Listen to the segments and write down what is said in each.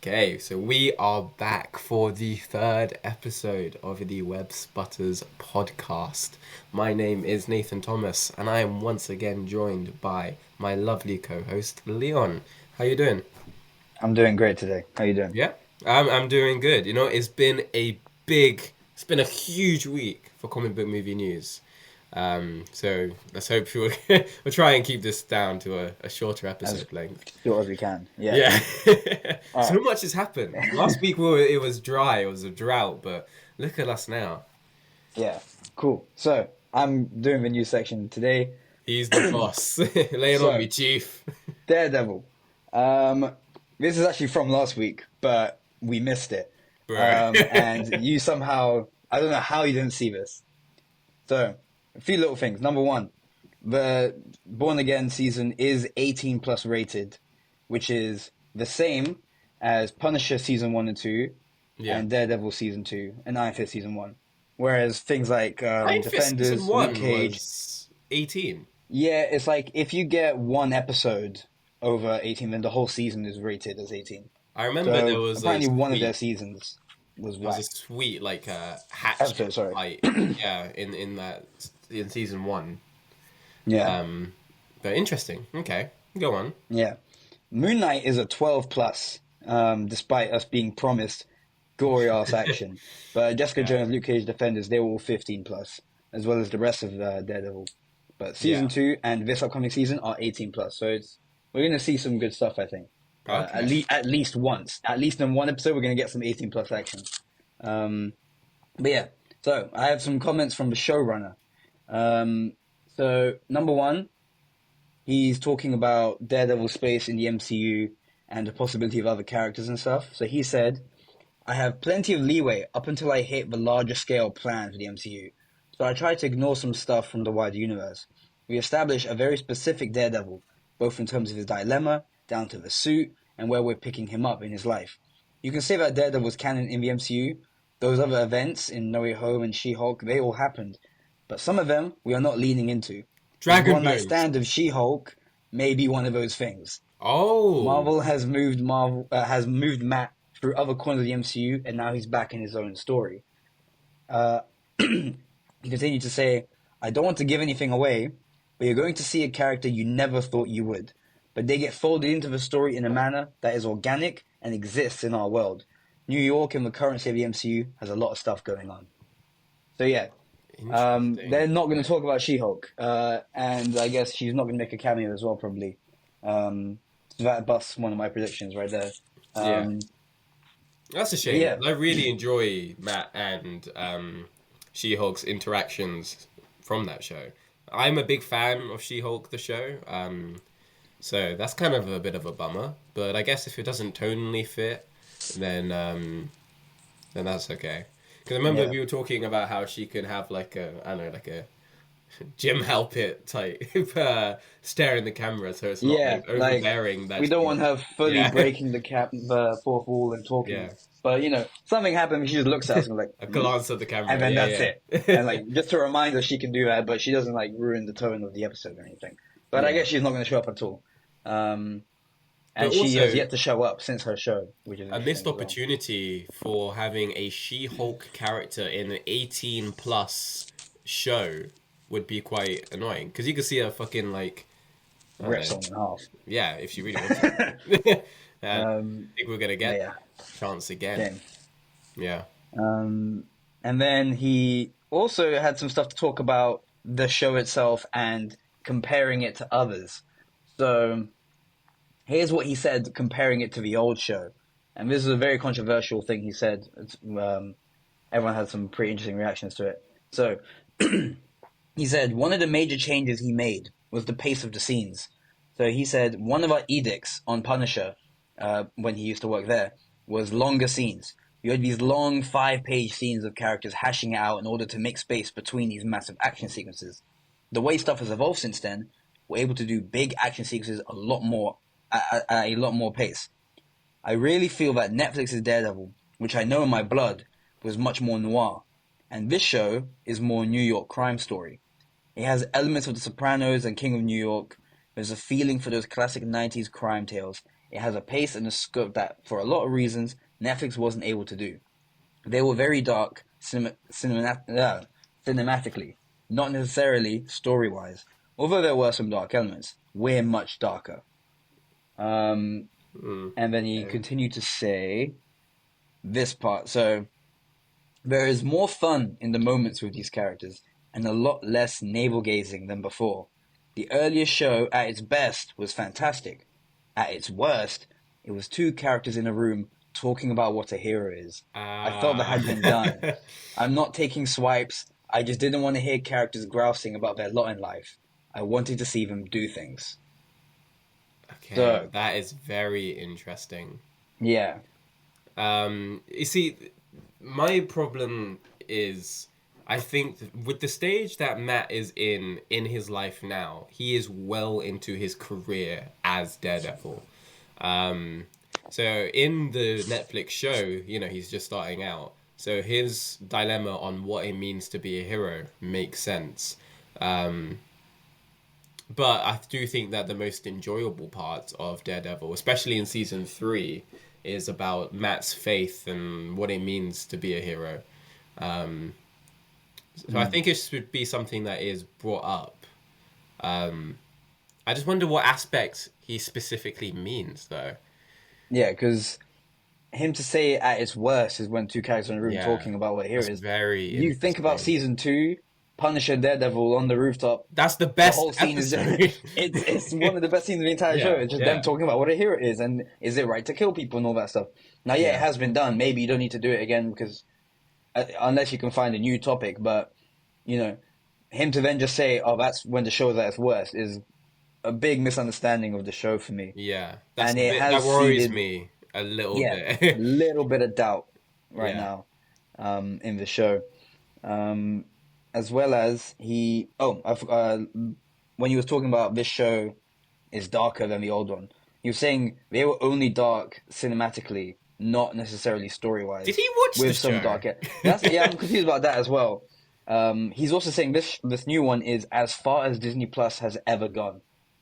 Okay, so we are back for the third episode of the Web Sputters podcast. My name is Nathan Thomas, and I am once again joined by my lovely co-host Leon. How you doing? I'm doing great today. How you doing? Yeah, I'm doing good. It's been a huge week for comic book movie news. So let's hope we'll try and keep this down to a shorter As episode length. short as we can. Yeah. Yeah. All So right. not much has happened. Last week it was dry, it was a drought, but look at us now. Yeah. Cool. So I'm doing the news section today. He's the boss. Lay it on me, So chief. Daredevil. Um, this is actually from last week, but we missed it. Bro. And you somehow, I don't know how you didn't see this. So a few little things. Number one, the Born Again season is 18 plus rated, which is the same as Punisher season 1 and 2 Yeah. and Daredevil season 2 and Iron Fist season 1. Whereas things like Iron Fist Defenders, season Luke 1 Cage, was 18. yeah, it's like if you get one episode over 18, then the whole season is rated as 18. I remember there So was apparently one of sweet, their seasons was there was a whack. sweet hatchet Episode, sorry. fight. Yeah, in season 1. Yeah, But interesting. Okay, go on. yeah. Moon Knight is a 12 plus, despite us being promised gory ass action. But Jessica Yeah. Jones, Luke Cage, Defenders, they were all 15 plus, as well as the rest of Daredevil. But season Yeah. 2 and this upcoming season are 18 plus. So we're gonna see some good stuff, I think. Okay. At least once, at least in one episode, we're gonna get some 18 plus action. Um, but yeah, so I have some comments from the showrunner. So number one, he's talking about Daredevil space in the MCU and the possibility of other characters and stuff. So he said, I have plenty of leeway up until I hit the larger scale plan for the MCU. So I try to ignore some stuff from the wider universe. We establish a very specific Daredevil, both in terms of his dilemma, down to the suit, and where we're picking him up in his life. You can say that Daredevil's canon in the MCU. Those other events in No Way Home and She-Hulk, they all happened. But some of them we are not leaning into. His Dragon one-night Bones. stand of She-Hulk may be one of those things. Oh. Has moved Matt through other corners of the MCU, and now he's back in his own story. He continued to say, I don't want to give anything away, but you're going to see a character you never thought you would. But they get folded into the story in a manner that is organic and exists in our world. New York and the currency of the MCU has a lot of stuff going on. So yeah, Interesting. they're not going to talk about She-Hulk, and I guess she's not going to make a cameo as well, probably. So that busts one of my predictions right there. Yeah. That's a shame. Yeah. I really enjoy Matt and She-Hulk's interactions from that show. I'm a big fan of She-Hulk, the show. So that's kind of a bit of a bummer. But I guess if it doesn't tonally fit, then that's okay. Because I remember Yeah. we were talking about how she could have like a Jim Halpert type stare in the camera, so it's not Yeah, like like overbearing. That we don't want her fully Yeah. breaking the fourth wall and talking. Yeah. But something happens. She just looks at us and like, a glance at the camera, and then yeah, that's yeah. it. And like just to remind her she can do that, but she doesn't like ruin the tone of the episode or anything. But I Yeah. guess she's not going to show up at all. And But she also- has yet to show up since her show, which is A missed interesting as well. opportunity for having a She-Hulk character in an 18 plus show would be quite annoying, because you could see her fucking like I don't Rip know. someone in half. Yeah, if she really wants to. I think we're gonna get Yeah. chance again. Okay. Yeah. And then he also had some stuff to talk about the show itself and comparing it to others. So here's what he said comparing it to the old show. And this is a very controversial thing he said. Everyone had some pretty interesting reactions to it. So he said one of the major changes he made was the pace of the scenes. So he said one of our edicts on Punisher, when he used to work there, was longer scenes. You had these long 5-page scenes of characters hashing it out in order to make space between these massive action sequences. The way stuff has evolved since then, we're able to do big action sequences a lot more at a lot more pace. I really feel that Netflix's Daredevil, which I know in my blood, was much more noir, and this show is more New York crime story. It has elements of The Sopranos and King of New York. There's a feeling for those classic 90s crime tales. It has a pace and a scope that, for a lot of reasons, Netflix wasn't able to do. They were very dark cinematically, not necessarily story-wise. Although there were some dark elements, we're much darker. And then he continued to say this part. So there is more fun in the moments with these characters and a lot less navel-gazing than before. The earlier show, at its best, was fantastic. At its worst, it was two characters in a room talking about what a hero is. I felt that had been done. I'm not taking swipes. I just didn't want to hear characters grousing about their lot in life. I wanted to see them do things. Okay, So, that is very interesting. yeah. You see, my problem is, I think with the stage that Matt is in his life now, he is well into his career as Daredevil. So in the Netflix show, you know, he's just starting out. So his dilemma on what it means to be a hero makes sense. But I do think that the most enjoyable part of Daredevil, especially in season 3, is about Matt's faith and what it means to be a hero. So I think it should be something that is brought up. I just wonder what aspect he specifically means, though. Yeah, because him to say at its worst is when two characters in a room talking about what a hero is. Very You think about season 2, Punisher Daredevil on the rooftop. That's the best. The whole scene is just, it's one of the best scenes of the entire show. It's just them talking about what a hero is and is it right to kill people and all that stuff. Now, it has been done. Maybe you don't need to do it again because unless you can find a new topic. But you know, him to then just say, "Oh, that's when the show is at its worst," is a big misunderstanding of the show for me. Yeah, and it has that worries me a little bit. A little bit of doubt right now in the show. As well as when he was talking about this show is darker than the old one, he was saying they were only dark cinematically, not necessarily story-wise. Did he watch with the some show? Dark, I'm confused about that as well. He's also saying this new one is as far as Disney Plus has ever gone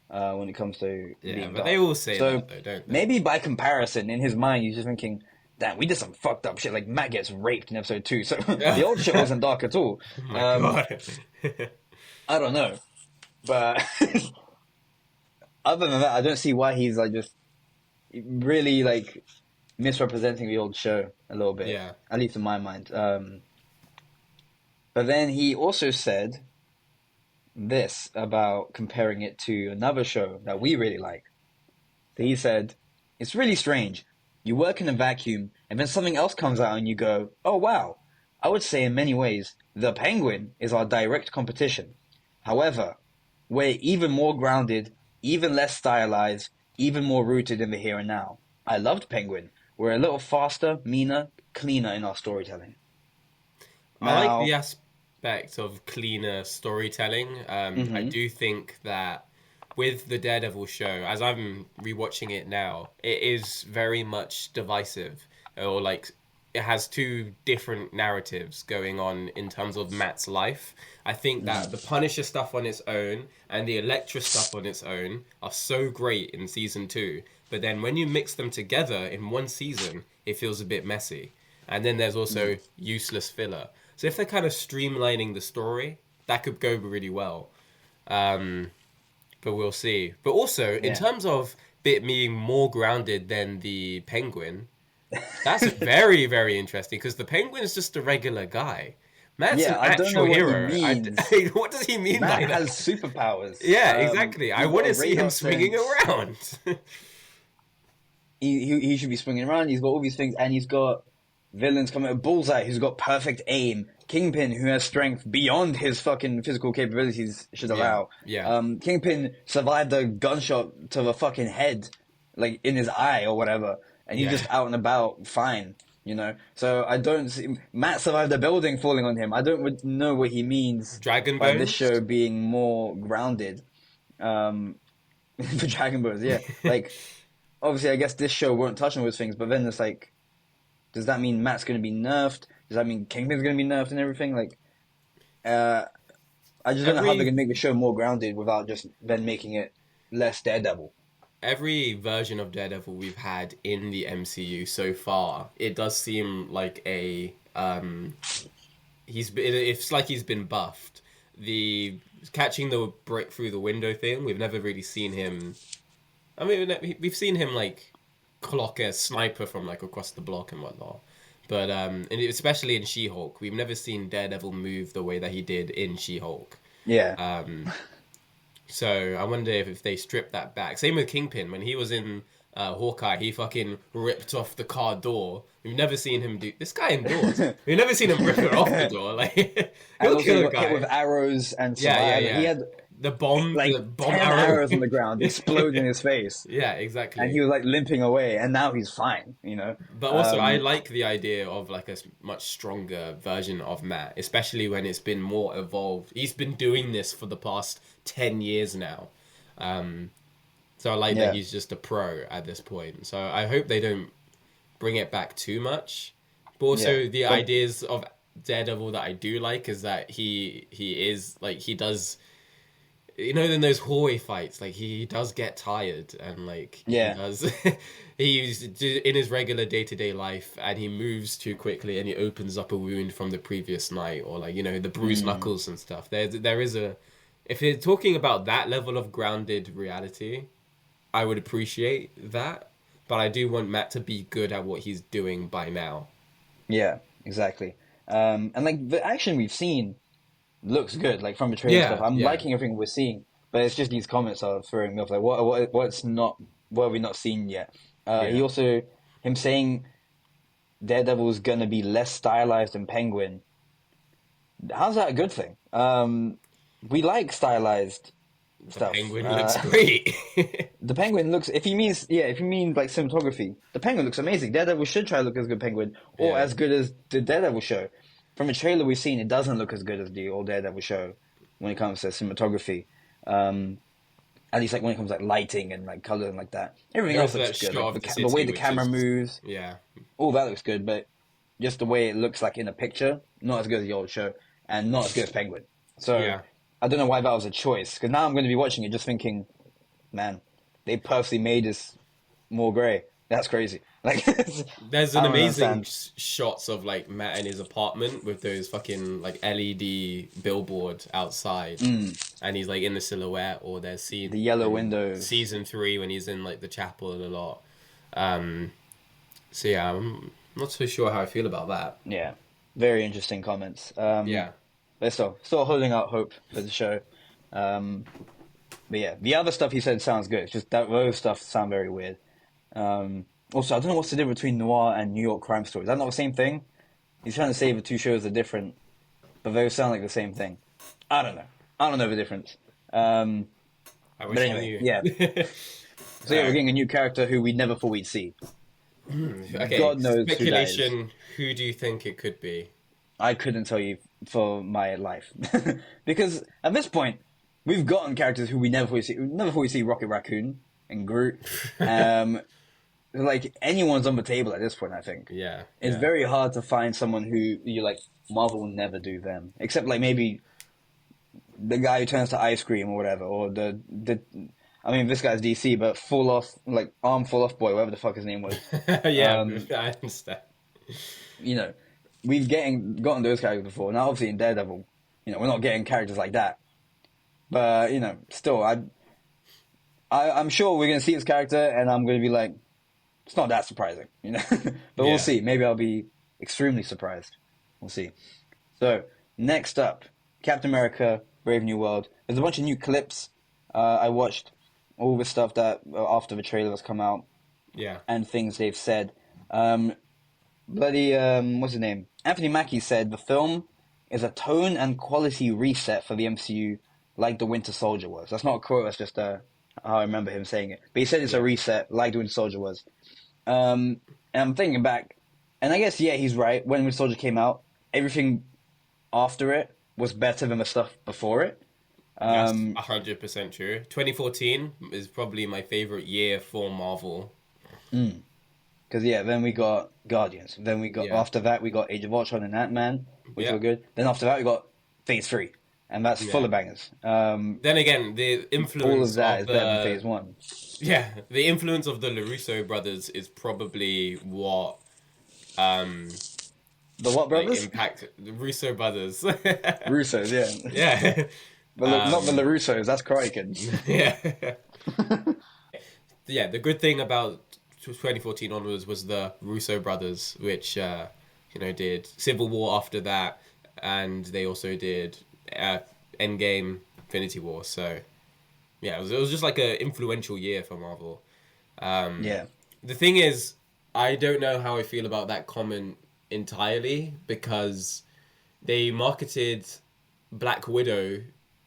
when it comes to being but dark. they all say So that though, don't they? maybe by comparison, in his mind, he's just thinking, damn, we did some fucked up shit. Like Matt gets raped in episode 2, so the old shit wasn't dark at all. Oh my God. I don't know, but other than that, I don't see why he's like just really like misrepresenting the old show a little bit. Yeah. At least in my mind. But then he also said this about comparing it to another show that we really like. So he said, "It's really strange. You work in a vacuum, and then something else comes out and you go, oh wow. I would say in many ways, The Penguin is our direct competition. However, we're even more grounded, even less stylized, even more rooted in the here and now. I loved Penguin. We're a little faster, meaner, cleaner in our storytelling." I like the aspect of cleaner storytelling. I do think that with the Daredevil show, as I'm rewatching it now, it is very much divisive, or like it has two different narratives going on in terms of Matt's life. I think that the Punisher stuff on its own and the Elektra stuff on its own are so great in season 2, but then when you mix them together in one season, it feels a bit messy. And then there's also useless filler. So if they're kind of streamlining the story, that could go really well. But we'll see. But also, in terms of it being more grounded than the Penguin, that's very, very interesting, because the Penguin's just a regular guy. Matt's an actual hero. What does he mean Matt by that? has superpowers. Yeah, exactly. I want to see him swinging around. He should be swinging around. He's got all these things, and he's got villains coming. Bullseye, who's got perfect aim. Kingpin, who has strength beyond his fucking physical capabilities should allow. Kingpin survived a gunshot to the fucking head, like in his eye or whatever, and he's just out and about fine, you know? So I don't see... Matt survived a building falling on him. I don't know what he means Dragon by Bones? this show being more grounded. For Dragon Bones, yeah. Like, obviously, I guess this show won't touch on those things, but then it's like, does that mean Matt's going to be nerfed? Does that mean Kingpin's going to be nerfed and everything? Like, I just don't know how they're going to make the show more grounded without just then making it less Daredevil. every version of Daredevil we've had in the MCU so far, it does seem like it's like he's been buffed. The catching the brick through the window thing, we've never really seen him. I mean, we've seen him like clock a sniper from like across the block and whatnot. But and especially in She-Hulk, we've never seen Daredevil move the way that he did in She-Hulk. Yeah. So I wonder if they strip that back. Same with Kingpin. When he was in Hawkeye, he fucking ripped off the car door. We've never seen him do... This guy indoors. We've never seen him rip it off the door. Like, and also he got hit with arrows and yeah. He had the bomb 10 arrows on the ground explode in his face. Yeah, exactly. And he was like limping away, and now he's fine, you know. But also, I like the idea of like a much stronger version of Matt, especially when it's been more evolved. He's been doing this for the past 10 years now. So I like that he's just a pro at this point. So I hope they don't bring it back too much. But also the ideas of Daredevil that I do like is that he is like he does, you know, in those hallway fights, like he does get tired and like he does he's in his regular day-to-day life and he moves too quickly and he opens up a wound from the previous night, or like, you know, the bruised knuckles and stuff. There is a, if you're talking about that level of grounded reality, I would appreciate that, but I do want Matt to be good at what he's doing by now. Yeah, exactly. And like the action we've seen looks good, like from the trailer stuff. I'm liking everything we're seeing, but it's just these comments are throwing me off. Like, what have we not seen yet? He also, him saying Daredevil's gonna be less stylized than Penguin. How's that a good thing? We like stylized stuff. The Penguin looks great. The Penguin looks, if you mean like cinematography, the Penguin looks amazing. Daredevil should try to look as good as Penguin, or as good as the Daredevil show. From a trailer we've seen, it doesn't look as good as the old Daredevil show when it comes to cinematography. At least like when it comes to like lighting and like color and like that. Everything else looks good. Like, the way the camera moves, all that looks good. But just the way it looks like in a picture, not as good as the old show, and not as good as Penguin. So I don't know why that was a choice. Because now I'm going to be watching it just thinking, man, they purposely made this more grey. That's crazy. Like, there's an amazing shots of like Matt in his apartment with those fucking like LED billboard outside, and he's like in the silhouette, or there's the yellow windows. Season 3 when he's in like the chapel a lot. So yeah, I'm not so sure how I feel about that. Yeah, very interesting comments. But still holding out hope for the show. But yeah, the other stuff he said sounds good. It's just that those stuff sound very weird. Also, I don't know what's the difference between noir and New York crime stories. Is that not the same thing? He's trying to say the two shows are different, but they sound like the same thing. I don't know. I don't know the difference. I wish I knew. Yeah. So yeah, we're getting a new character who we never thought we'd see. Okay. God knows speculation. Who do you think it could be? I couldn't tell you for my life, because at this point, we've gotten characters who we never thought we'd see. We never thought we'd see Rocket Raccoon and Groot. Like, anyone's on the table at this point, I think. Yeah. It's very hard to find someone who you're like, Marvel will never do them. Except, like, maybe the guy who turns to ice cream or whatever. Or I mean, this guy's DC, but arm full off boy, whatever the fuck his name was. Yeah, I understand. You know, we've gotten those characters before. Now, obviously, in Daredevil, you know, we're not getting characters like that. But, you know, still, I'm sure we're going to see this character, and I'm going to be like, it's not that surprising, you know. But we'll see. Maybe I'll be extremely surprised. We'll see. So, next up, Captain America, Brave New World. There's a bunch of new clips. I watched all the stuff that after the trailer has come out. Yeah. And things they've said. What's his name? Anthony Mackie said the film is a tone and quality reset for the MCU, like the Winter Soldier was. That's not a quote. That's just how I remember him saying it. But he said it's a reset, like the Winter Soldier was. And I'm thinking back, and I guess, he's right. When Winter Soldier came out, everything after it was better than the stuff before it. That's 100% true. 2014 is probably my favorite year for Marvel. Because, then we got Guardians. Then we got, after that, we got Age of Ultron and Ant-Man, which were good. Then after that, we got Phase 3. and that's full Yeah. of bangers. Then again, the All of influence that of is better than the Phase One. yeah, the influence of the LaRusso brothers is probably what The what like brothers? impact the Russo brothers. Russos, yeah. Yeah. Not the Um, LaRussos. That's Karate Kid. yeah. Yeah, the good thing about 2014 onwards was the Russo brothers, which did Civil War after that, and they also did Endgame, Infinity War. So yeah, it was just like an influential year for Marvel. Yeah. The thing is, I don't know how I feel about that comment entirely because they marketed Black Widow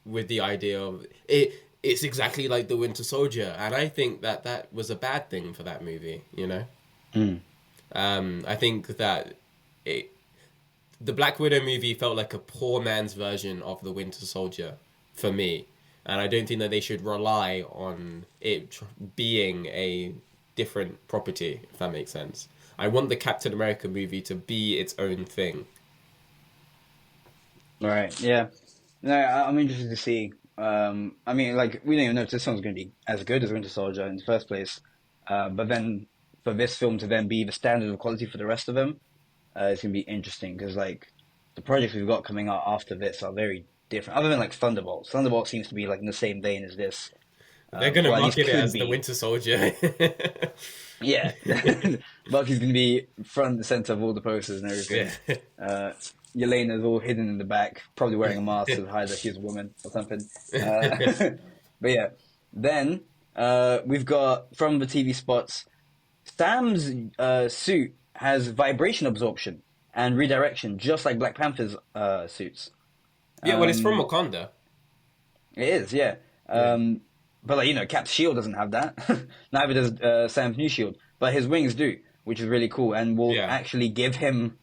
with the idea of it. It's exactly like the Winter Soldier, and I think that was a bad thing for that movie. Mm. I think that it, the Black Widow movie felt like a poor man's version of the Winter Soldier for me, and I don't think that they should rely on it being a different property. If that makes sense, I want the Captain America movie to be its own thing. All right. Yeah. No, I'm interested to see. I mean, like we don't even know if this one's going to be as good as Winter Soldier in the first place. But then for this film to then be the standard of quality for the rest of them, it's going to be interesting because like the projects we've got coming out after this are very different. Other than like Thunderbolts, Thunderbolts seems to be like in the same vein as this. They're gonna Or at least market it could as the be. Winter Soldier. Yeah, Bucky's going to be front and center of all the posters and everything. Yeah. Yelena's all hidden in the back, probably wearing a mask to hide that she's a woman or something. But yeah, then we've got from the TV spots, Sam's suit has vibration absorption and redirection, just like Black Panther's suits. Yeah, well, it's from Wakanda. It is, yeah. But like Cap's shield doesn't have that. Neither does Sam's new shield, but his wings do, which is really cool, and will actually give him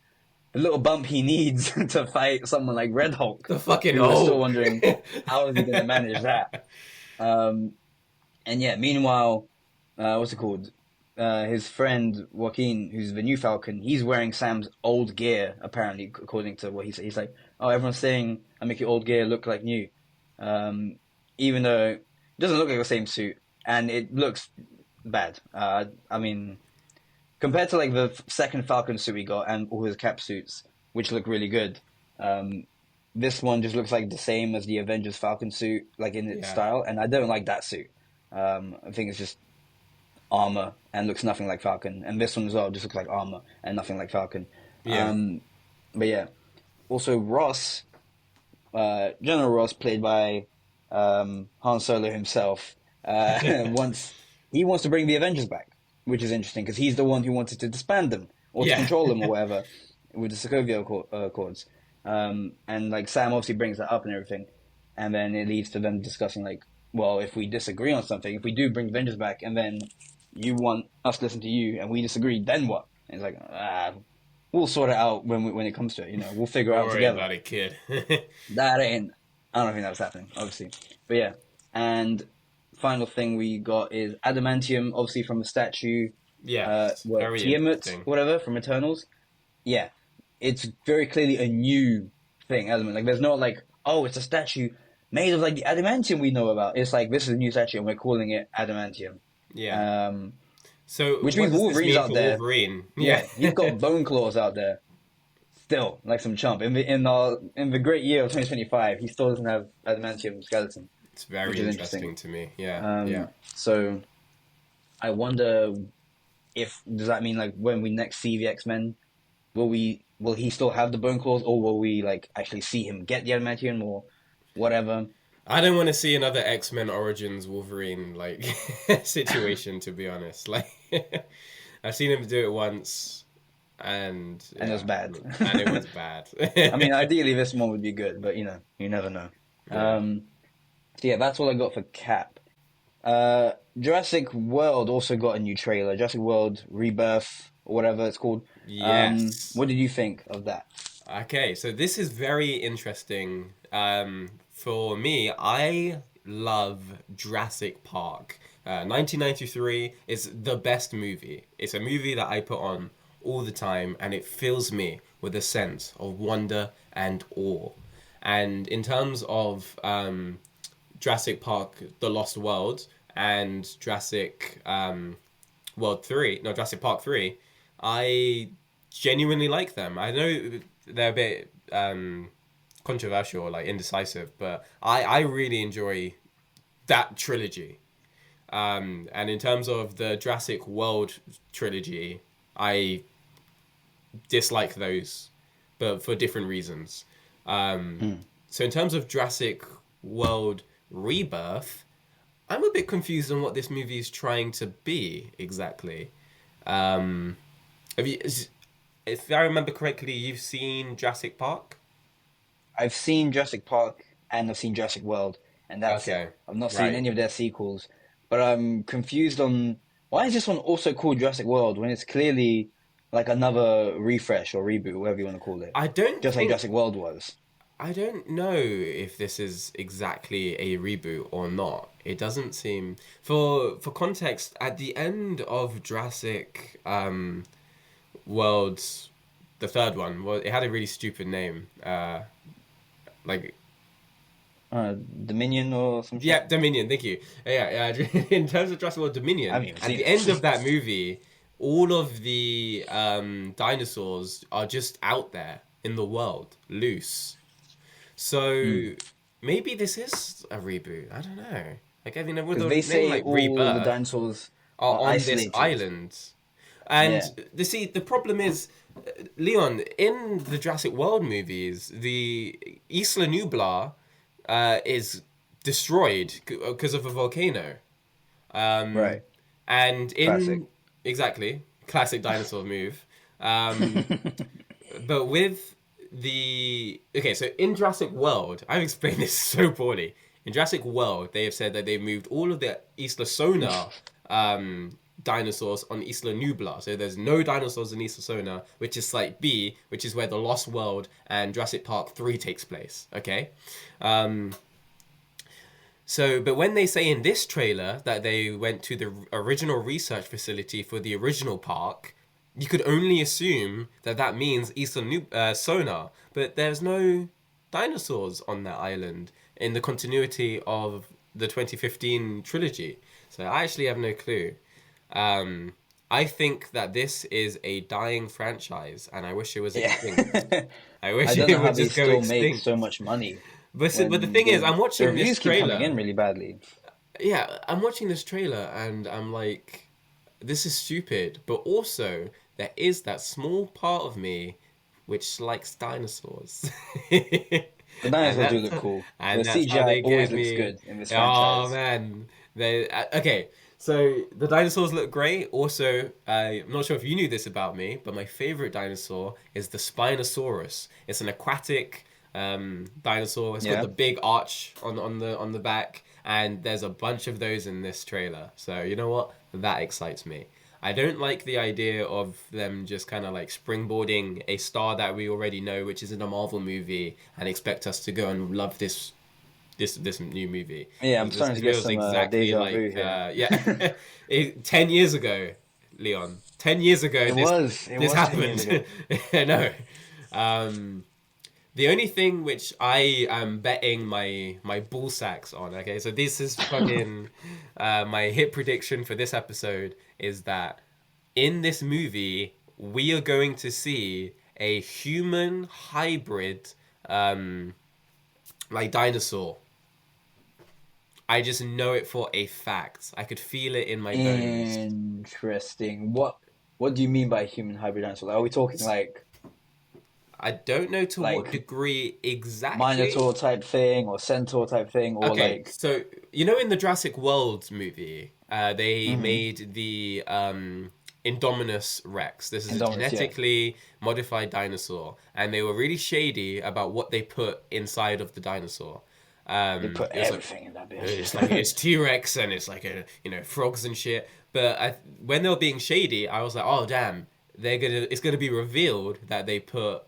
the little bump he needs to fight someone like Red Hulk. The fucking We're Hulk. still wondering how is he going to manage that. And yeah, meanwhile, what's it called? His friend Joaquin, who's the new Falcon, he's wearing Sam's old gear. Apparently, according to what he said, he's like, "Oh, everyone's saying I make your old gear look like new," even though it doesn't look like the same suit, and it looks bad. I mean, compared to like the second Falcon suit we got and all his Cap suits, which look really good, this one just looks like the same as the Avengers Falcon suit, like in its style, and I don't like that suit. I think it's just armor and looks nothing like Falcon, and this one as well just looks like armor and nothing like Falcon. Yeah. But yeah, also Ross, General Ross, played by Han Solo himself, he wants to bring the Avengers back, which is interesting because he's the one who wanted to disband them or to control them or whatever with the Sokovia Accords. And like Sam obviously brings that up and everything, and then it leads to them discussing like, well, if we disagree on something, if we do bring the Avengers back, and then you want us to listen to you, and we disagree, then what? And it's like, we'll sort it out when it comes to it. We'll figure it out together. Don't worry about it, kid. That ain't. I don't think that's happening, obviously. But yeah, and final thing we got is adamantium, obviously from the statue. Yeah, very Tiamat, interesting. whatever, from Eternals. Yeah, it's very clearly a new thing, adamant. Like, there's not like, oh, it's a statue made of like the adamantium we know about. It's like, this is a new statue and we're calling it adamantium. Yeah. So which what means does this Wolverine's mean out for there. Wolverine? Yeah, he's got bone claws out there. Still, like some chump. In the great year of 2025, he still doesn't have adamantium skeleton. It's very interesting to me. Yeah. So, I wonder does that mean like when we next see the X-Men, will he still have the bone claws, or will we like actually see him get the adamantium or whatever? I don't want to see another X-Men Origins Wolverine like situation, to be honest. Like, I've seen him do it once, and it was bad. And it was bad. I mean, ideally this one would be good, but you never know. Yeah. So yeah, that's all I got for Cap. Jurassic World also got a new trailer. Jurassic World Rebirth, or whatever it's called. Yes. What did you think of that? Okay, so this is very interesting. For me, I love Jurassic Park. 1993 is the best movie. It's a movie that I put on all the time, and it fills me with a sense of wonder and awe. And in terms of Jurassic Park: The Lost World and Jurassic Park 3, I genuinely like them. I know they're a bit controversial, like indecisive, but I really enjoy that trilogy. And in terms of the Jurassic World trilogy, I dislike those, but for different reasons. So in terms of Jurassic World Rebirth, I'm a bit confused on what this movie is trying to be exactly. Have you, if I remember correctly, you've seen Jurassic Park? I've seen Jurassic Park and I've seen Jurassic World, and that's Okay, it. I've not seen right. any of their sequels, but I'm confused on why is this one also called Jurassic World when it's clearly like another refresh or reboot, whatever you want to call it, I don't just like think Jurassic World was. I don't know if this is exactly a reboot or not. It doesn't seem for context. At the end of Jurassic World's the third one, well, it had a really stupid name. Like Dominion or some shit. yeah, Dominion. Thank you. Yeah, yeah. In terms of Jurassic World I Dominion, haven't even at seen the end of it. that movie, all of the dinosaurs are just out there in the world, loose. Hmm. So maybe this is a reboot. I don't know. Like I mean, with Because a they name say like all the Rebirth dinosaurs are are on this isolated. island, and Yeah, the problem is, Leon, in the Jurassic World movies, the Isla Nublar is destroyed because of a volcano. Um, right. and Classic. in exactly classic dinosaur move. Um, but with the okay, so in Jurassic World, I've explained this so poorly. In Jurassic World, they have said that they've moved all of the Isla Sonar dinosaurs on Isla Nublar. So there's no dinosaurs in Isla Sonar, which is Site B, which is where the Lost World and Jurassic Park 3 takes place. Okay. Um, but when they say in this trailer that they went to the original research facility for the original park, you could only assume that that means Sonar. But there's no dinosaurs on that island in the continuity of the 2015 trilogy. So I actually have no clue. Um, I think that this is a dying franchise, and I wish it was Yeah. extinct. I I wish don't know it how would they just go still make so extinct. much money But the when thing is, I'm the watching this reviews keep coming in trailer. really badly. Yeah, I'm watching this trailer and I'm like, this is stupid. But also, there is that small part of me which likes dinosaurs, The and dinosaurs do that's look cool. The how CGI they always get looks me. good in this Oh franchise. man, they okay. So the dinosaurs look great. Also, I'm not sure if you knew this about me, but my favorite dinosaur is the Spinosaurus. It's an aquatic dinosaur. It's got Yeah. the big arch on the back, and there's a bunch of those in this trailer. So you know what? That excites me. I don't like the idea of them just kind of like springboarding a star that we already know, which is in a Marvel movie, and expect us to go and love this new movie. Yeah, I'm This starting to get feels some exactly deja vu like here. yeah, 10 years ago, Leon. 10 years ago, It this was 10 years happened. ago. I know. Um, the only thing which I am betting my ball sacks on, okay, so this is fucking my hit prediction for this episode is that in this movie we are going to see a human hybrid like dinosaur. I just know it for a fact. I could feel it in my bones. Interesting. What do you mean by human hybrid dinosaur? Are we talking I don't know to what like degree exactly. Minotaur type thing or Centaur type thing or Okay, like so you know in the Jurassic World movie, they hmm made the Indominus Rex. This is a Indominus, yeah. genetically modified dinosaur, and they were really shady about what they put inside of the dinosaur. They put It was like everything in that it's like it's bitch. T Rex and it's like frogs and shit. But when they were being shady, I was like, oh damn, it's gonna be revealed that they put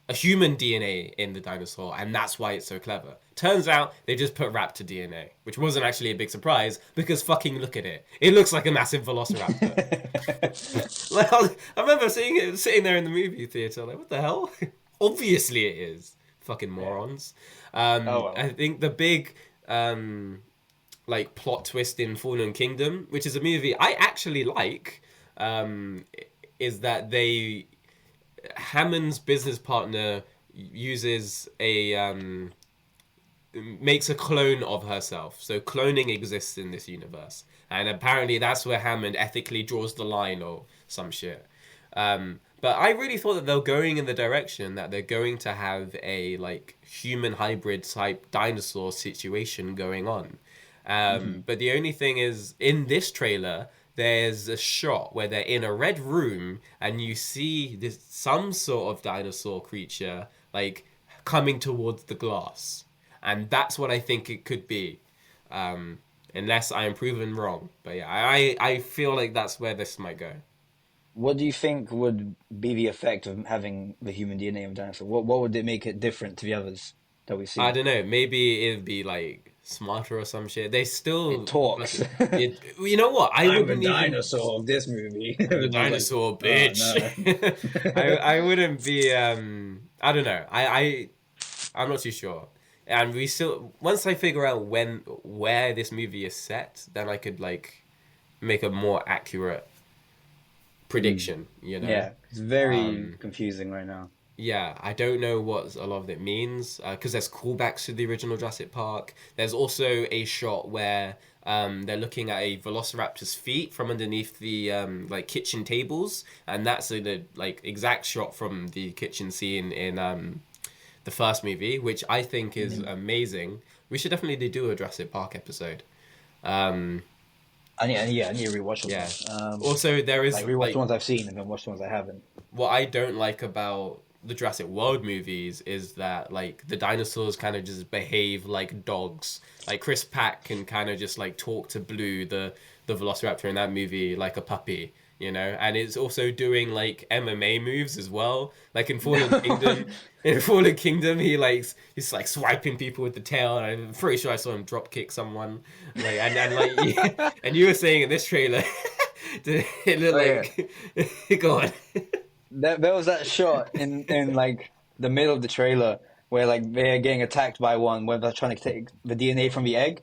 a human DNA in the dinosaur, and that's why it's so clever. Turns out they just put raptor DNA, which wasn't actually a big surprise because fucking look at it. It looks like a massive velociraptor. Like I remember seeing it sitting there in the movie theater, like what the hell? Obviously it is. Fucking morons. Oh well. I think the big like plot twist in Fallen Kingdom, which is a movie I actually like, is that Hammond's business partner uses makes a clone of herself. So cloning exists in this universe, and apparently that's where Hammond ethically draws the line or some shit. But I really thought that they're going in the direction that they're going to have a like human hybrid type dinosaur situation going on. But the only thing is, in this trailer, there's a shot where they're in a red room and you see some sort of dinosaur creature like coming towards the glass, and that's what I think it could be, unless I am proven wrong. But yeah, I feel like that's where this might go. What do you think would be the effect of having the human DNA of a dinosaur? What would it make it different to the others that we've I seen? don't know. Maybe it'd be like smarter or some shit. They It still, talks. you know what? I I'm the wouldn't even. dinosaur of this movie. I'm the Everyone's like, dinosaur, oh bitch. no. I wouldn't be. I don't know. I'm not too sure. And we still, once I figure out where this movie is set, then I could like make a more accurate prediction. You know. Yeah, it's very confusing right now. Yeah, I don't know what a lot of it means, because there's callbacks to the original Jurassic Park. There's also a shot where they're looking at a Velociraptor's feet from underneath the like kitchen tables, and that's the like exact shot from the kitchen scene in the first movie, which I think is amazing. We should definitely do a Jurassic Park episode. I need to rewatch those Yeah. ones. Also, there is Like rewatch like the ones I've seen and then watch the ones I haven't. what I don't like about the Jurassic World movies is that like the dinosaurs kind of just behave like dogs. Like Chris Pratt can kind of just like talk to Blue, the Velociraptor in that movie, like a puppy, you know. And it's also doing like MMA moves as well. Like in Fallen Kingdom, he's like swiping people with the tail. And I'm pretty sure I saw him drop kick someone. Like and like and you were saying in this trailer, it looked like go on. There was that shot in like the middle of the trailer where like they're getting attacked by one when they're trying to take the DNA from the egg.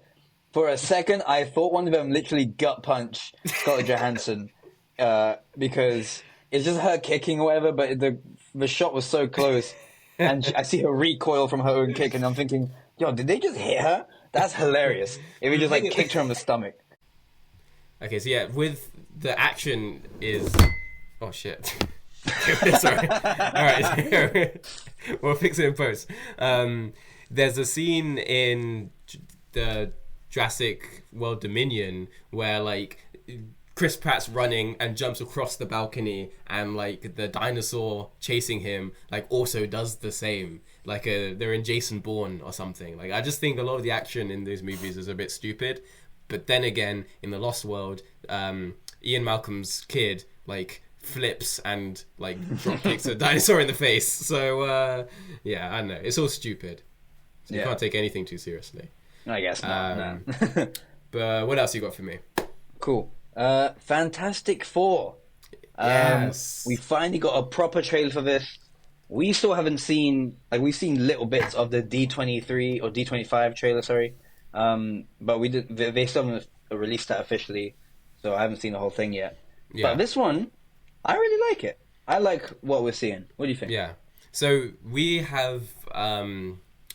For a second, I thought one of them literally gut punched Scarlett Johansson because it's just her kicking or whatever. But the shot was so close, and I see her recoil from her own kick, and I'm thinking, yo, did they just hit her? That's hilarious. If he just like kicked her in the stomach. Okay, so yeah, with the action is oh shit. Sorry. All right, we'll fix it in post. There's a scene in the Jurassic World Dominion where like Chris Pratt's running and jumps across the balcony, and like the dinosaur chasing him like also does the same. Like they're in Jason Bourne or something. Like I just think a lot of the action in those movies is a bit stupid. But then again, in the Lost World, Ian Malcolm's kid like flips and like drop kicks a dinosaur in the face. So yeah, I don't know. It's all stupid. So you can't take anything too seriously. I guess not. No. But what else you got for me? Cool. Fantastic Four. Yes. We finally got a proper trailer for this. We still haven't seen, like, we've seen little bits of the D23 or D25 trailer, sorry. But they still haven't released that officially, so I haven't seen the whole thing yet. Yeah. But this one, I really like it. I like what we're seeing. What do you think? Yeah. So we have,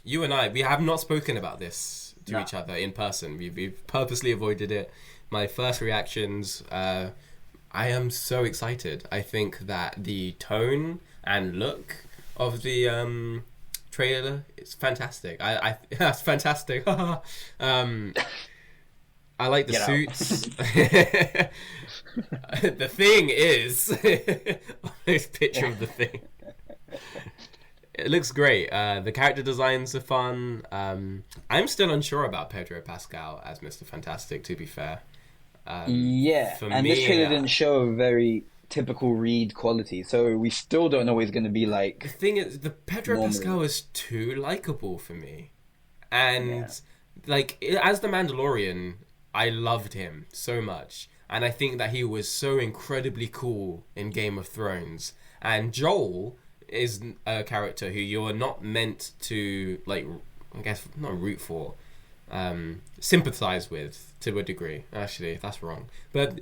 you and I, we have not spoken about this to each other in person. We've purposely avoided it. My first reactions, I am so excited. I think that the tone and look of the trailer is fantastic. I that's fantastic. I like the suits. The thing is, this picture of the thing. It looks great. The character designs are fun. I'm still unsure about Pedro Pascal as Mr. Fantastic, to be fair. Yeah, and this trailer didn't show a very typical Reed quality, so we still don't know what he's going to be like. The thing is, the Pedro Pascal is too likable for me. And, like, as the Mandalorian, I loved him so much. And I think that he was so incredibly cool in Game of Thrones. And Joel is a character who you're not meant to, like, I guess not root for, sympathize with to a degree. Actually, that's wrong. But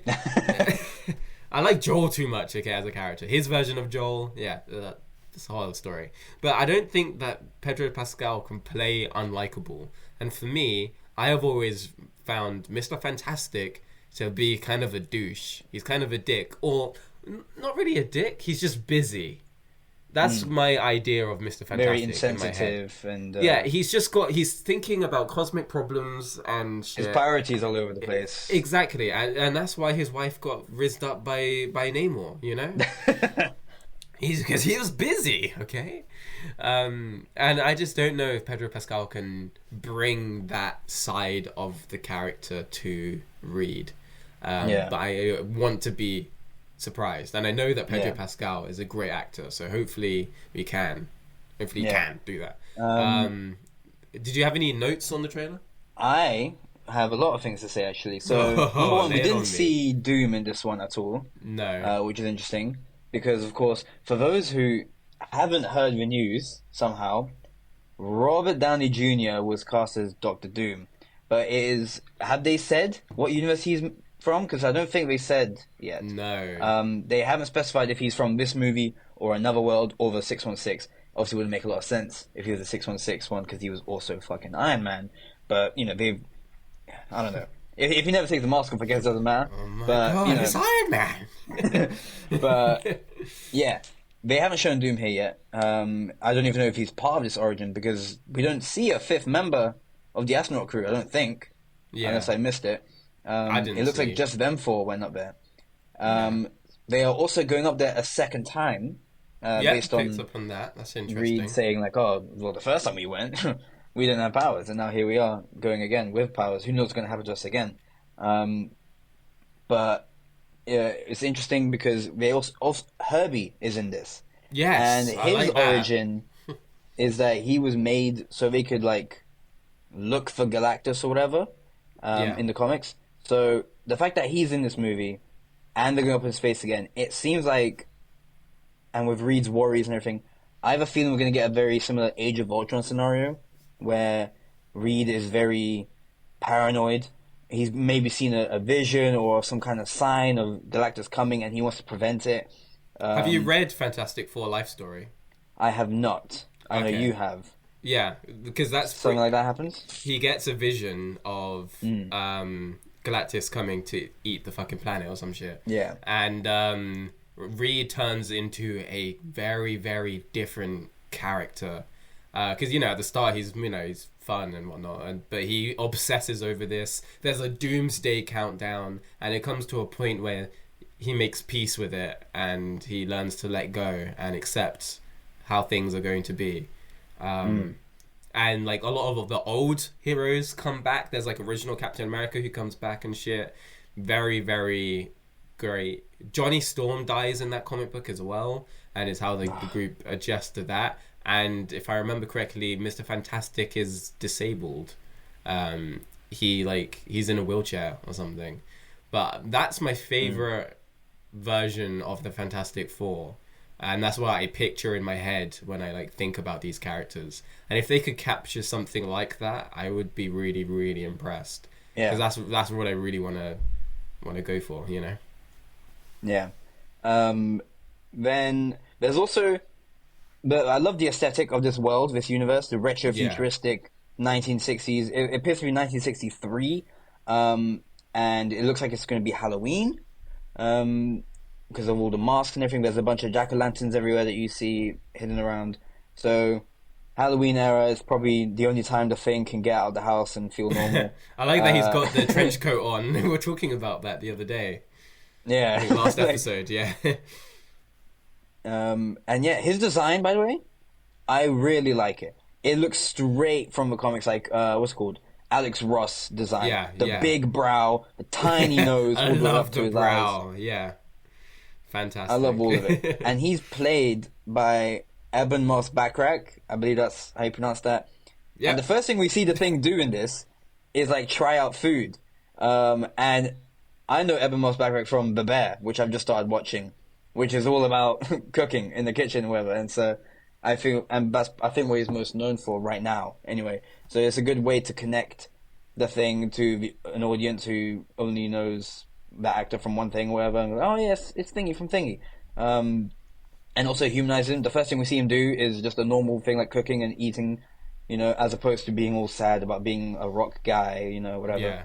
I like Joel too much, okay, as a character. His version of Joel, that's a whole other story. But I don't think that Pedro Pascal can play unlikable. And for me, I have always found Mr. Fantastic to be kind of a douche. He's kind of a dick. Or, not really a dick, he's just busy. That's my idea of Mr. Fantastic. Very insensitive and he's thinking about cosmic problems and shit. His priorities all over the place. Exactly, and that's why his wife got rizzed up by Namor, you know? Because he was busy, okay? And I just don't know if Pedro Pascal can bring that side of the character to Reed. But I want to be surprised, and I know that Pedro Pascal is a great actor, so hopefully he can do that. Did you have any notes on the trailer? I have a lot of things to say, actually. So number one, we didn't see Doom in this one at all. No. Which is interesting, because of course, for those who haven't heard the news somehow, Robert Downey Jr. was cast as Dr. Doom, but have they said what universe he's from? Because I don't think they said yet. No. They haven't specified if he's from this movie or another world or the 616. Obviously, it wouldn't make a lot of sense if he was the 616 one, because he was also fucking Iron Man. But, you know, I don't know. If he never takes the mask off, I guess it doesn't matter. Oh my but, God, you know, it's Iron Man! But, yeah. They haven't shown Doom here yet. I don't even know if he's part of this origin, because we don't see a fifth member of the astronaut crew, I don't think. Yeah. Unless I missed it. It looks like just them four went up there. They are also going up there a second time. Based on up on that. That's interesting. Reed saying like, "Oh, well, the first time we went, we didn't have powers, and now here we are going again with powers. Who knows what's going to happen to us again?" But it's interesting because they also Herbie is in this. Yes, and his origin is that he was made so they could like look for Galactus or whatever in the comics. So the fact that he's in this movie and they're going up in space again, it seems like, and with Reed's worries and everything, I have a feeling we're going to get a very similar Age of Ultron scenario where Reed is very paranoid. He's maybe seen a vision or some kind of sign of Galactus coming and he wants to prevent it. Have you read Fantastic Four Life Story? I have not. I know you have. Yeah, because that's... Something like that happens? He gets a vision of Galactus coming to eat the fucking planet or some shit. Yeah. And Reed turns into a very, very different character. Because, at the start, he's fun and whatnot, but he obsesses over this. There's a doomsday countdown, and it comes to a point where he makes peace with it, and he learns to let go and accept how things are going to be. And like a lot of the old heroes come back. There's like original Captain America who comes back and shit. Very, very great. Johnny Storm dies in that comic book as well, and it's how the group adjusts to that. And if I remember correctly, Mr. Fantastic is disabled. He's in a wheelchair or something. But that's my favorite version of the Fantastic Four. And that's what I picture in my head when I think about these characters. And if they could capture something like that, I would be really, really impressed. Yeah, because that's what I really want to go for. Yeah. Then there's also I love the aesthetic of this world, this universe, the retro-futuristic 1960s. It appears to be 1963, and it looks like it's going to be Halloween. Because of all the masks and everything, there's a bunch of jack-o'-lanterns everywhere that you see hidden around. So, Halloween era is probably the only time the Thing can get out of the house and feel normal. I like that he's got the trench coat on. We were talking about that the other day. Yeah. I think last episode, yeah. And yeah, his design, by the way, I really like it. It looks straight from the comics, like, what's it called? Alex Ross design. Yeah, the big brow, the tiny nose. I love the brow, yeah. Fantastic. I love all of it. And he's played by Eben Moss Backrack. I believe that's how you pronounce that. Yeah. And the first thing we see the Thing do in this is try out food. And I know Eben Moss Backrack from The Bear, which I've just started watching. which is all about cooking in the kitchen, or whatever. And so I feel, and that's I think what he's most known for right now. Anyway, so it's a good way to connect the thing to an audience who only knows that actor from one thing, or whatever. And go, oh yes, it's Thingy from Thingy. And also humanize him. The first thing we see him do is just a normal thing like cooking and eating, as opposed to being all sad about being a rock guy, whatever. Yeah.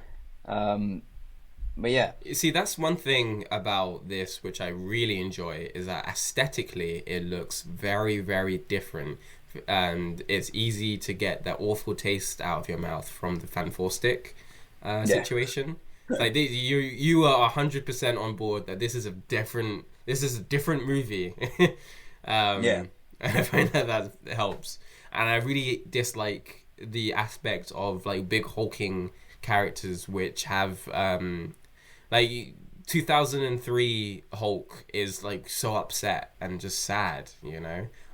But yeah. See, that's one thing about this which I really enjoy, is that aesthetically it looks very, very different. And it's easy to get that awful taste out of your mouth from the Fan 4 stick situation. Like you are 100% on board that this is a different movie. And I find that helps. And I really dislike the aspect of like big hulking characters which have like 2003 Hulk is like so upset and just sad,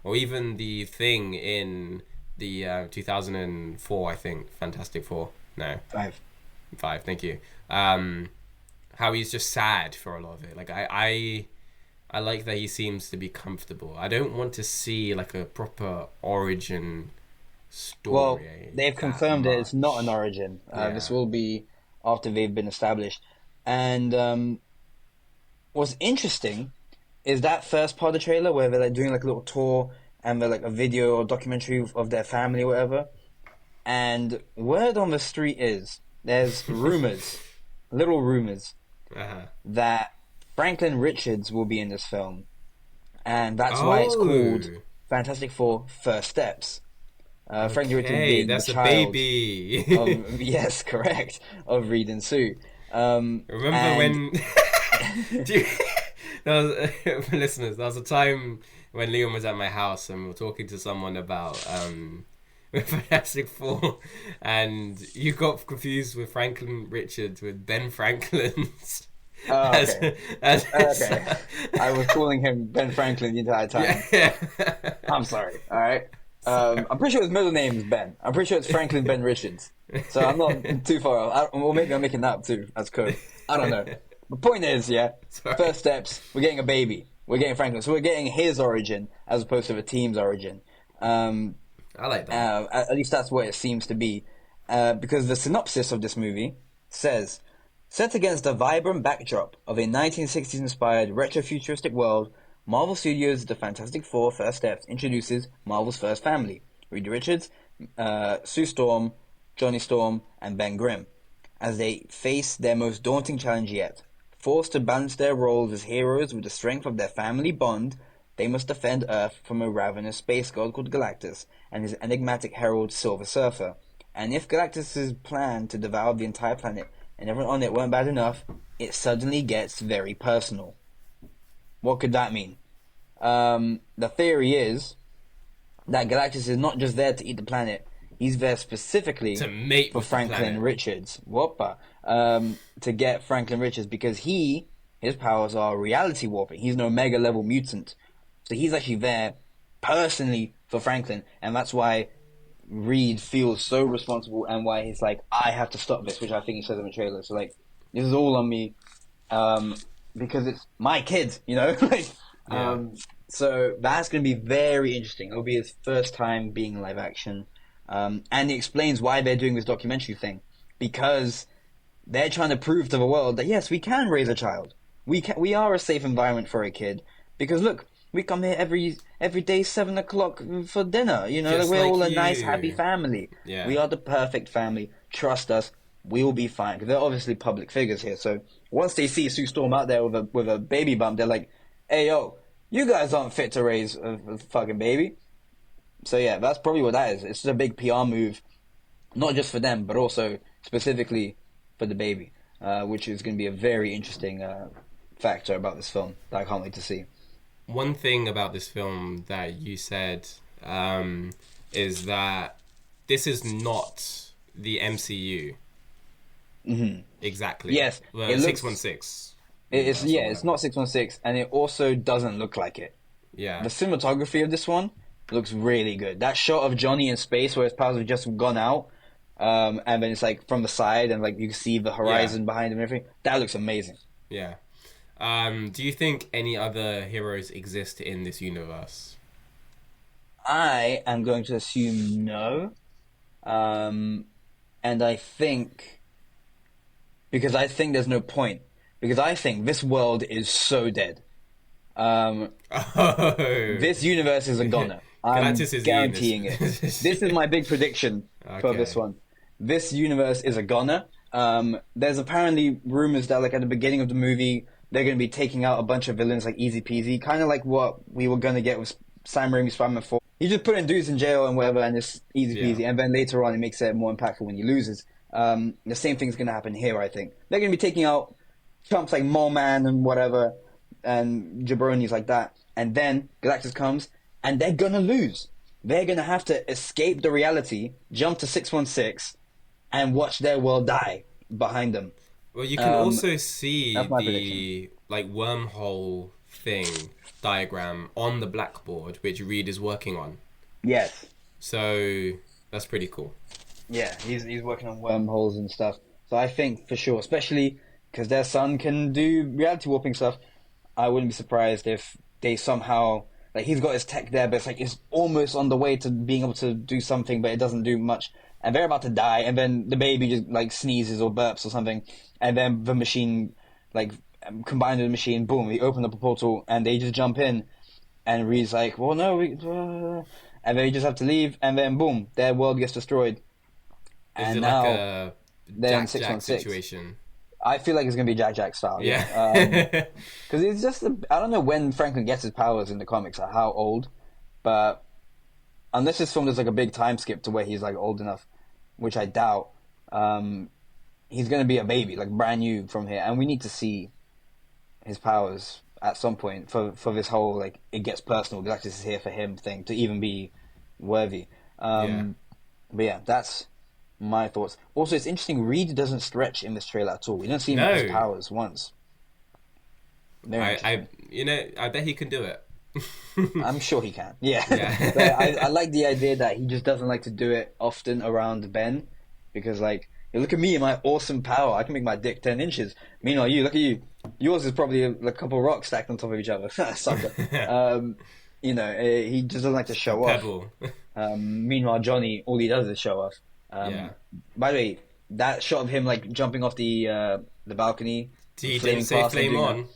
or even the Thing in the 2004, I think, Fantastic Four. No, five. Thank you. How he's just sad for a lot of it. Like I like that he seems to be comfortable. I don't want to see like a proper origin story. Well, they've confirmed it. It's not an origin. This will be after they've been established. And what's interesting is that first part of the trailer where they're like doing like a little tour and they're like a video or documentary of their family or whatever. And word on the street is there's rumors, little rumors, that Franklin Richards will be in this film. And that's why it's called Fantastic Four First Steps. Franklin Richards being that's the a child baby. yes, correct, of Reed and Sue. Remember when listeners, there was a time when Liam was at my house and we were talking to someone about Fantastic Four, and you got confused with Franklin Richards with Ben Franklin's. Okay. I was calling him Ben Franklin the entire time. Yeah. I'm sorry. All right. I'm pretty sure his middle name is Ben. I'm pretty sure it's Franklin Ben Richards. So I'm not too far off. Or maybe I'm making that up too as code. I don't know. The point is, First Steps, we're getting a baby. We're getting Franklin. So we're getting his origin as opposed to the team's origin. I like that. At least that's what it seems to be. Because the synopsis of this movie says, set against the vibrant backdrop of a 1960s-inspired retro-futuristic world, Marvel Studios' The Fantastic Four First Steps introduces Marvel's first family, Reed Richards, Sue Storm, Johnny Storm, and Ben Grimm, as they face their most daunting challenge yet. Forced to balance their roles as heroes with the strength of their family bond, they must defend Earth from a ravenous space god called Galactus and his enigmatic herald Silver Surfer. And if Galactus' plan to devour the entire planet and everyone on it weren't bad enough, it suddenly gets very personal. What could that mean? The theory is that Galactus is not just there to eat the planet. He's there specifically to mate for Franklin Richards. To get Franklin Richards because his powers are reality warping. He's an Omega level mutant. So he's actually there personally for Franklin. And that's why Reed feels so responsible and why he's like, I have to stop this, which I think he says in the trailer. So like, this is all on me. Because it's my kid, So that's going to be very interesting. It'll be his first time being live action. And he explains why they're doing this documentary thing. Because they're trying to prove to the world that, yes, we can raise a child. We are a safe environment for a kid. Because look, we come here every day 7 o'clock for dinner. We're all a nice, happy family. Yeah. We are the perfect family. Trust us. We'll be fine. Because they're obviously public figures here. So once they see Sue Storm out there with a baby bump, they're like, hey, yo, you guys aren't fit to raise a fucking baby. So yeah, that's probably what that is. It's just a big PR move, not just for them, but also specifically for the baby, which is going to be a very interesting factor about this film that I can't wait to see. One thing about this film that you said is that this is not the MCU. Mm-hmm. Exactly. Yes. Well, it looks, 616. It's not 616, and it also doesn't look like it. Yeah. The cinematography of this one looks really good. That shot of Johnny in space where his powers have just gone out, and then it's like from the side and like you can see the horizon behind him and everything. That looks amazing. Yeah. Do you think any other heroes exist in this universe? I am going to assume no. Um, and I think because I think there's no point because I think this world is so dead. Um, Oh, this universe is a goner. I'm Galactus is in guaranteeing it. this. This is my big prediction for this Okay. one. This universe is a goner. There's apparently rumors that like at the beginning of the movie they're going to be taking out a bunch of villains like easy peasy, kind of like what we were going to get with Sam Raimi's Spider-Man 4. You just put in dudes in jail and whatever, and it's easy peasy. Yeah. And then later on, it makes it more impactful when he loses. The same thing's going to happen here, I think. They're going to be taking out chumps like Mole Man and whatever, and jabronis like that. And then Galactus comes, and they're going to lose. They're going to have to escape the reality, jump to 616, and watch their world die behind them. Well, you can also see that's my the prediction. like wormhole thing diagram on the blackboard, which Reed is working on. Yes. So that's pretty cool. Yeah, he's working on wormholes and stuff. So I think for sure, especially because their son can do reality warping stuff, I wouldn't be surprised if they somehow like he's got his tech there, but it's like it's almost on the way to being able to do something, but it doesn't do much. And they're about to die, and then the baby just like sneezes or burps or something, and then the machine like combined with the machine, boom, they open up a portal and they just jump in, and Reed's like, well, no, and then you just have to leave, and then boom, their world gets destroyed. Is And it now like a they're in Jack 616. situation? I feel like it's gonna be Jack Jack style. Yeah. Because it's just I don't know when Franklin gets his powers in the comics, or how old, but unless it's filmed as like a big time skip to where he's like old enough, which I doubt, he's gonna be a baby, like brand new from here, and we need to see his powers at some point for this whole like it gets personal. Galactus is here for him thing to even be worthy. Yeah. But yeah, that's my thoughts. Also, it's interesting. Reed doesn't stretch in this trailer at all. We don't see him No. with his powers once. Very I bet he can do it. I'm sure he can. Yeah. Yeah. But I like the idea that he just doesn't like to do it often around Ben because, like, you look at me and my awesome power. I can make my dick 10 inches. Meanwhile, you, look at you. Yours is probably a couple of rocks stacked on top of each other. Sucker. He just doesn't like to show off. Pebble. Meanwhile, Johnny, all he does is show off. Yeah. By the way, that shot of him, like, jumping off the balcony. He flaming didn't say past and flame doing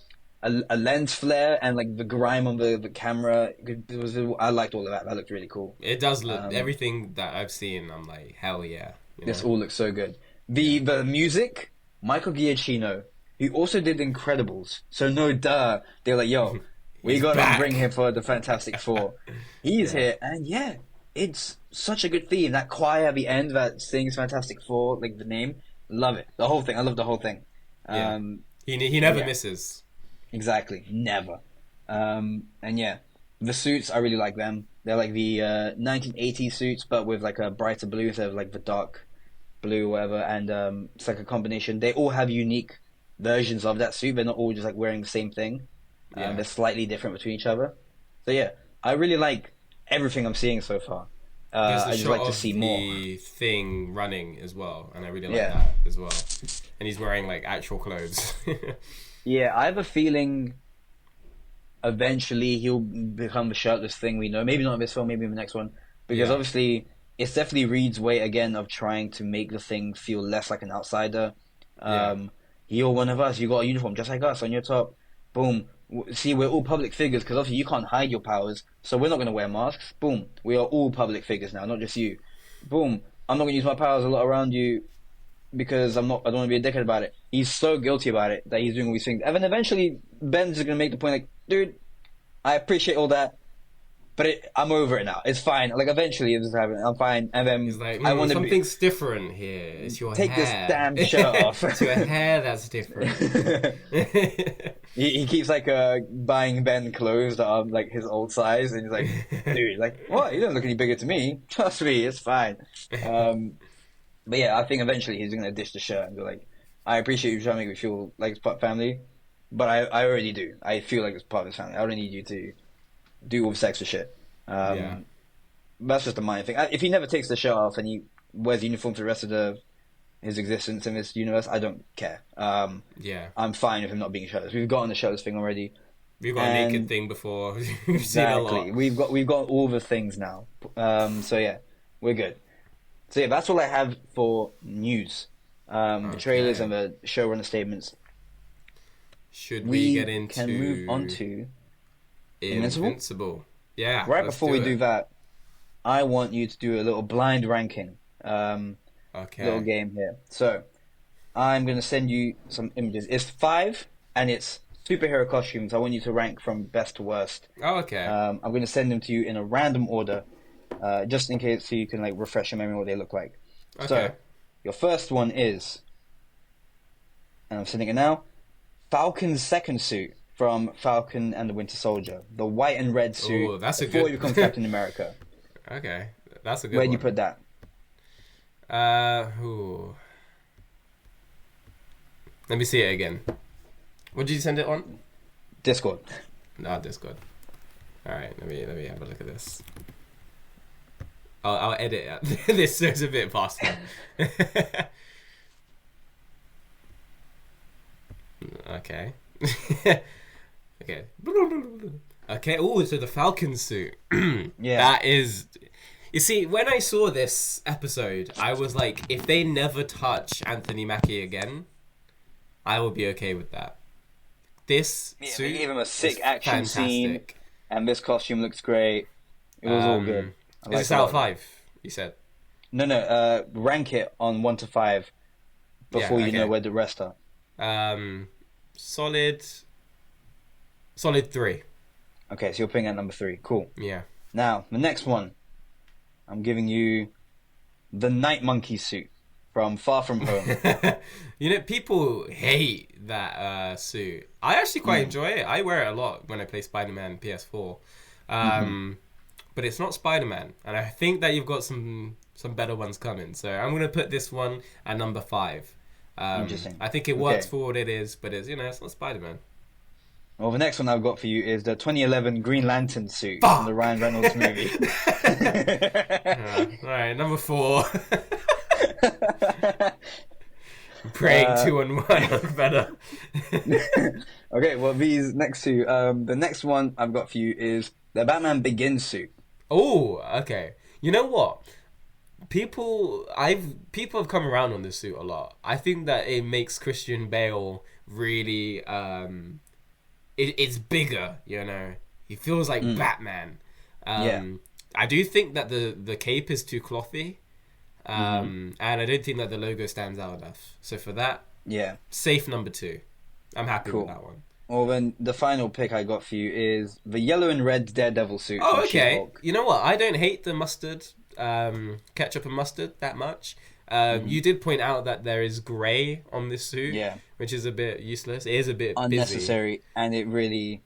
on. a lens flare and like the grime on the camera. I liked all of that. That looked really cool. It does look everything that I've seen. I'm like, hell yeah. This all looks so good. The music, Michael Giacchino, who also did Incredibles. So no duh, they're like, yo, we He's gotta back. bring him for the Fantastic Four. He's here, and yeah, it's such a good theme. That choir at the end that sings Fantastic Four, like the name, love it. The whole thing, I love the whole thing. Yeah. He never yeah. misses. Exactly, never. And yeah, the suits, I really like them. They're like the 1980s suits, but with like a brighter blue instead of like the dark blue or whatever. And it's like a combination. They all have unique versions of that suit. They're not all just like wearing the same thing. Yeah. They're slightly different between each other. So yeah, I really like everything I'm seeing so far. There's the I just shot like to of see more. the thing running as well, and I really like Yeah. that as well. And he's wearing like actual clothes. Yeah, I have a feeling eventually he'll become the shirtless thing we know. Maybe not in this film, maybe in the next one. Because Yeah. obviously it's definitely Reed's way again of trying to make the thing feel less like an outsider. You're one of us, you got a uniform just like us on your top. Boom. See, we're all public figures because obviously you can't hide your powers, so we're not going to wear masks. Boom. We are all public figures now, not just you. Boom. I'm not going to use my powers a lot around you because I don't want to be a dickhead about it. He's so guilty about it that he's doing all these things. And then eventually, Ben's just going to make the point like, dude, I appreciate all that, but I'm over it now. It's fine. Like, eventually it's happening. I'm fine. And then He's like, I want to something's different here. It's your take this hair. damn shirt off. It's your hair that's different. He keeps like buying Ben clothes that are like his old size, and he's like, dude, like what? You don't look any bigger to me. Trust me, it's fine. But yeah, I think eventually he's gonna ditch the shirt and be like, I appreciate you trying to make me feel like it's part of family, but I already do. I feel like it's part of his family. I don't need you to do all this extra shit. Yeah. That's just a minor thing. If he never takes the shirt off and he wears the uniform for the rest of the his existence in this universe. I don't care. Yeah. I'm fine with him not being shirtless. We've gotten the shirtless thing already. We've got a naked thing before. We've seen a lot. We've got all the things now. So yeah, we're good. So yeah, that's all I have for news. The trailers and the showrunner statements. Should we get into... can move on to Invincible? Yeah. Right before we do that, I want you to do a little blind ranking. Little game here. So, I'm going to send you some images. It's 5, and it's superhero costumes. I want you to rank from best to worst. Oh, okay. I'm going to send them to you in a random order, just in case so you can like refresh your memory what they look like. Okay. So, your first one is, and I'm sending it now, Falcon's second suit from Falcon and the Winter Soldier. The white and red suit. Ooh, that's before good... you become Captain America. Okay, that's a good Where'd one. you put that? Let me see it again. What did you send it on? Discord. No, Discord. All right, let me have a look at this. I'll edit it. This is a bit faster. Okay. Okay. Okay. Oh, so the Falcon suit. Yeah. That is. You see, when I saw this episode, I was like, if they never touch Anthony Mackie again, I will be okay with that. This suit, they gave him a sick action scene, and this costume looks great. It was all good. Is this out of 5? You said. No. Rank it on 1 to 5 before you know where the rest are. Solid 3. Okay, so you're putting at number 3. Cool. Yeah. Now the next one, I'm giving you the Night Monkey suit from Far From Home. You know, people hate that suit. I actually quite enjoy it. I wear it a lot when I play Spider-Man PS4. But it's not Spider-Man, and I think that you've got some better ones coming. So I'm gonna put this one at number 5. Interesting. I think it works for what it is, but it's it's not Spider-Man. Well, the next one I've got for you is the 2011 Green Lantern suit from the Ryan Reynolds movie. All right, number 4. Praying 2 and 1 look better. Okay, well, these next two. The next one I've got for you is the Batman Begins suit. Oh, okay. You know what? People have come around on this suit a lot. I think that it makes Christian Bale really it's bigger, He feels like Batman. I do think that the cape is too clothy. And I don't think that the logo stands out enough. So for that, safe number 2. I'm happy with that one. Well, then the final pick I got for you is the yellow and red Daredevil suit. Oh, okay. She-Hulk. You know what? I don't hate the mustard, ketchup and mustard that much. You did point out that there is grey on this suit, which is a bit useless. It is a bit unnecessary, busy. And it really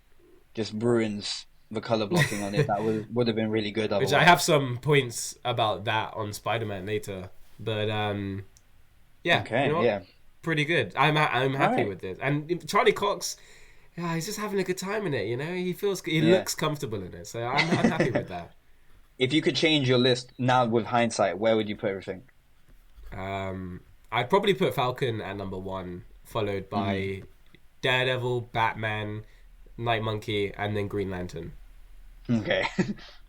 just ruins the color blocking on it. That would have been really good. Otherwise. Which I have some points about that on Spider-Man later, but pretty good. I'm happy with this, and Charlie Cox. Yeah, he's just having a good time in it, He looks comfortable in it, so I'm happy with that. If you could change your list now with hindsight, where would you put everything? I'd probably put Falcon at number 1, followed by Daredevil, Batman, Night Monkey, and then Green Lantern. Okay.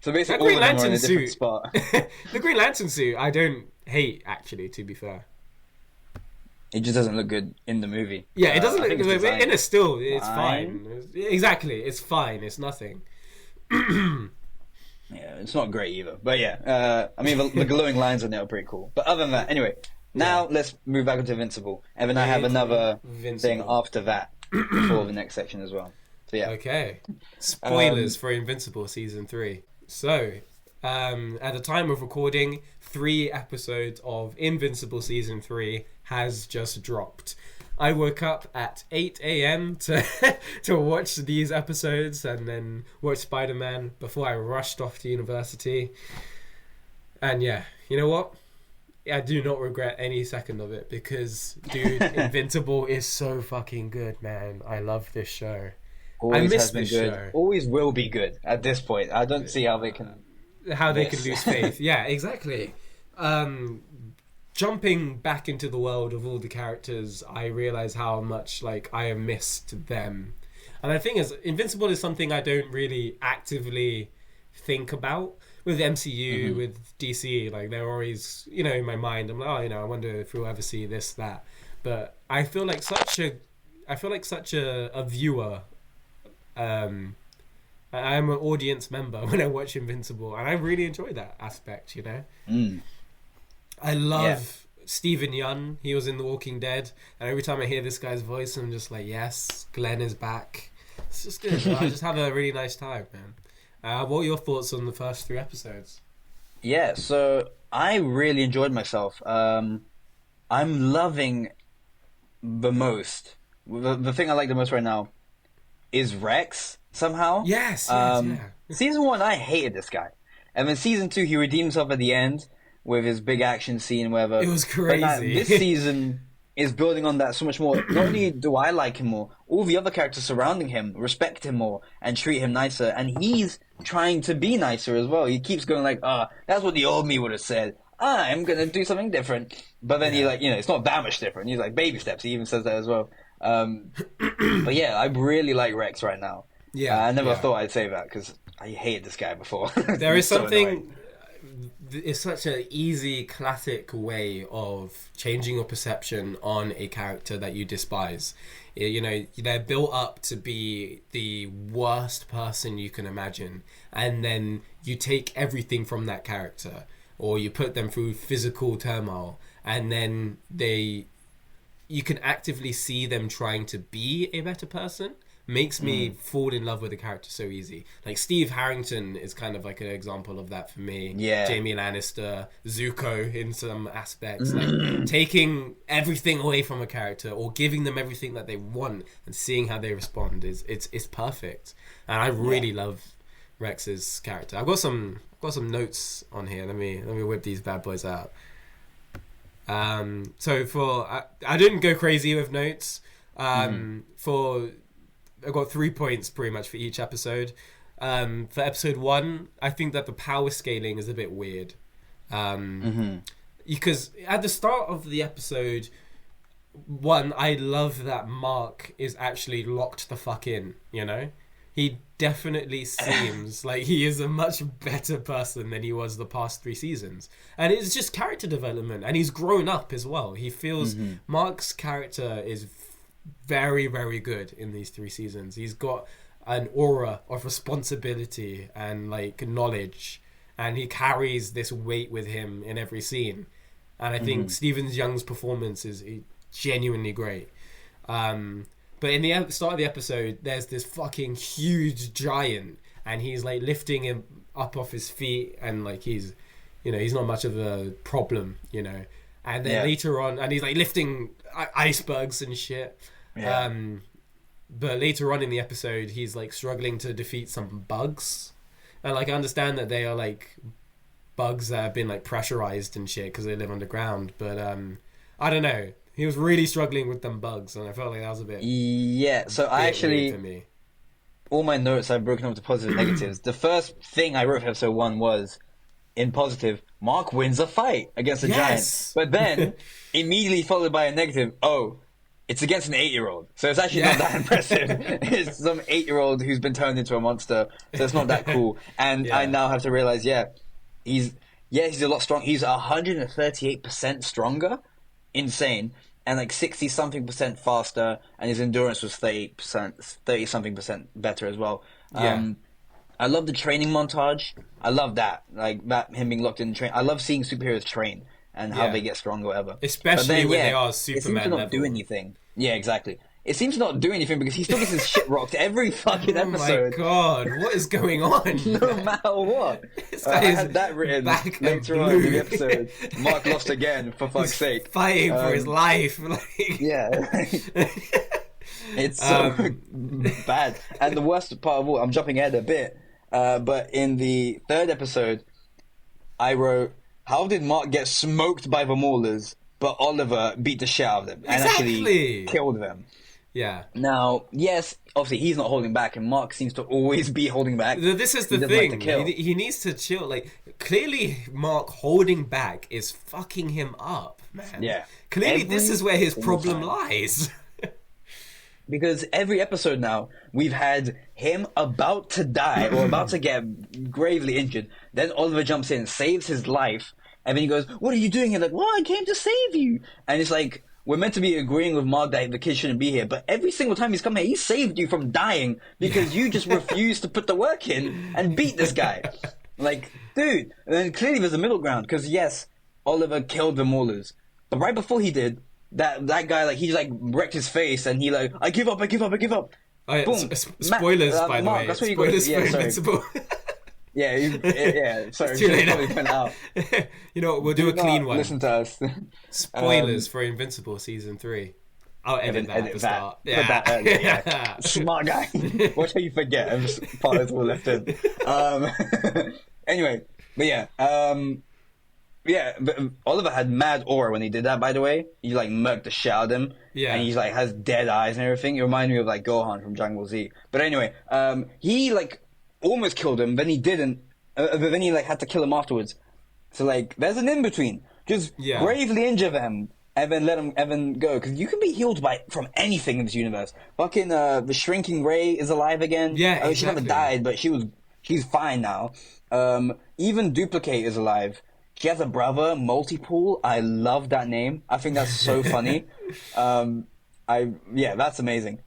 So basically all of them are in a different spot. The Green Lantern suit, I don't hate, actually, to be fair. It just doesn't look good in the movie. Yeah, it doesn't look good. In a still, it's fine. Exactly, it's fine. It's nothing. Yeah, it's not great either. But yeah, I mean, the glowing lines on it are pretty cool. But other than that, anyway, now let's move back into Invincible. And then I have another thing after that before the next section as well. So yeah. Okay. Spoilers for Invincible Season 3. So, at the time of recording, 3 episodes of Invincible Season 3 has just dropped. I woke up at 8 a.m. to watch these episodes and then watch Spider-Man before I rushed off to university. And yeah, you know what? I do not regret any second of it because, dude, Invincible is so fucking good, man. I love this show. Always has been good. Show. Always will be good at this point. I don't see how they can... How they can lose faith. Yeah, exactly. jumping back into the world of all the characters, I realize how much like I have missed them. And the thing is, Invincible is something I don't really actively think about. With MCU, with DC, like they're always, you know, in my mind. I'm like, oh, you know, I wonder if we'll ever see this, that. But I feel like such a viewer. I'm an audience member when I watch Invincible, and I really enjoy that aspect. You know, I love Stephen Yeun. He was in The Walking Dead, and every time I hear this guy's voice, I'm just like, yes, Glenn is back. It's just good. I just have a really nice time, man. What were your thoughts on the first 3 episodes? Yeah, so I really enjoyed myself. I'm loving the most. The thing I like the most right now is Rex, somehow. Yes, Season 1, I hated this guy. And then Season 2, he redeemed himself at the end with his big action scene, whatever. It was crazy. But this season is building on that so much more. Not only do I like him more, all the other characters surrounding him respect him more and treat him nicer, and he's trying to be nicer as well. He keeps going like, that's what the old me would have said. I'm gonna do something different. But then he like, you know, it's not that much different. He's like, baby steps. He even says that as well. But yeah, I really like Rex right now. Yeah, I never thought I'd say that because I hated this guy before. There is something... It's such an easy, classic way of changing your perception on a character that you despise. You know, they're built up to be the worst person you can imagine, and then you take everything from that character, or you put them through physical turmoil, and then you can actively see them trying to be a better person. Makes me fall in love with the character so easy. Like Steve Harrington is kind of like an example of that for me. Yeah. Jamie Lannister, Zuko in some aspects, like taking everything away from a character or giving them everything that they want and seeing how they respond it's perfect. And I really love Rex's character. I've got some notes on here. Let me whip these bad boys out. So I didn't go crazy with notes. I've got 3 points pretty much for each episode. For episode 1, I think that the power scaling is a bit weird. Because at the start of the episode 1, I love that Mark is actually locked the fuck in, you know? He definitely seems like he is a much better person than he was the past 3 seasons. And it's just character development. And he's grown up as well. He feels... Mark's character is very, very good in these 3 seasons. He's got an aura of responsibility and like knowledge, and he carries this weight with him in every scene. And I think Stephen Young's performance is genuinely great. But in the start of the episode, there's this fucking huge giant, and he's like lifting him up off his feet, and like he's not much of a problem, you know. And then later on, and he's like lifting icebergs and shit. Yeah. But later on in the episode, he's like struggling to defeat some bugs. And like I understand that they are like bugs that have been like pressurized and shit because they live underground. But I don't know. He was really struggling with them bugs, and I felt like that was a bit... Yeah, so I actually... For me. All my notes I've broken up to positive and negatives. The first thing I wrote for episode 1 was, in positive, Mark wins a fight against a giant. But then, immediately followed by a negative, it's against an 8-year-old. So it's actually not that impressive. It's some 8-year-old who's been turned into a monster. So it's not that cool. And I now have to realize, he's a lot stronger. He's 138% stronger. Insane. And like 60-something% faster. And his endurance was 30-something% better as well. I love the training montage. I love that. Like that, him being locked in train. I love seeing superheroes train and how they get strong or whatever. Especially when they are Superman level. It seems to not do anything. Yeah, exactly. It seems to not do anything because he still gets his shit rocked every fucking episode. Oh my god, what is going on? No matter what. I had that written later on in the episode. Mark lost again, for fuck's sake. Fighting for his life. It's so bad. And the worst part of all, I'm jumping ahead a bit, but in the 3rd episode, I wrote, how did Mark get smoked by the Maulers, but Oliver beat the shit out of them and actually killed them? Yeah. Now, yes, obviously he's not holding back, and Mark seems to always be holding back. This is the He doesn't like to thing. kill. He needs to chill. Like, clearly, Mark holding back is fucking him up, man. Yeah. Clearly, this Every is where his single problem time. lies. Because every episode now, we've had him about to die or about to get gravely injured. Then Oliver jumps in, saves his life, and then he goes, "What are you doing here?" Like, "Well, I came to save you." And it's like, we're meant to be agreeing with Mark that the kid shouldn't be here, but every single time he's come here, he saved you from dying because you just refused to put the work in and beat this guy. Like, dude. And then clearly there's a middle ground, because yes, Oliver killed the Maulers. But right before he did, that guy, like, he like wrecked his face, and he like, I give up. Oh, yeah, Boom. spoilers, by the Mark, way. that's what you Spoilers got. for Yeah, sorry. Invincible. Yeah, sorry. It's too late Probably now. went out. You know what? We'll do a clean one. Listen to us. Spoilers for Invincible season 3. I'll edit that at the start. Put that earlier, yeah. Smart guy. Watch how you forget. I'm just part of all left in. Anyway, but yeah, but Oliver had mad aura when he did that, by the way. He like murked the shit out of him. Yeah. And he's like has dead eyes and everything. It reminded me of like Gohan from Dragon Ball Z. But anyway, he like almost killed him, then he didn't. But then he like had to kill him afterwards. So like, there's an in between. Just gravely injure them and then let him go, because you can be healed from anything in this universe. Fucking the shrinking Ray is alive again. Yeah, exactly. She never died, but she's fine now. Even Duplicate is alive. She has a brother, Multipool. I love that name. I think that's so funny. That's amazing.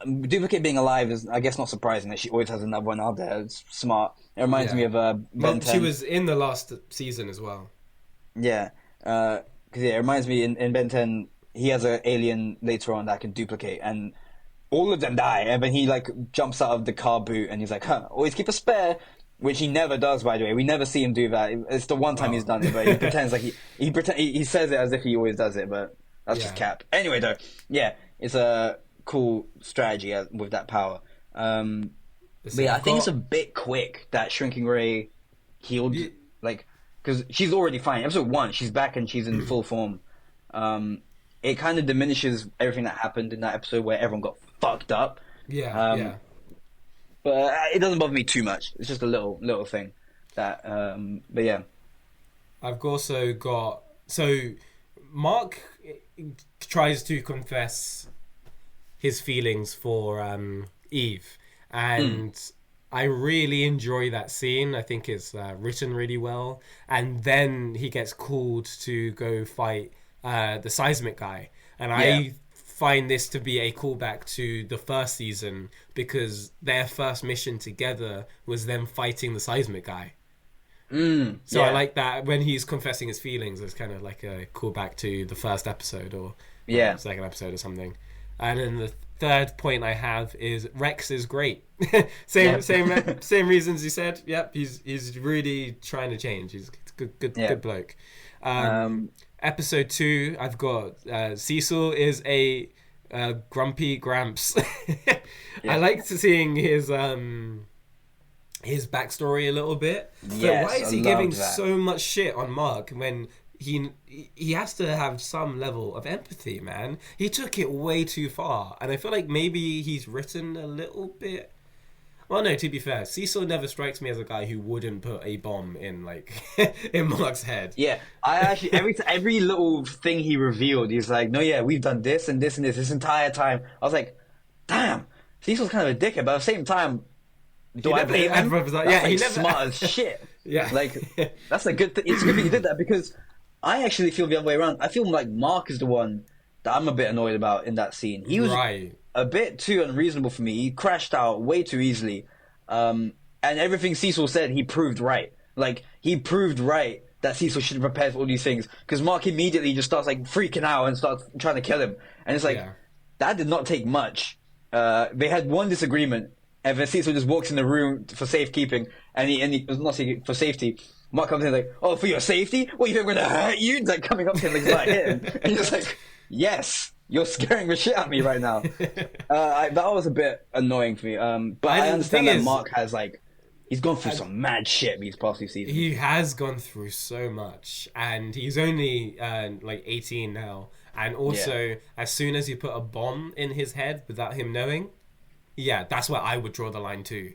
Duplicate being alive is, I guess, not surprising that she always has another one out there. It's smart. It reminds me of Ben 10. She was in the last season as well. Yeah, because it reminds me in Ben 10, he has an alien later on that can duplicate, and all of them die, and then he like jumps out of the car boot, and he's like, always keep a spare, which he never does, by the way. We never see him do that. It's the one time he's done it, but he pretends like he says it as if he always does it, but that's just cap. Anyway, though, yeah, it's a cool strategy with that power. But yeah, I think it's a bit quick that Shrinking Ray healed, like, because she's already fine. Episode 1, she's back and she's in full form. It kind of diminishes everything that happened in that episode where everyone got fucked up. Yeah. But it doesn't bother me too much. It's just a little thing that. But yeah, I've also got Mark tries to confess his feelings for Eve, and I really enjoy that scene. I think it's written really well. And then he gets called to go fight the seismic guy, and I find this to be a callback to the first season, because their first mission together was them fighting the seismic guy. So I like that when he's confessing his feelings, it's kind of like a callback to the first episode or second episode or something. And then the third point I have is Rex is great. same reasons you said. Yep, he's really trying to change. He's good bloke. Episode 2, I've got Cecil is a grumpy Gramps. I liked seeing his backstory a little bit. But why is he giving so much shit on Mark when he has to have some level of empathy, man? He took it way too far, and I feel like maybe he's written a little bit. Well, no, to be fair, Cecil never strikes me as a guy who wouldn't put a bomb in in Mark's head. Yeah, I actually every little thing he revealed, he's like, "No, yeah, we've done this and this and this entire time." I was like, "Damn, Cecil's kind of a dickhead," but at the same time, do I blame him? He never smart as shit. Yeah, like that's a good thing. It's a good thing he did that, because I actually feel the other way around. I feel like Mark is the one that I'm a bit annoyed about in that scene. He was a bit too unreasonable for me. He crashed out way too easily. And everything Cecil said, he proved right. Like, he proved right that Cecil should have prepared for all these things. Because Mark immediately just starts, like, freaking out and starts trying to kill him. And it's like, that did not take much. They had one disagreement, and then Cecil just walks in the room for safekeeping, and he was not for safety. Mark comes in like, "Oh, for your safety? What, you think we're gonna hurt you?" It's like coming up to him like, "Not him." And he's just like, "Yes, you're scaring the shit out of me right now." That was a bit annoying for me. But I understand that Mark has he's gone through some mad shit these past few seasons. He has gone through so much, and he's only 18 now, And also, as soon as you put a bomb in his head without him knowing, yeah, that's where I would draw the line too.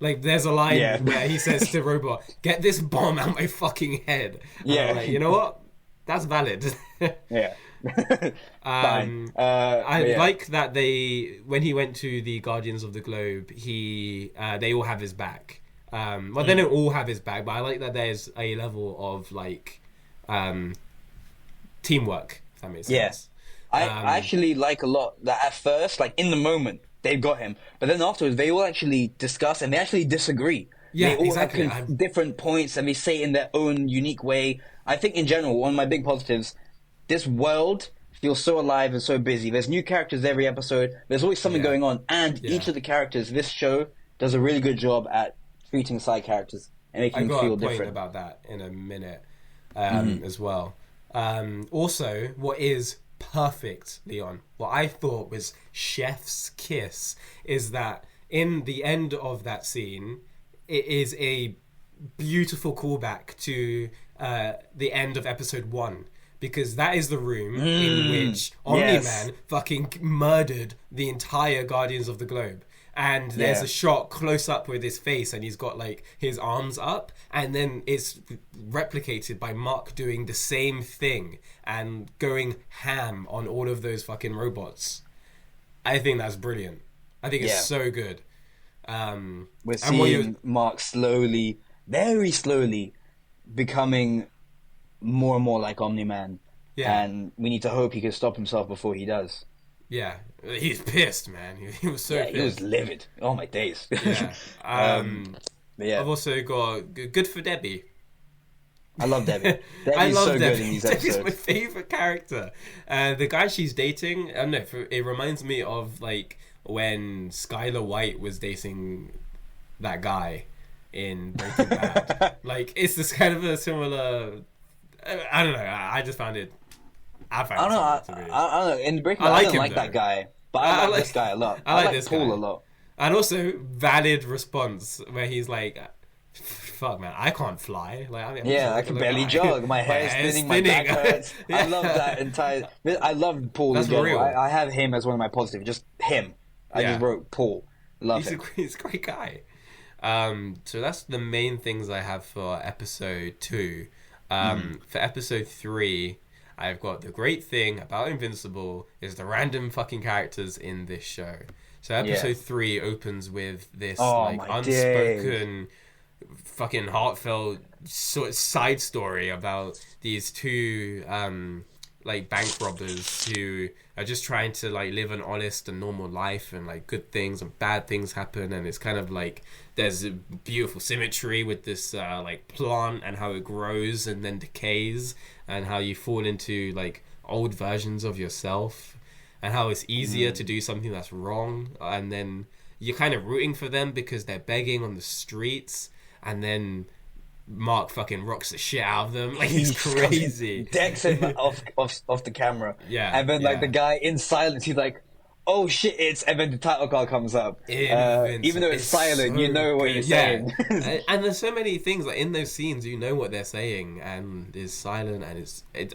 Like, there's a line where he says to Robot, "Get this bomb out my fucking head." And I'm like, you know what? That's valid. Yeah. Fine. I like that when he went to the Guardians of the Globe, they all have his back. Well, they don't all have his back, but I like that there's a level of like teamwork. If that makes sense. I actually like a lot that at first, like in the moment, they've got him, but then afterwards they all actually discuss and they actually disagree. Yeah, they all exactly. have different points and they say it in their own unique way. I think in general, one of my big positives, this world feels so alive and so busy. There's new characters every episode. There's always something going on, and each of the characters, this show does a really good job at treating side characters and making them feel different. I've got a point about that in a minute as well. Also, what is perfect, Leon, what I thought was chef's kiss, is that in the end of that scene, it is a beautiful callback to the end of episode 1, because that is the room in which Omni-Man fucking murdered the entire Guardians of the Globe. And there's a shot close up with his face, and he's got like his arms up, and then it's replicated by Mark doing the same thing and going ham on all of those fucking robots. I think that's brilliant. I think it's so good. We're seeing Mark slowly, very slowly, becoming more and more like Omni-Man. Yeah. And we need to hope he can stop himself before he does. Yeah, he's pissed, man. He was so pissed. He was livid. Oh, my days. Yeah. I've also got Good for Debbie. I love Debbie. Debbie's so good in these episodes. Debbie's my favourite character. The guy she's dating, I don't know, it reminds me of like when Skylar White was dating that guy in Breaking Bad. Like, it's this kind of a similar... I don't know. I just found it... I don't know. In Breaking Bad, I don't like that guy, but I like this guy a lot. I like this Paul a lot. And also, valid response where he's like, "Fuck, man, I can't fly. Like, I can barely jog. My hair's spinning. My back hurts." I love that entire. I love Paul. That's real. I have him as one of my positives. Just him. I just wrote Paul. Love him. He's a great guy. So that's the main things I have for episode 2. For episode 3. I've got the great thing about Invincible is the random fucking characters in this show. So episode 3 opens with this unspoken, fucking heartfelt sort of side story about these two like bank robbers who are just trying to like live an honest and normal life, and like good things and bad things happen, and it's kind of like there's a beautiful symmetry with this like plant and how it grows and then decays, and how you fall into like old versions of yourself, and how it's easier to do something that's wrong, and then you're kind of rooting for them because they're begging on the streets, and then Mark fucking rocks the shit out of them. Like, he's crazy. Decks him off the camera. Yeah. And then like the guy in silence, he's like, "Oh shit, and then the title card comes up. Even though it's silent, so you know what he's saying. And there's so many things like in those scenes, you know what they're saying, and it's silent, and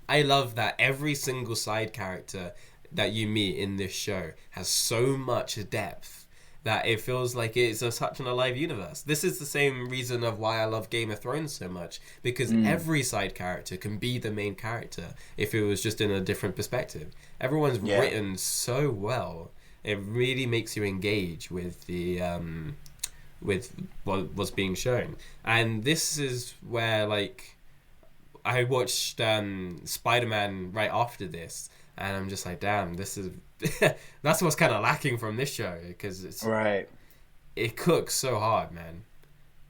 I love that every single side character that you meet in this show has so much depth that it feels like it's such an alive universe. This is the same reason of why I love Game of Thrones so much, because every side character can be the main character if it was just in a different perspective. Everyone's written so well. It really makes you engage with the with what's being shown. And this is where, like, I watched Spider-Man right after this, and I'm just like, damn, this is that's what's kind of lacking from this show, because it's it cooks so hard, man.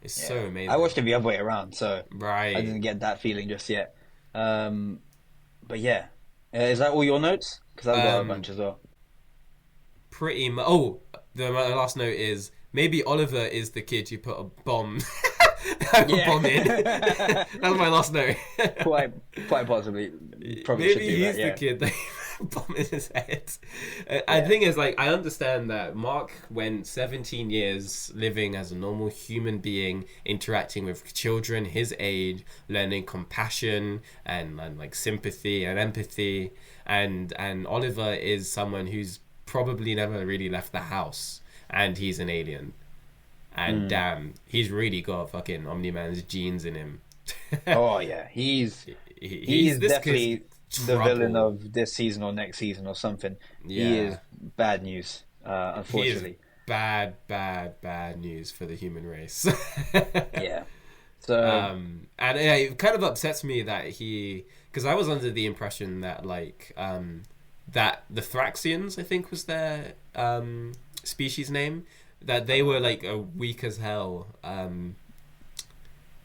It's so amazing. I watched it the other way around, so I didn't get that feeling just yet. But yeah, is that all your notes? Because I've got a bunch as well. Pretty much. Oh, my last note is maybe Oliver is the kid you put a bomb. Bomb in. That was my last note. quite possibly. Probably maybe should do he's that, the kid that bomb in his head. The thing is, like, I understand that Mark went 17 years living as a normal human being, interacting with children his age, learning compassion and like sympathy and empathy, and Oliver is someone who's probably never really left the house, and he's an alien. And damn, he's really got fucking Omni-Man's genes in him. Oh yeah, he's definitely the villain of this season or next season or something. Yeah. He is bad news, unfortunately. He is bad news for the human race. Yeah. So and yeah, it kind of upsets me that because I was under the impression that like that the Thraxians, I think was their species name, that they were like a weak as hell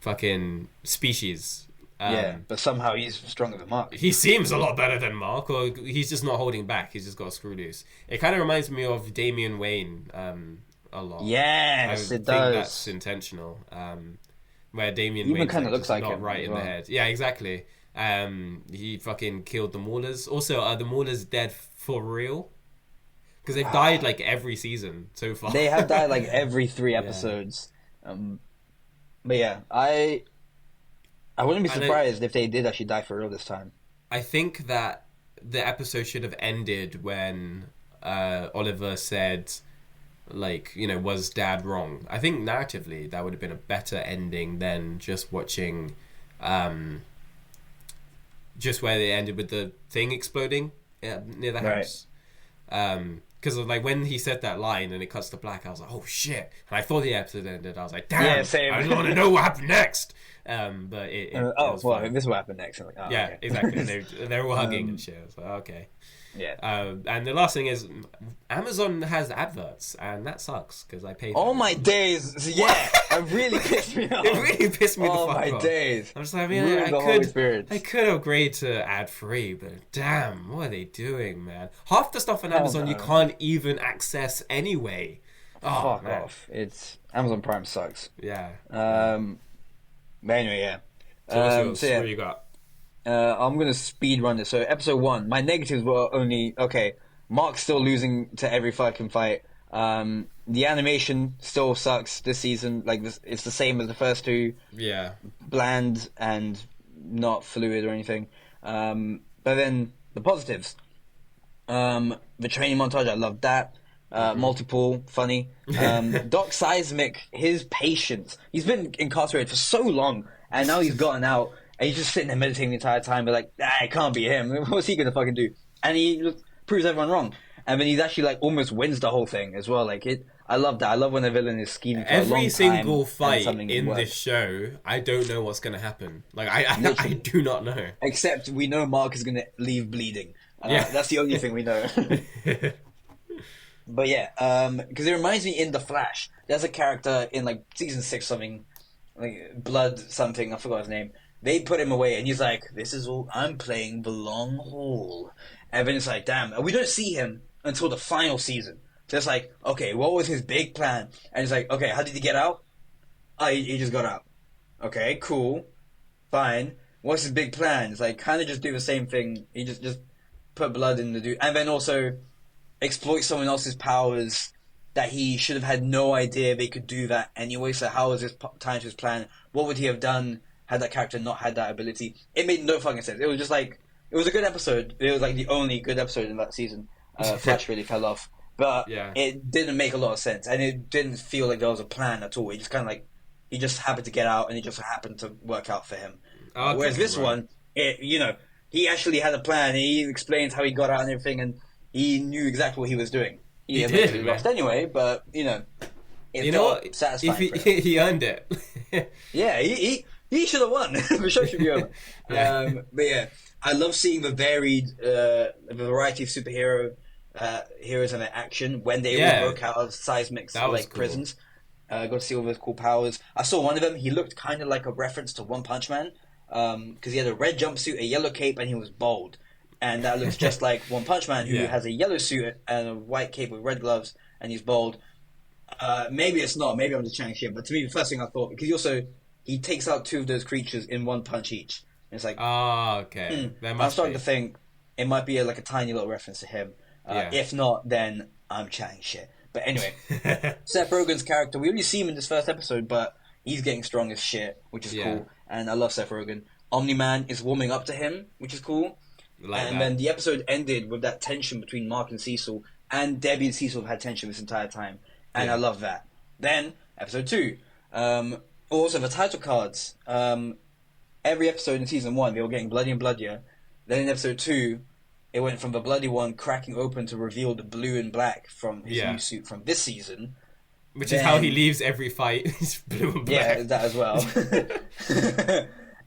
fucking species. Yeah, but somehow he's stronger than Mark. He seems a lot better than Mark, or he's just not holding back. He's just got a screw loose. It kind of reminds me of Damian Wayne a lot. Yes, it does. I think that's intentional. Where Damian Wayne kind of looks like not him right in the head. Yeah, exactly. He fucking killed the Maulers. Also, are the Maulers dead for real? Because they've died like every season so far. They have died like every 3 episodes. But yeah, I wouldn't be surprised if they did actually die for real this time. I think that the episode should have ended when Oliver said, like, you know, was Dad wrong? I think narratively that would have been a better ending than just watching just where they ended with the thing exploding near the house. Because like when he said that line and it cuts to black, I was like, oh shit. And I thought the episode ended. I was like, damn, yeah, same. I just want to know what happened next. But it well, fine. This is what happened next. Like, yeah, okay. Exactly. They're all hugging and shit. I was like, okay. Yeah. And the last thing is, Amazon has adverts, and that sucks because I paid. Oh my days! Yeah, it really pissed me off. It really pissed me the fuck off. Oh my days! I'm just like, I mean, I could upgrade to ad free, but damn, what are they doing, man? Half the stuff on Amazon you can't even access anyway. Oh, fuck off! It's Amazon Prime sucks. Yeah. But anyway, yeah. So what's yours? What do you got? I'm gonna speed run this. So episode 1, my negatives were only Mark's still losing to every fucking fight. The animation still sucks this season. Like it's the same as the first 2. Yeah. Bland and not fluid or anything. But then the positives. The training montage, I loved that. Multiple, funny. Doc Seismic, his patience. He's been incarcerated for so long, and now he's gotten out. And he's just sitting there meditating the entire time, but like, it can't be him. What's he gonna fucking do? And he proves everyone wrong. And then he's actually like almost wins the whole thing as well. Like I love that. I love when a villain is scheming for a long time. Every single fight in this show, I don't know what's gonna happen. Like I do not know. Except we know Mark is gonna leave bleeding. That's the only thing we know. But yeah, because it reminds me in The Flash. There's a character in like season 6 something, like Blood something. I forgot his name. They put him away, and he's like, "This is all I'm playing the long haul." And then it's like, damn, and we don't see him until the final season. So it's like, okay, what was his big plan? And it's like, okay, how did he get out? He just got out. Okay, cool, fine. What's his big plan? It's like kind of just do the same thing. He just put blood in the dude, and then also exploit someone else's powers that he should have had no idea they could do that anyway. So how was this tied to his plan? What would he have done had that character not had that ability? It made no fucking sense. It was just like, it was a good episode. It was like the only good episode in that season. Flash really fell off. But it didn't make a lot of sense. And it didn't feel like there was a plan at all. It just kind of like, he just happened to get out and it just happened to work out for him. Okay, whereas this one, he actually had a plan. He explained how he got out and everything, and he knew exactly what he was doing. He eventually lost anyway, but, it felt satisfying for him. He earned it. Yeah, he should have won. The show should be over. But yeah, I love seeing the variety of superhero heroes and their action when they all broke out of Seismic's prisons. Got to see all those cool powers. I saw one of them. He looked kind of like a reference to One Punch Man, because he had a red jumpsuit, a yellow cape, and he was bald. And that looks just like One Punch Man, who has a yellow suit and a white cape with red gloves, and he's bald. Maybe it's not. Maybe I'm just chatting shit. But to me, the first thing I thought, because he takes out 2 of those creatures in one punch each. And it's like, okay. I'm starting to think it might be like a tiny little reference to him. If not, then I'm chatting shit. But anyway, Seth Rogen's character, we only see him in this first episode, but he's getting strong as shit, which is cool. And I love Seth Rogen. Omni-Man is warming up to him, which is cool. Then the episode ended with that tension between Mark and Cecil, and Debbie and Cecil have had tension this entire time. And I love that. Then, episode 2. Also, the title cards. Every episode in season 1, they were getting bloody and bloodier. Then in episode 2, it went from the bloody one cracking open to reveal the blue and black from his new suit from this season. Which is how he leaves every fight. He's blue and black. Yeah, that as well.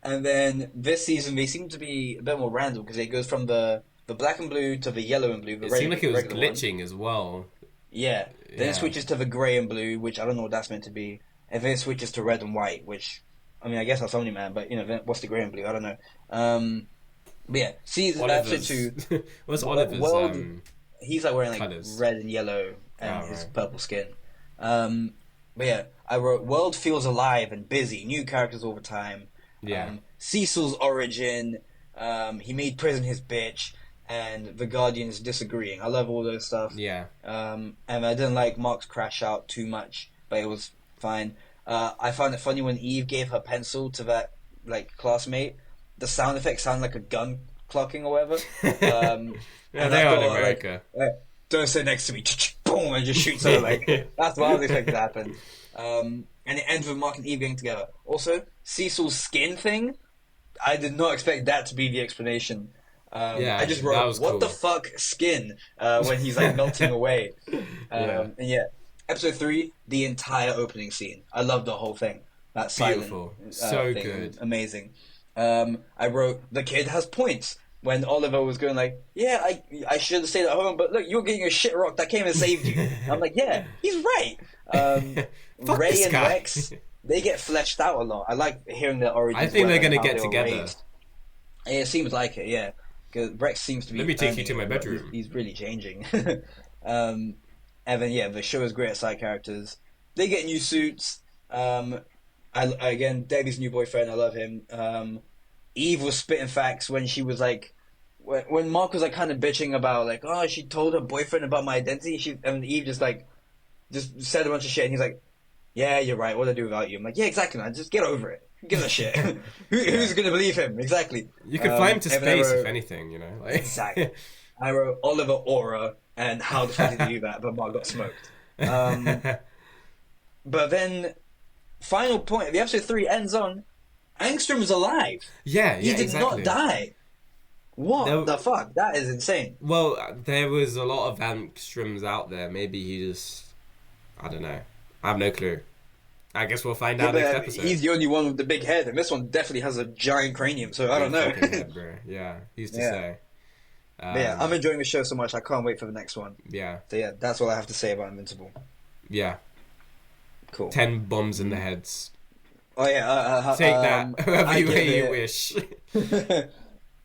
And then this season, they seem to be a bit more random because it goes from the black and blue to the yellow and blue. It seemed like it was glitching as well. Yeah. Then it switches to the grey and blue, which I don't know what that's meant to be. And then it switches to red and white, which, I mean, I guess that's Omni-Man, but, what's the grey and blue? I don't know. But yeah, season episode 2. What's Oliver's he's like wearing like colours? Red and yellow and his purple skin. But yeah, I wrote world feels alive and busy, new characters all the time. Yeah. Cecil's origin, he made prison his bitch, and the Guardians disagreeing. I love all those stuff. Yeah. And I didn't like Mark's crash out too much, but it was fine. I found it funny when Eve gave her pencil to that like classmate. The sound effects sound like a gun clocking or whatever. And they are in America. Don't sit next to me. Boom, and just shoots her. Like that's what I was expecting to happen. And it ends with Mark and Eve getting together. Also, Cecil's skin thing. I did not expect that to be the explanation. I just wrote, "What the fuck, skin?" When he's like melting away. And yeah, episode 3, the entire opening scene. I love the whole thing. That beautiful, so thing. good, amazing. I wrote, the kid has points. When Oliver was going like, yeah, I should have stayed at home, but look, you're getting a shit rock that came and saved you. I'm like, yeah, he's right. Ray and Rex, they get fleshed out a lot. I like hearing their origins. I think they're going to get together. It seems like it, yeah. Because Rex seems to be... Let me take you to my bedroom. He's really changing. And then, yeah, the show is great at side characters. They get new suits. Again, Debbie's new boyfriend, I love him. Eve was spitting facts when she was like, when Mark was like kind of bitching about like, oh, she told her boyfriend about my identity. And Eve just said a bunch of shit, and he's like, yeah, you're right. What do I do without you? I'm like, yeah, exactly, man. Just get over it. Who gives a shit? Who's gonna believe him? Exactly. You could fly him to space if anything, Like... Exactly. I wrote Oliver Aura and how the fuck did he do that? But Mark got smoked. But then, final point. The episode 3 ends on. Angstrom's alive. Yeah, he did not die. What the fuck? That is insane. Well, there was a lot of Angstroms out there. Maybe he just... I don't know. I have no clue. I guess we'll find out next episode. He's the only one with the big head, and this one definitely has a giant cranium, so I don't know. Head, bro. Yeah, who's to say? But yeah, I'm enjoying the show so much, I can't wait for the next one. Yeah. So yeah, that's all I have to say about Invincible. Yeah. Cool. 10 bombs in the heads. Oh yeah, take that however way you wish.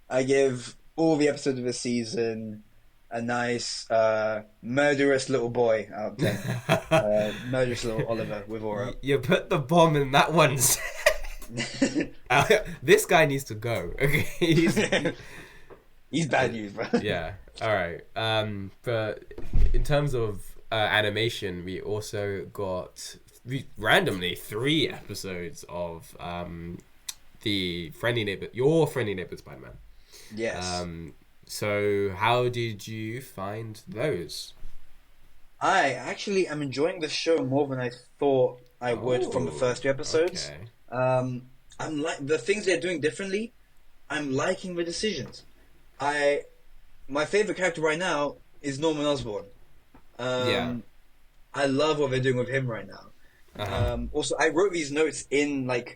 I give all the episodes of this season a nice murderous little boy out of 10. Murderous little Oliver with aura. You put the bomb in that one. This guy needs to go. Okay, he's bad news, bro. Yeah. All right. But in terms of animation, we also got randomly 3 episodes of your friendly neighbor Spider-Man. Yes. So how did you find those? I actually am enjoying the show more than I thought I would from the first 2 episodes. Okay. I'm like the things they're doing differently. I'm liking the decisions. My favorite character right now is Norman Osborn. I love what they're doing with him right now. Also, I wrote these notes I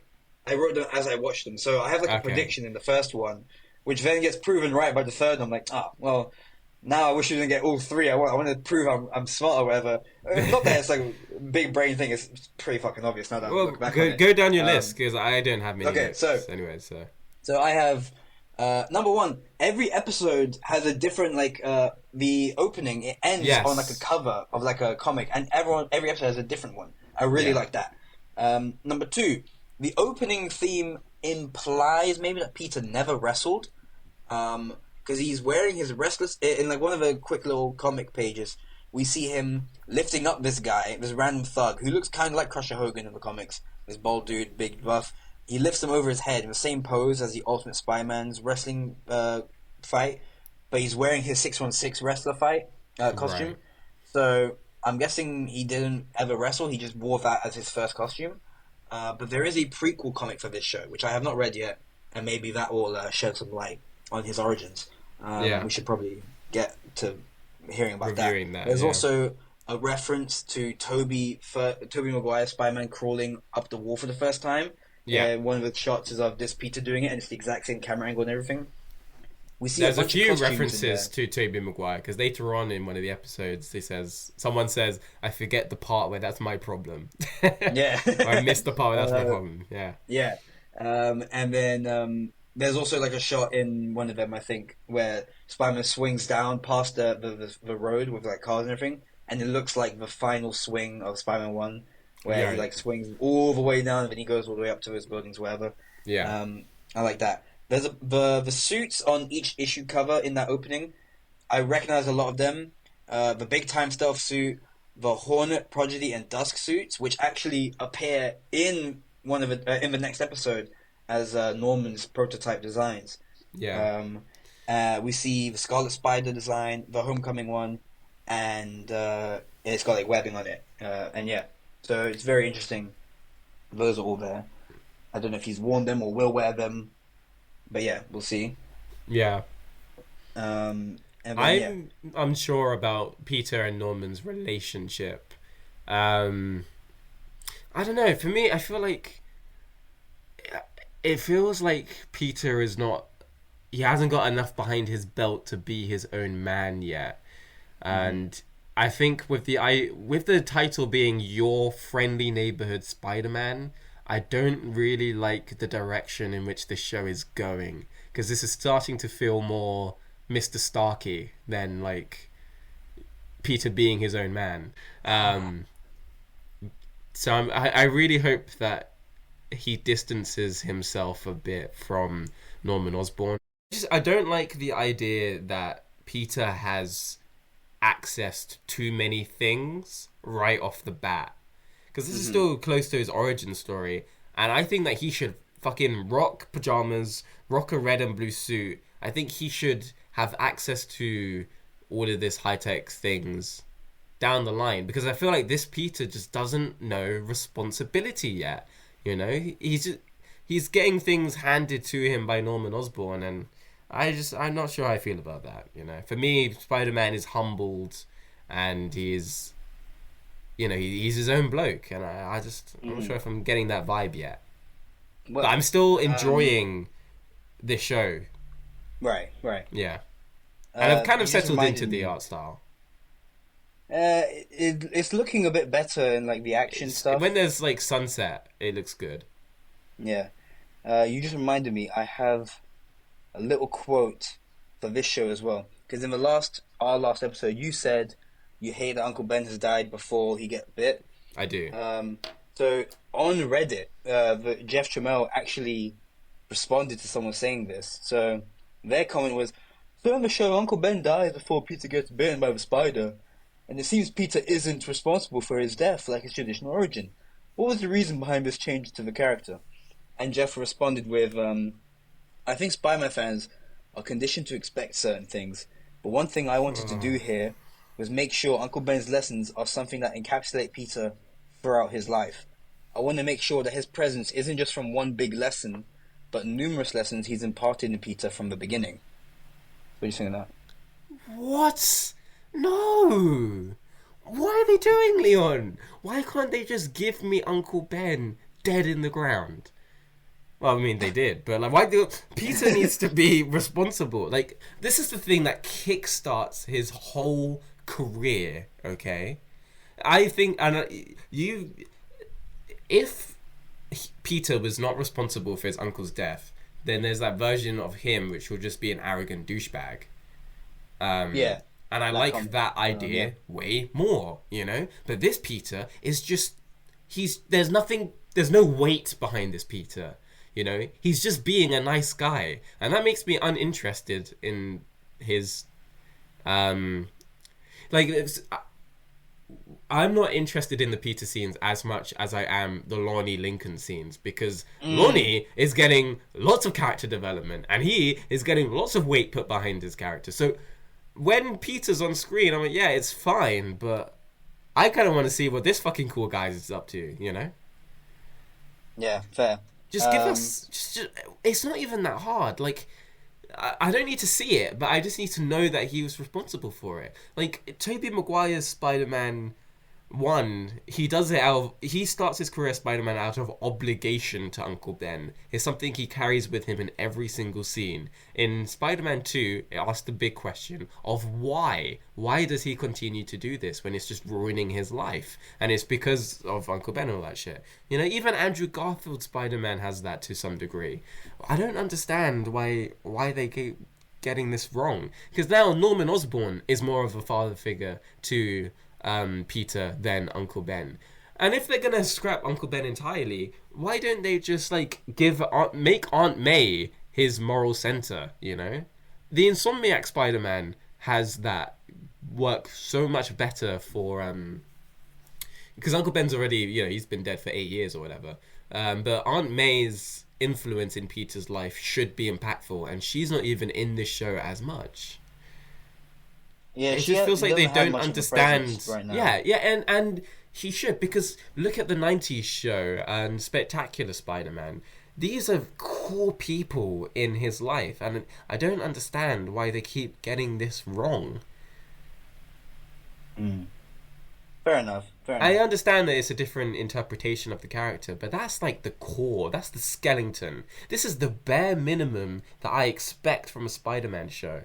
wrote them as I watched them. So I have a prediction in the first one, which then gets proven right by the third. And I'm like, well, now I wish you didn't get all 3. I want to prove I'm smart or whatever. Not that it's like a big brain thing. It's pretty fucking obvious now that I look back on it. Go down your list, because I don't have many notes. So I have number 1. Every episode has a different the opening. It ends on a cover of a comic, and every episode has a different one. I really like that. Number 2, the opening theme implies maybe that Peter never wrestled. because he's wearing his restless in like one of the quick little comic pages. We see him lifting up this guy, this random thug who looks kind of like Crusher Hogan in the comics. This bald dude, big buff. He lifts him over his head in the same pose as the Ultimate Spider-Man's wrestling fight, but he's wearing his 616 wrestler fight costume. Right. So I'm guessing he didn't ever wrestle. He just wore that as his first costume. But there is a prequel comic for this show, which I have not read yet, and maybe that will shed some light on his origins. We should probably get to hearing about Reviewing that. that. There's also a reference to Tobey Maguire's Spider-Man crawling up the wall for the first time. Yeah. One of the shots is of this Peter doing it, and it's the exact same camera angle and everything. We see There's a bunch of few costumes in references to Tobey Maguire, because later on in one of the episodes, someone says, "I forget the part where that's my problem." Yeah. Or I missed the part where that's my problem. Yeah. Yeah. And then there's also like a shot in one of them, I think, where Spider-Man swings down past the road with like cars and everything, and it looks like the final swing of Spider-Man 1, where he like swings all the way down and then he goes all the way up to his buildings, whatever. Yeah. I like that. There's the suits on each issue cover in that opening. I recognize a lot of them. The Big Time Stealth suit, the Hornet, Prodigy, and Dusk suits, which actually appear in one of in the next episode as Norman's prototype designs. Yeah. We see the Scarlet Spider design, the Homecoming one, and it's got like webbing on it. And yeah, so it's very interesting. Those are all there. I don't know if he's worn them or will wear them, but yeah, we'll see. Yeah. And then, I'm unsure about Peter and Norman's relationship. I don't know. For me, I feel like it feels like Peter is not. He hasn't got enough behind his belt to be his own man yet, and I think with the title being Your Friendly Neighborhood Spider-Man, I don't really like the direction in which this show is going, because this is starting to feel more Mr. Starkey than like Peter being his own man. So I really hope that he distances himself a bit from Norman Osborn. I don't like the idea that Peter has access to too many things right off the bat, because this is still close to his origin story, and I think that he should fucking rock pajamas, rock a red and blue suit. I think he should have access to all of this high-tech things down the line, because I feel like this Peter just doesn't know responsibility yet. You know, he's getting things handed to him by Norman Osborn, and I'm not sure how I feel about that. You know, for me, Spider-Man is humbled, and he's his own bloke, and I'm not sure if I'm getting that vibe yet. Well, but I'm still enjoying this show. Right. Yeah. And I've kind of settled into the art style. It's looking a bit better in like the action stuff. When there's like sunset, it looks good. Yeah. You just reminded me, I have a little quote for this show as well. Because in our last episode, you said you hate that Uncle Ben has died before he get bit. I do. So on Reddit, Jeff Trammell actually responded to someone saying this. So their comment was, "So in the show, Uncle Ben dies before Peter gets bitten by the spider, and it seems Peter isn't responsible for his death like his traditional origin. What was the reason behind this change to the character?" And Jeff responded with, "I think Spider-Man fans are conditioned to expect certain things, but one thing I wanted to do here was make sure Uncle Ben's lessons are something that encapsulate Peter throughout his life. I want to make sure that his presence isn't just from one big lesson, but numerous lessons he's imparted in Peter from the beginning." What do you think of that? What? No! What are they doing, Leon? Why can't they just give me Uncle Ben dead in the ground? Well, I mean, they did, but like, why do Peter needs to be responsible? Like, this is the thing that kickstarts his whole career. Okay, I think, and if Peter was not responsible for his uncle's death, then there's that version of him which will just be an arrogant douchebag. Yeah. And I like that idea way more, you know? But this Peter is just, there's no weight behind this Peter, you know? He's just being a nice guy. And that makes me uninterested in his like I'm not interested in the Peter scenes as much as I am the Lonnie Lincoln scenes, because Lonnie is getting lots of character development and he is getting lots of weight put behind his character. So when Peter's on screen, I'm like, yeah, it's fine, but I kind of want to see what this fucking cool guy is up to, you know? Yeah, fair. Just give us... Just, it's not even that hard. Like, I don't need to see it, but I just need to know that he was responsible for it. Like, Tobey Maguire's Spider-Man 1, he does it he starts his career as Spider-Man out of obligation to Uncle Ben. It's something he carries with him in every single scene. In Spider-Man 2, it asks the big question of why. Why does he continue to do this when it's just ruining his life? And it's because of Uncle Ben and all that shit. You know, even Andrew Garfield's Spider-Man has that to some degree. I don't understand why they keep getting this wrong. Because now Norman Osborn is more of a father figure to Peter than Uncle Ben. And if they're gonna scrap Uncle Ben entirely, why don't they just like make Aunt May his moral center, you know? The Insomniac Spider-Man has that work so much better for because Uncle Ben's already, you know, he's been dead for 8 years or whatever. But Aunt May's influence in Peter's life should be impactful, and she's not even in this show as much. Yeah, it just feels like they don't understand. Right now. Yeah, and he should, because look at the 90s show and Spectacular Spider-Man. These are cool people in his life, and I don't understand why they keep getting this wrong. Fair enough. I understand that it's a different interpretation of the character, but that's like the core, that's the skeleton. This is the bare minimum that I expect from a Spider-Man show.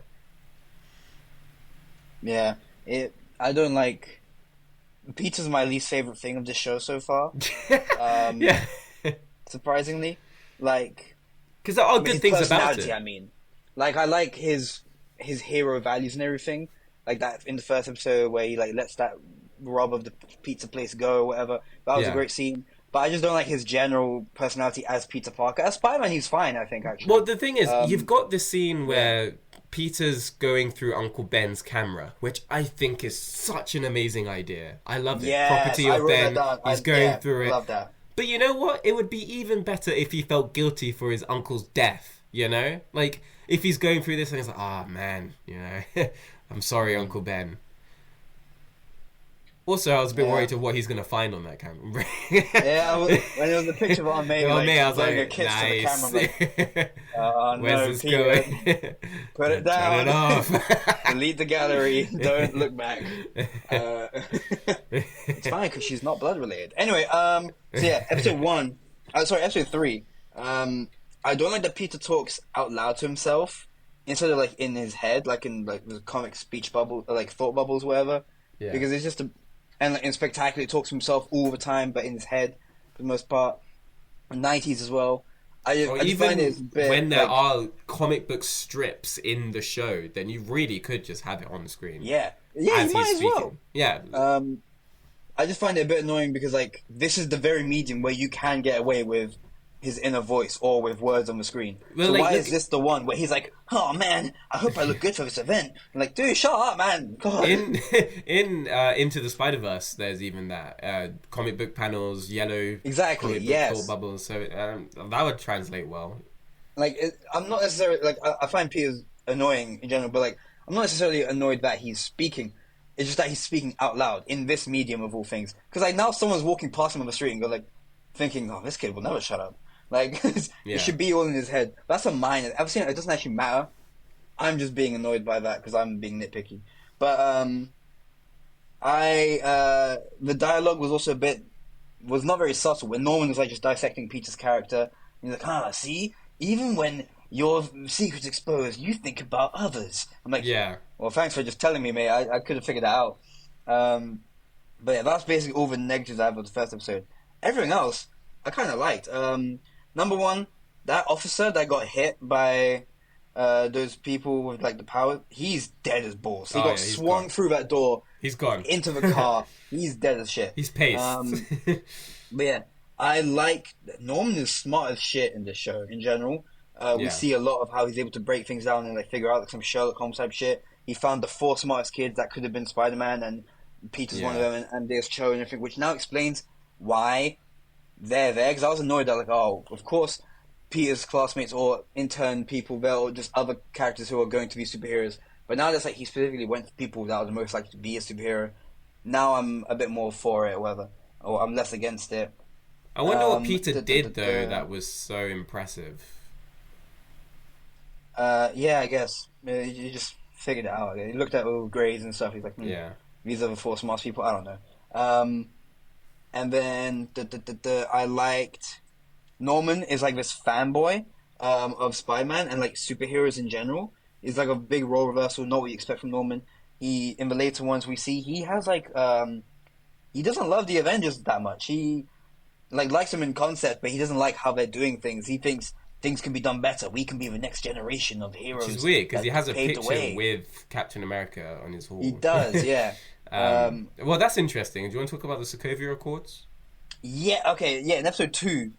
Yeah, I don't like... Peter's my least favorite thing of this show so far. Yeah. Surprisingly. Like... Because there are good things about it. I mean. Like, I like his hero values and everything. Like that in the first episode where he like lets that rob of the pizza place go or whatever. That was a great scene. But I just don't like his general personality as Peter Parker. As Spider-Man, he's fine, I think, actually. Well, the thing is, you've got this scene where Peter's going through Uncle Ben's camera, which I think is such an amazing idea. I love it. Yes, Property of Ben. He's going through it. I love that. But you know what? It would be even better if he felt guilty for his uncle's death, you know? Like, if he's going through this and he's like, man, you know, I'm sorry, Uncle Ben. Also, I was a bit worried of what he's going to find on that camera. When there was a picture of Aunt May, I was like, a kiss nice. to the camera, like, Where's this going? Put it down. Turn it off. Delete the gallery. Don't look back. It's fine because she's not blood related. Anyway, so yeah, episode 3. I don't like that Peter talks out loud to himself instead of like in his head, like in like the comic speech bubble, like thought bubbles, whatever. Yeah. Because it's just and like, in Spectacular, he talks to himself all the time, but in his head for the most part. 90s as well. I just find it a bit, when there are comic book strips in the show, then you really could just have it on the screen. Yeah, you might as well. Yeah. I just find it a bit annoying because like this is the very medium where you can get away with his inner voice or with words on the screen. Well, so like, why is this the one where he's like, "Oh man, I hope I look good for this event"? I'm like, dude, shut up, man. God. In Into the Spider-Verse, there's even that comic book panels, yellow exactly, thought bubbles. So that would translate well. Like, I'm not necessarily like I find Peter's annoying in general, but like I'm not necessarily annoyed that he's speaking. It's just that he's speaking out loud in this medium of all things. Because like now someone's walking past him on the street and go like, thinking, "Oh, this kid will never shut up." Like, it should be all in his head. That's a minor. I've seen it. It doesn't actually matter. I'm just being annoyed by that because I'm being nitpicky. But the dialogue was also was not very subtle. When Norman was like just dissecting Peter's character, and he's like, see, even when your secret's exposed, you think about others. I'm like, yeah. Well, thanks for just telling me, mate. I could have figured that out. But yeah, that's basically all the negatives I have of the first episode. Everything else, I kind of liked. Number one, that officer that got hit by those people with like the power, he's dead as balls. He got swung through that door. He's gone into the car. He's dead as shit. He's paced. But yeah, I like Norman is smart as shit in this show in general. We Yeah. see a lot of how he's able to break things down and like figure out like some Sherlock Holmes type shit. He found the four smartest kids that could have been Spider-Man, and Peter's one of Yeah. them, and there's Cho and everything, which now explains why they're there. Because I was annoyed that like, oh, of course, Peter's classmates or intern people, they're just other characters who are going to be superheroes. But now that's like he specifically went for people that was most likely to be a superhero. Now I'm a bit more for it, or whatever, or I'm less against it. I wonder what Peter Da, da, da, did though da. that was so impressive. Yeah, I guess you just figured it out. He looked at all grades and stuff. He's like, Yeah. these are the four smart people. I don't know. And then I liked Norman is like this fanboy of Spider-Man and like superheroes in general. He's like a big role reversal. Not what you expect from Norman. He in the later ones we see he has like he doesn't love the Avengers that much. He like likes them in concept, but he doesn't like how they're doing things. He thinks things can be done better. We can be the next generation of heroes. Which is weird because he has a paved the picture way. with Captain America on his wall. He does, yeah. Well, that's interesting. Do you want to talk about the Sokovia Accords? Yeah, okay, yeah. In episode 2,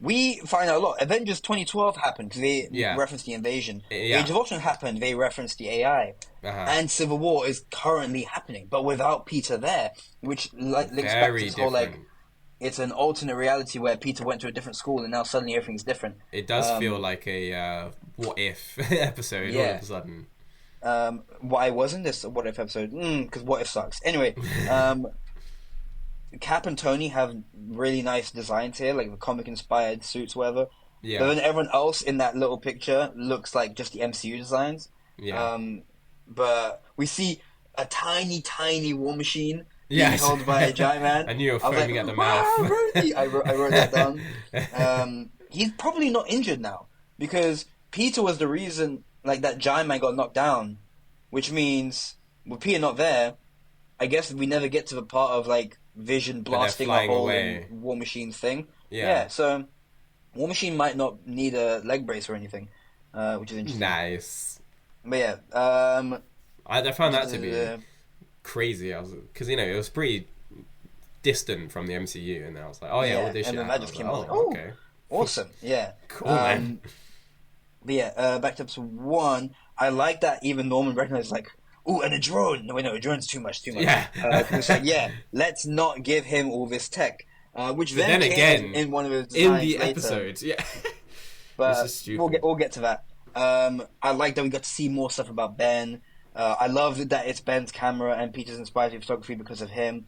we find out a lot. Avengers 2012 happened because they referenced the invasion. Yeah. Age of Ultron happened. They referenced the AI. And Civil War is currently happening, but without Peter there, which links back to this whole like it's an alternate reality where Peter went to a different school and now suddenly everything's different. It does feel like a what if episode all of a sudden. Why wasn't this a what if episode? Because what if sucks. Anyway, Cap and Tony have really nice designs here, like the comic inspired suits, whatever. Yeah. But then everyone else in that little picture looks like just the MCU designs. Yeah. But we see a tiny, tiny War Machine being Yes. held by a giant man. I knew you were I was foaming like, at the mouth. Rhodey! I wrote that down. He's probably not injured now because Peter was the reason like that giant man got knocked down, which means with Peter not there, I guess we never get to the part of like Vision blasting a flying hole away. in War Machine's thing. Yeah. So War Machine might not need a leg brace or anything, which is interesting. Nice. But yeah, I found that to be crazy. Because it was pretty distant from the MCU, and I was like, oh yeah, all this and shit. then that just I came was out. like, oh, okay, awesome. Yeah, cool, man. But yeah, back to episode 1. I like that even Norman recognizes like, ooh, and a drone. No, a drone's too much. Yeah. It's like, let's not give him all this tech. Which But then then came again, in one of his in designs the later. episodes, yeah. But This is stupid. we'll get to that. I like that we got to see more stuff about Ben. I love that it's Ben's camera and Peter's inspired photography because of him.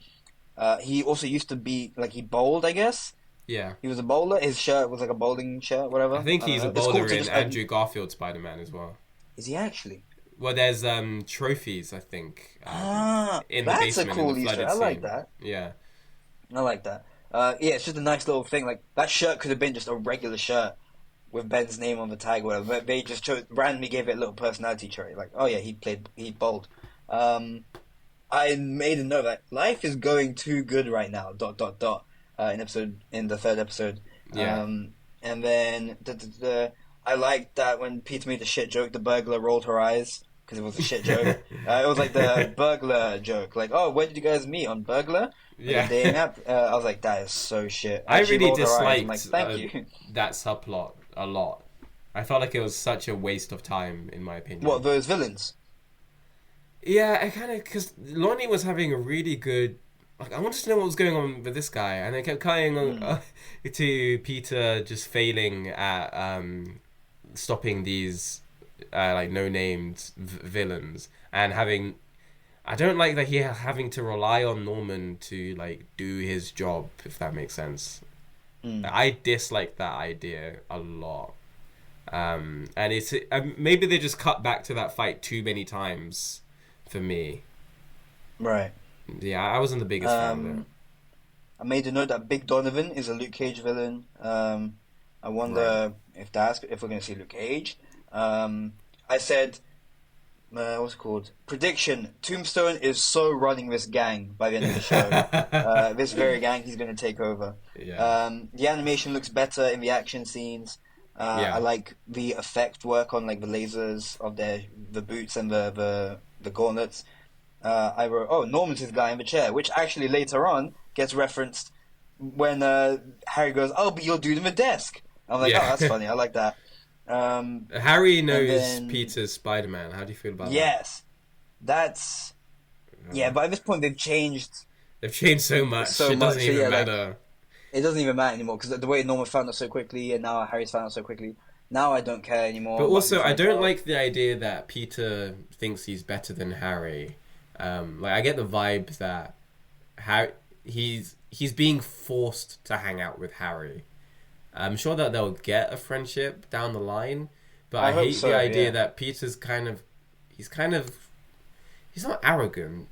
He also used to be like he bowled, I guess. Yeah. He was a bowler. His shirt was like a bowling shirt, whatever. I think he's a It's cool bowler to in just, Andrew Garfield Spider-Man as well. Is he actually? Well, there's trophies, I think, in the That's basement a cool in the Easter. flooded I like scene. that. Yeah. I like that. Yeah, it's just a nice little thing. Like that shirt could have been just a regular shirt with Ben's name on the tag, or whatever. But they just randomly gave it a little personality trait. Like, oh yeah, he bowled. I made a note that life is going too good right now. ... In the third episode. Yeah. And then I liked that when Peter made the shit joke, the burglar rolled her eyes because it was a shit joke. It was like the burglar joke, like, "Oh, where did you guys meet on Burglar?" Yeah. Dating app. I was like, "That is so shit." I And she really rolled her eyes, disliked I'm like, thank you. that subplot a lot. I felt like it was such a waste of time, in my opinion. What, those villains? Yeah, I kind of... Because Lonnie was having a really good... Like, I wanted to know what was going on with this guy, and they kept cutting on to Peter just failing at stopping these like no-named villains, and having... I don't like that he having to rely on Norman to like do his job, if that makes sense. I dislike that idea a lot. And it's maybe they just cut back to that fight too many times for me. Right. Yeah, I wasn't the biggest fan of it. I made a note that Big Donovan is a Luke Cage villain. I wonder if we're going to see Luke Cage. I said, what's it called? Prediction: Tombstone is so running this gang by the end of the show. This very gang he's going to take over. Yeah. The animation looks better in the action scenes. I like the effect work on like the lasers of the boots and the gauntlets. I wrote, oh, Norman's his guy in the chair, which actually later on gets referenced when Harry goes, oh, but you're dude in the desk. I'm like, oh, that's funny. I like that. Harry knows then, Peter's Spider-Man. How do you feel about that? yes, that's yeah. But at this point, they've changed They've changed so much. so It much. doesn't So even yeah, like matter. it doesn't even matter anymore because the way Norman found out so quickly, and now Harry's found out so quickly. Now I don't care anymore. But about also, who I finds don't out. like the idea that Peter thinks he's better than Harry. Like, I get the vibe that Harry, he's being forced to hang out with Harry. I'm sure that they'll get a friendship down the line, but I hope hate so, the idea yeah. that Peter's he's not arrogant.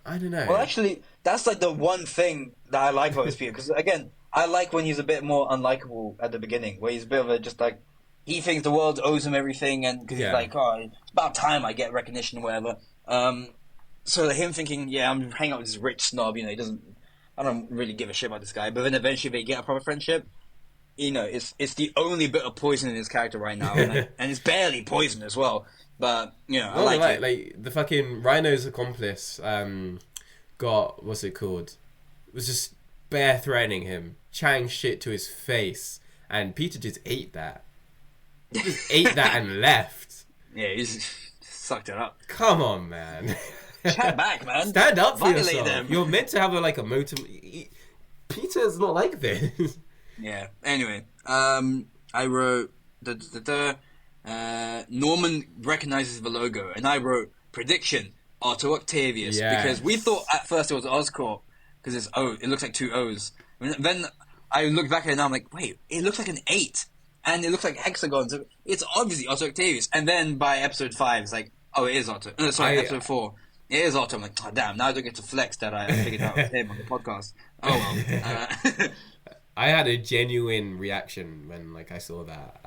I don't know. Well, actually, that's like the one thing that I like about this Peter. Because again, I like when he's a bit more unlikable at the beginning, where he's a bit of a just like he thinks the world owes him everything, and because Yeah. he's like, oh, it's about time I get recognition or whatever. So him thinking, yeah, I'm hanging out with this rich snob, he doesn't. I don't really give a shit about this guy. But then eventually they get a proper friendship. It's the only bit of poison in his character right now, and it's barely poison as well. But I Well, like it. like the fucking Rhino's accomplice got what's it called? Was just bare threatening him, chatting shit to his face, and Peter just ate that. He just ate that and left. Yeah, he's sucked it up. Come on, man. Chat back, man. Stand up for Violate yourself. them. You're meant to have a motive. Peter's not like this. Yeah. Anyway, I wrote Norman recognizes the logo, and I wrote prediction Otto Octavius Yes. because we thought at first it was Oscorp because it looks like two O's. And then I looked back at it and I'm like, wait, it looks like an 8, and it looks like hexagons. So it's obviously Otto Octavius. And then by episode 5, it's like, oh, it is Otto. No, sorry, episode 4. It is Otto. I'm like, oh, damn, now I don't get to flex that I figured out with him on the podcast. Oh, well. I had a genuine reaction when I saw that.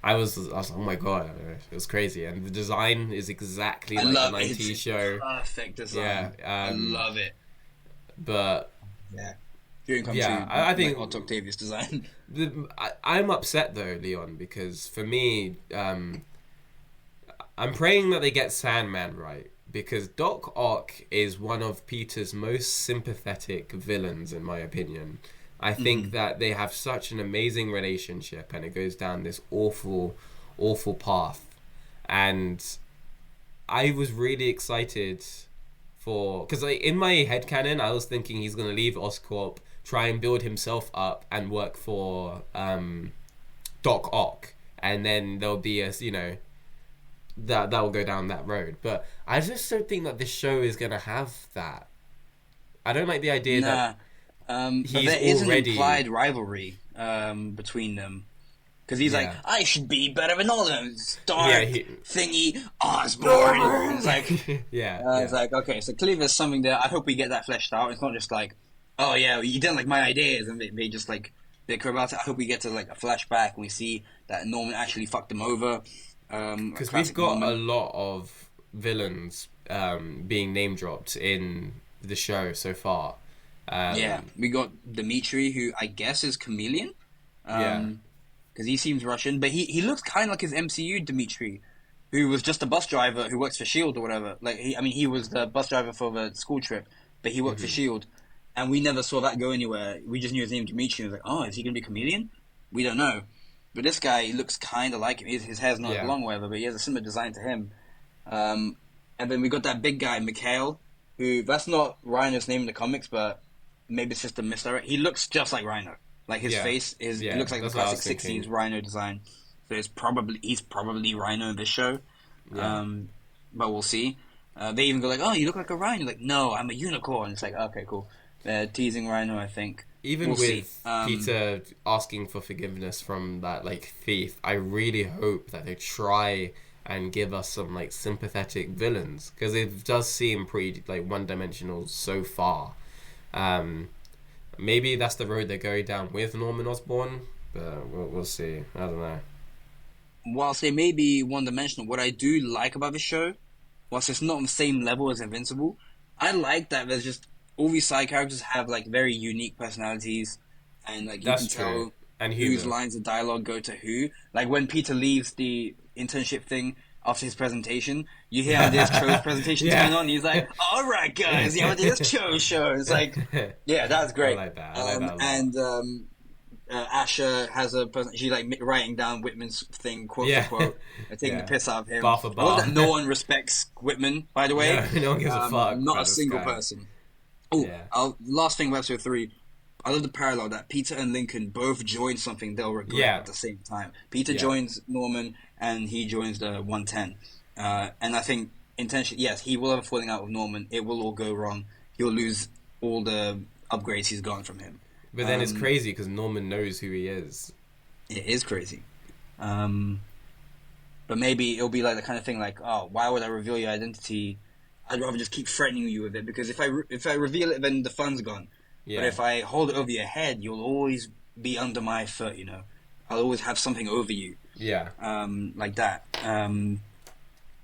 I was like, oh my god, it was crazy, and the design is exactly like the '90s show. Perfect design. Yeah, I love it. But Yeah, here it comes Yeah, to I think- Otto Octavius design. I'm upset though, Leon, because for me, I'm praying that they get Sandman right, because Doc Ock is one of Peter's most sympathetic villains, in my opinion. I think that they have such an amazing relationship, and it goes down this awful, awful path. And I was really excited because in my headcanon, I was thinking he's going to leave Oscorp, try and build himself up, and work for Doc Ock, and then there'll be that will go down that road. But I just don't think that this show is going to have that. I don't like the idea that but he's there is an already- implied rivalry between them. Because he's like, Yeah. I should be better than all of them. Stark, Yeah, thingy, Osborn. And it's like, yeah. it's like, okay, so clearly there's something there. I hope we get that fleshed out. It's not just like, oh yeah, you didn't like my ideas, and they just bicker about it. I hope we get to a flashback and we see that Norman actually fucked them over. Because we've got a lot of villains being name dropped in the show so far. We got Dimitri, who I guess is Chameleon. Because he seems Russian, but he looks kind of like his MCU Dimitri, who was just a bus driver who works for S.H.I.E.L.D. or whatever. He was the bus driver for the school trip, but he worked for S.H.I.E.L.D. And we never saw that go anywhere. We just knew his name Dimitri, and was like, oh, is he going to be Chameleon? We don't know. But this guy looks kind of like him. His hair's not long, whatever, but he has a similar design to him. And then we got that big guy, Mikhail, who, that's not Rhino's name in the comics, but maybe it's just a misdirect. He looks just like Rhino. Like his face it looks like the that's what I was classic thinking. '60s Rhino design. So he's probably Rhino in this show. Yeah. But we'll see. They even go like, "Oh, you look like a rhino." Like, no, I'm a unicorn. It's like, okay, cool. They're teasing Rhino, I think. Even We'll with see. Peter asking for forgiveness from that thief, I really hope that they try and give us some sympathetic villains, because it does seem pretty one-dimensional so far. Maybe that's the road they're going down with Norman Osborn, but we'll see. I don't know. Whilst they may be one-dimensional, what I do like about the show, whilst it's not on the same level as Invincible, I like that there's just all these side characters have very unique personalities, and you That's can true. tell And whose humor. lines of dialogue go to who. Like when Peter leaves the internship thing after his presentation, you hear Andreas Cho's presentation Yeah. turn on, and he's like, "All right, guys, Andreas Cho show." It's like, yeah, that's great. I like that. I like that a lot. And Asher has a person. She like writing down Whitman's thing, quote Yeah. for quote, taking the Yeah. piss out of him. Bar for I love bar. that no one respects Whitman. By the way, No, no one gives a fuck not about a this single guy. person. Oh, Yeah. last thing about episode 3. I love the parallel that Peter and Lincoln both join something they'll regret Yeah. at the same time. Peter Yeah. joins Norman, and he joins the 110. And I think intentionally, yes, he will have a falling out with Norman. It will all go wrong. He'll lose all the upgrades he's gotten from him. But then it's crazy because Norman knows who he is. It is crazy. But maybe it'll be like the kind of thing like, oh, why would I reveal your identity? I'd rather just keep threatening you with it, because if I reveal it, then the fun's gone. Yeah. But if I hold it over your head, you'll always be under my foot, you know. I'll always have something over you. Yeah. Like that.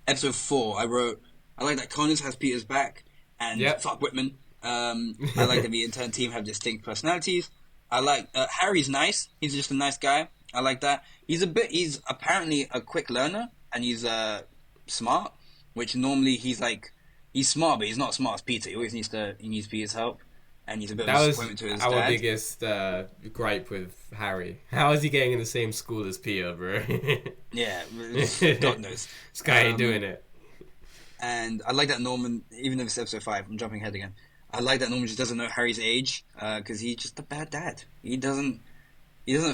Episode 4, I like that Connors has Peter's back, and fuck Whitman. I like that the entire team have distinct personalities. I like Harry's nice. He's just a nice guy. I like that. He's apparently a quick learner, and he's smart, which normally he's smart, but he's not as smart as Peter. He always needs Peter's help, and he's a bit of a disappointment to his dad. That was our biggest gripe with Harry. How is he getting in the same school as Peter, bro? Yeah, God knows. This guy ain't doing it. And I like that Norman, even if it's episode 5, I'm jumping ahead again. I like that Norman just doesn't know Harry's age, because he's just a bad dad. He doesn't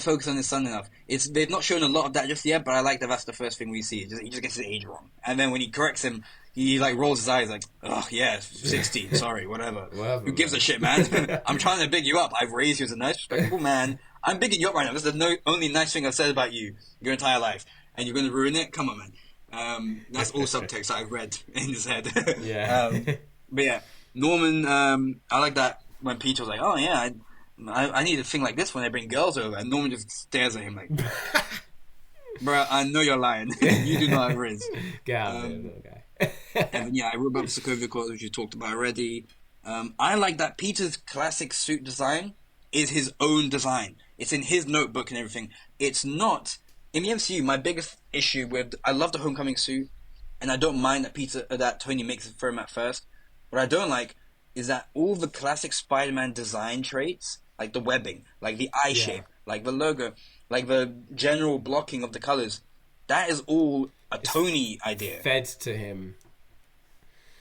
focus on his son enough. They've not shown a lot of that just yet, but I like that that's the first thing we see. He just gets his age wrong, and then when he corrects him, he like rolls his eyes like, "Oh yeah, 16, sorry, whatever. Who gives a shit, man? I'm trying to big you up. I've raised you as a nice, respectable man. I'm bigging you up right now. This is the only nice thing I've said about you your entire life, and you're going to ruin it? Come on, man." That's all subtext I've read in his head. Yeah. But yeah, Norman, I like that when Peter was like, "Oh yeah, I need a thing like this when I bring girls over," and Norman just stares at him like, "Bro, I know you're lying. You do not have Riz." Get out of here, little guy. And then, yeah, I wrote about the Sokovia quote, which you talked about already. I like that Peter's classic suit design is his own design. It's in his notebook and everything. It's not in the MCU. My biggest issue with I love the Homecoming suit, and I don't mind that Tony makes it for him at first. What I don't like is that all the classic Spider-Man design traits, like the webbing, like the eye shape, like the logo, like the general blocking of the colors, that is all a Tony idea. Fed to him.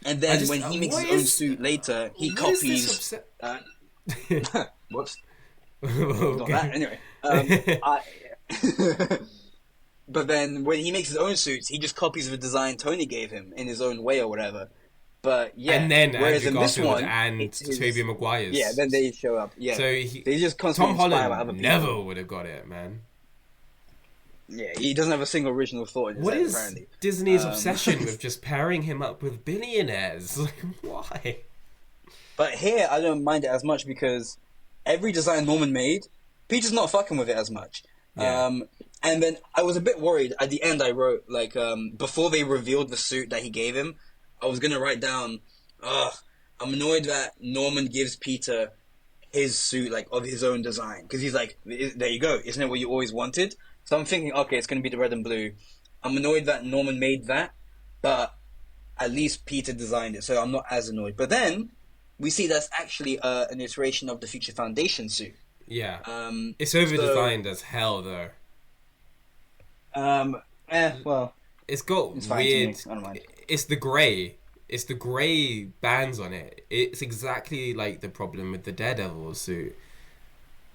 And then when he makes his own suit later, he copies. Whoops. Not that. Anyway. But then when he makes his own suits, he just copies the design Tony gave him in his own way or whatever. But yeah, and then whereas Andrew in this Garfield one, and Tobey Maguire's. Yeah, then they show up. Yeah, so they just constantly Tom inspire other Holland people. never would have got it, man. Yeah, he doesn't have a single original thought in his What head, is apparently. Disney's obsession with just pairing him up with billionaires? Like, why? But here, I don't mind it as much because every design Norman made, Peter's not fucking with it as much. Yeah. And then I was a bit worried. At the end, I wrote, like, before they revealed the suit that he gave him, I was going to write down, I'm annoyed that Norman gives Peter his suit, like, of his own design. Because he's like, there you go. Isn't it what you always wanted? So I'm thinking, okay, it's going to be the red and blue. I'm annoyed that Norman made that, but at least Peter designed it, so I'm not as annoyed. But then we see that's actually an iteration of the Future Foundation suit. Yeah. It's over-designed as hell, though. Well, it's got weird. I don't mind. It's the grey. It's the grey bands on it. It's exactly like the problem with the Daredevil suit.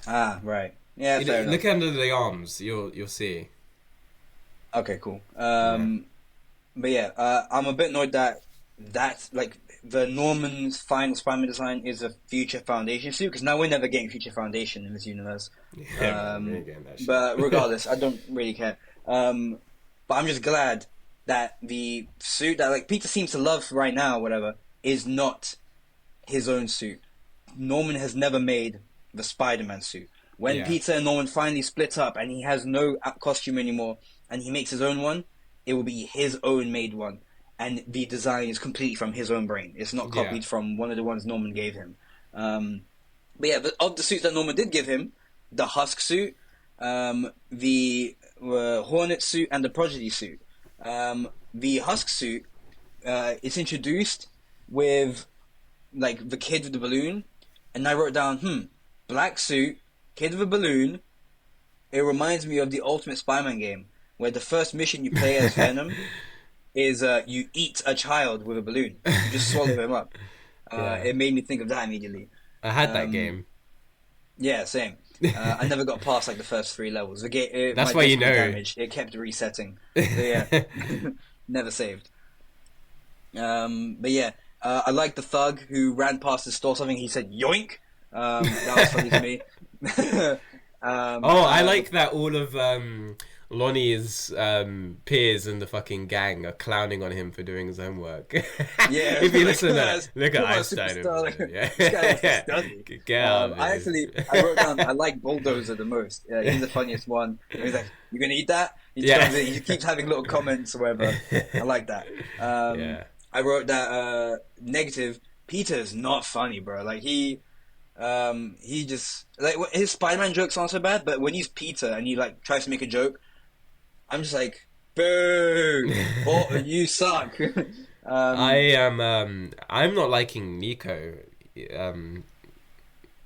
Ah, right. Yeah, fair enough. Look under the arms. You'll see. Okay, cool. But yeah, I'm a bit annoyed that like the Norman's final Spider-Man design is a Future Foundation suit, because now we're never getting Future Foundation in this universe. Yeah, we're getting that shit. But regardless, I don't really care. But I'm just glad that the suit that like Peter seems to love right now, whatever, is not his own suit. Norman has never made the Spider-Man suit. When Peter and Norman finally split up and he has no costume anymore and he makes his own one, it will be his own made one. And the design is completely from his own brain. It's not copied from one of the ones Norman gave him. But yeah, of the suits that Norman did give him, the Husk suit, the Hornet suit, and the Prodigy suit. The Husk suit, it's introduced with like the kid with the balloon, and I wrote down, black suit, kid with a balloon, it reminds me of the Ultimate Spider-Man game, where the first mission you play as Venom is you eat a child with a balloon. You just swallow him up. Yeah. It made me think of that immediately. I had that game. Yeah, same. I never got past like the first 3 levels. The game, That's my why you disc was know. damaged. It kept resetting. So, yeah, never saved. But yeah, I like the thug who ran past the store. Something he said, "Yoink." That was funny to me. I like that all of Lonnie's peers in the fucking gang are clowning on him for doing his homework. Yeah, If you listen to that, look at come on, Einstein. superstar. Yeah. This guy wants to study. Get out, I wrote down, I like Bulldozer the most. He's the funniest one. He's like, "You gonna eat that?" He just comes in, he keeps having little comments or whatever. I like that. Yeah. I wrote that negative. Peter's not funny, bro. Like he just like his Spider-Man jokes aren't so bad, but when he's Peter and he like tries to make a joke, I'm just like, boo! Oh, you suck. I'm not liking Nico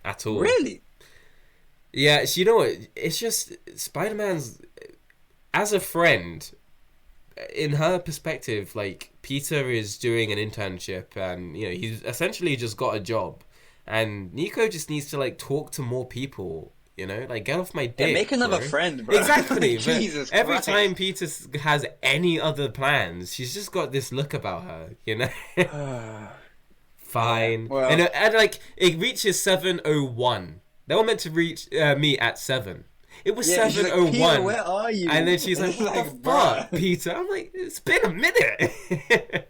at all. Really? Yeah, so you know what? It's just Spider-Man's as a friend. In her perspective, like Peter is doing an internship, and you know he's essentially just got a job, and Nico just needs to like talk to more people. You know, like get off my dick. Yeah, make another bro. friend, bro. Exactly. Jesus But every Christ. time Peter has any other plans, she's just got this look about her. You know. Fine. Well, and like it reaches 7:01. They were meant to reach meet at 7. It was yeah, she's like, 7:01. Peter, where are you? And then she's like, "What the fuck, Peter?" I'm like, "It's been a minute."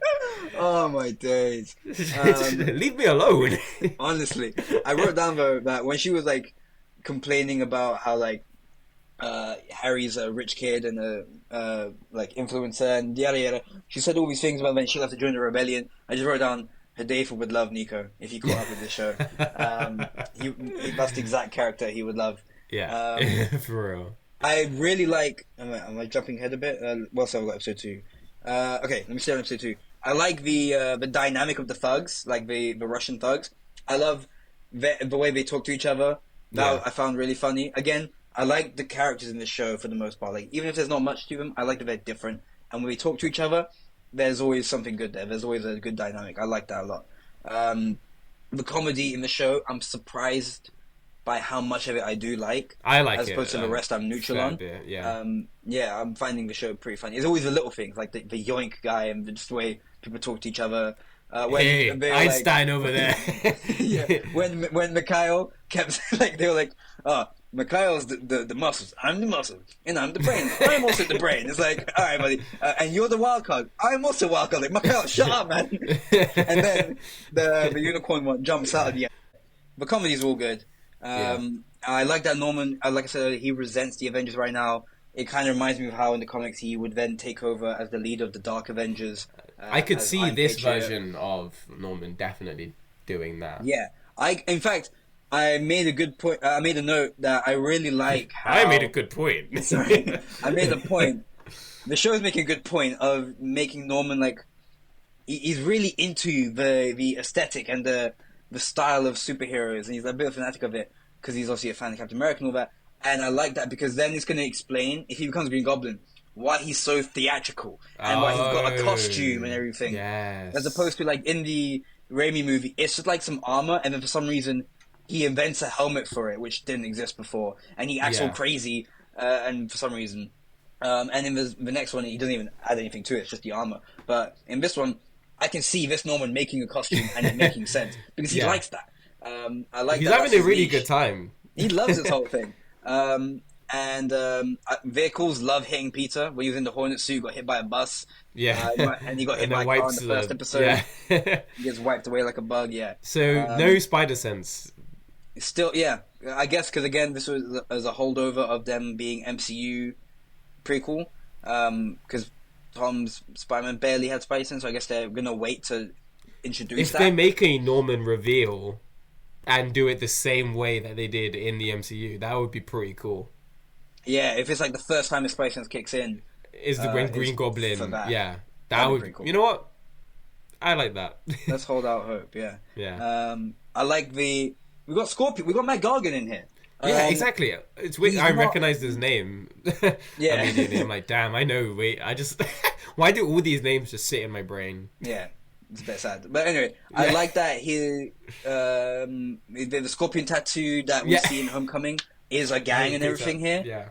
Oh my days. Leave me alone. Honestly, I wrote down though that when she was like complaining about how like Harry's a rich kid and a like influencer and yada yada, she said all these things about when she'll have to join the rebellion. I just wrote down Hadafa would love Nico if he caught up with this show. That's the exact character he would love. Yeah, for real. I really like. Am I jumping ahead a bit? Well, so I've got episode 2. Okay, let me start on episode 2. I like the dynamic of the thugs, like the Russian thugs. I love the way they talk to each other. That I found really funny. Again, I like the characters in this show for the most part. Like even if there's not much to them, I like that they're different. And when we talk to each other, there's always something good there. There's always a good dynamic. I like that a lot. The comedy in the show, I'm surprised by how much of it I do like. I like it. As opposed to the rest I'm neutral on. Bit, yeah. Yeah, I'm finding the show pretty funny. It's always the little things, like the yoink guy and just the way people talk to each other. Hey, Einstein over there. Yeah, when Mikhail kept like they were like, "Oh, Mikhail's the muscles. I'm the muscle, and I'm the brain. I'm also the brain." It's like, all right, buddy, and you're the wild card. I'm also wild card. Like Mikhail, shut up, man. And then the unicorn one jumps out at the end. The comedy's all good. I like that Norman. Like I said, he resents the Avengers right now. It kind of reminds me of how in the comics he would then take over as the leader of the Dark Avengers. I could see this Patriot. version of Norman definitely doing that. Yeah, in fact, I made a good point. I made a note that I really like how... I made a good point. Sorry, I made a point. The show is making a good point of making Norman like he's really into the aesthetic and the style of superheroes, and he's a bit of a fanatic of it because he's obviously a fan of Captain America and all that. And I like that because then it's going to explain, if he becomes Green Goblin, why he's so theatrical and why he's got a costume and everything. Yes. As opposed to like in the Raimi movie, it's just like some armor, and then for some reason he invents a helmet for it, which didn't exist before, and he acts all crazy, and for some reason. And in the next one, he doesn't even add anything to it; it's just the armor. But in this one, I can see this Norman making a costume and it making sense because he likes that. I like. He's that having a really good time. He loves this whole thing. Vehicles love hitting Peter. When he was in the Hornet suit, got hit by a bus. Yeah, and he got hit by a car in the first episode. Yeah. He gets wiped away like a bug. Yeah. So no spider sense. Still, yeah. I guess because again, this was as a holdover of them being MCU prequel. Because Tom's Spider-Man barely had spider sense, so I guess they're gonna wait to introduce if that. they make a Norman reveal and do it the same way that they did in the MCU, that would be pretty cool. Yeah, if it's like the first time his spider sense kicks in, is the Green Goblin? That. Yeah, That'd would. be pretty cool. You know what? I like that. Let's hold out hope. Yeah. Yeah. I like we got Scorpion. We got Matt Gargan in here. Yeah, exactly. It's weird. he's I not- recognized his name Yeah. immediately. I'm like, damn, I know. Wait, I just why do all these names just sit in my brain? Yeah, it's a bit sad. But anyway, I Yeah. like that the scorpion tattoo that we Yeah. see in Homecoming is a gang and everything here. Yeah.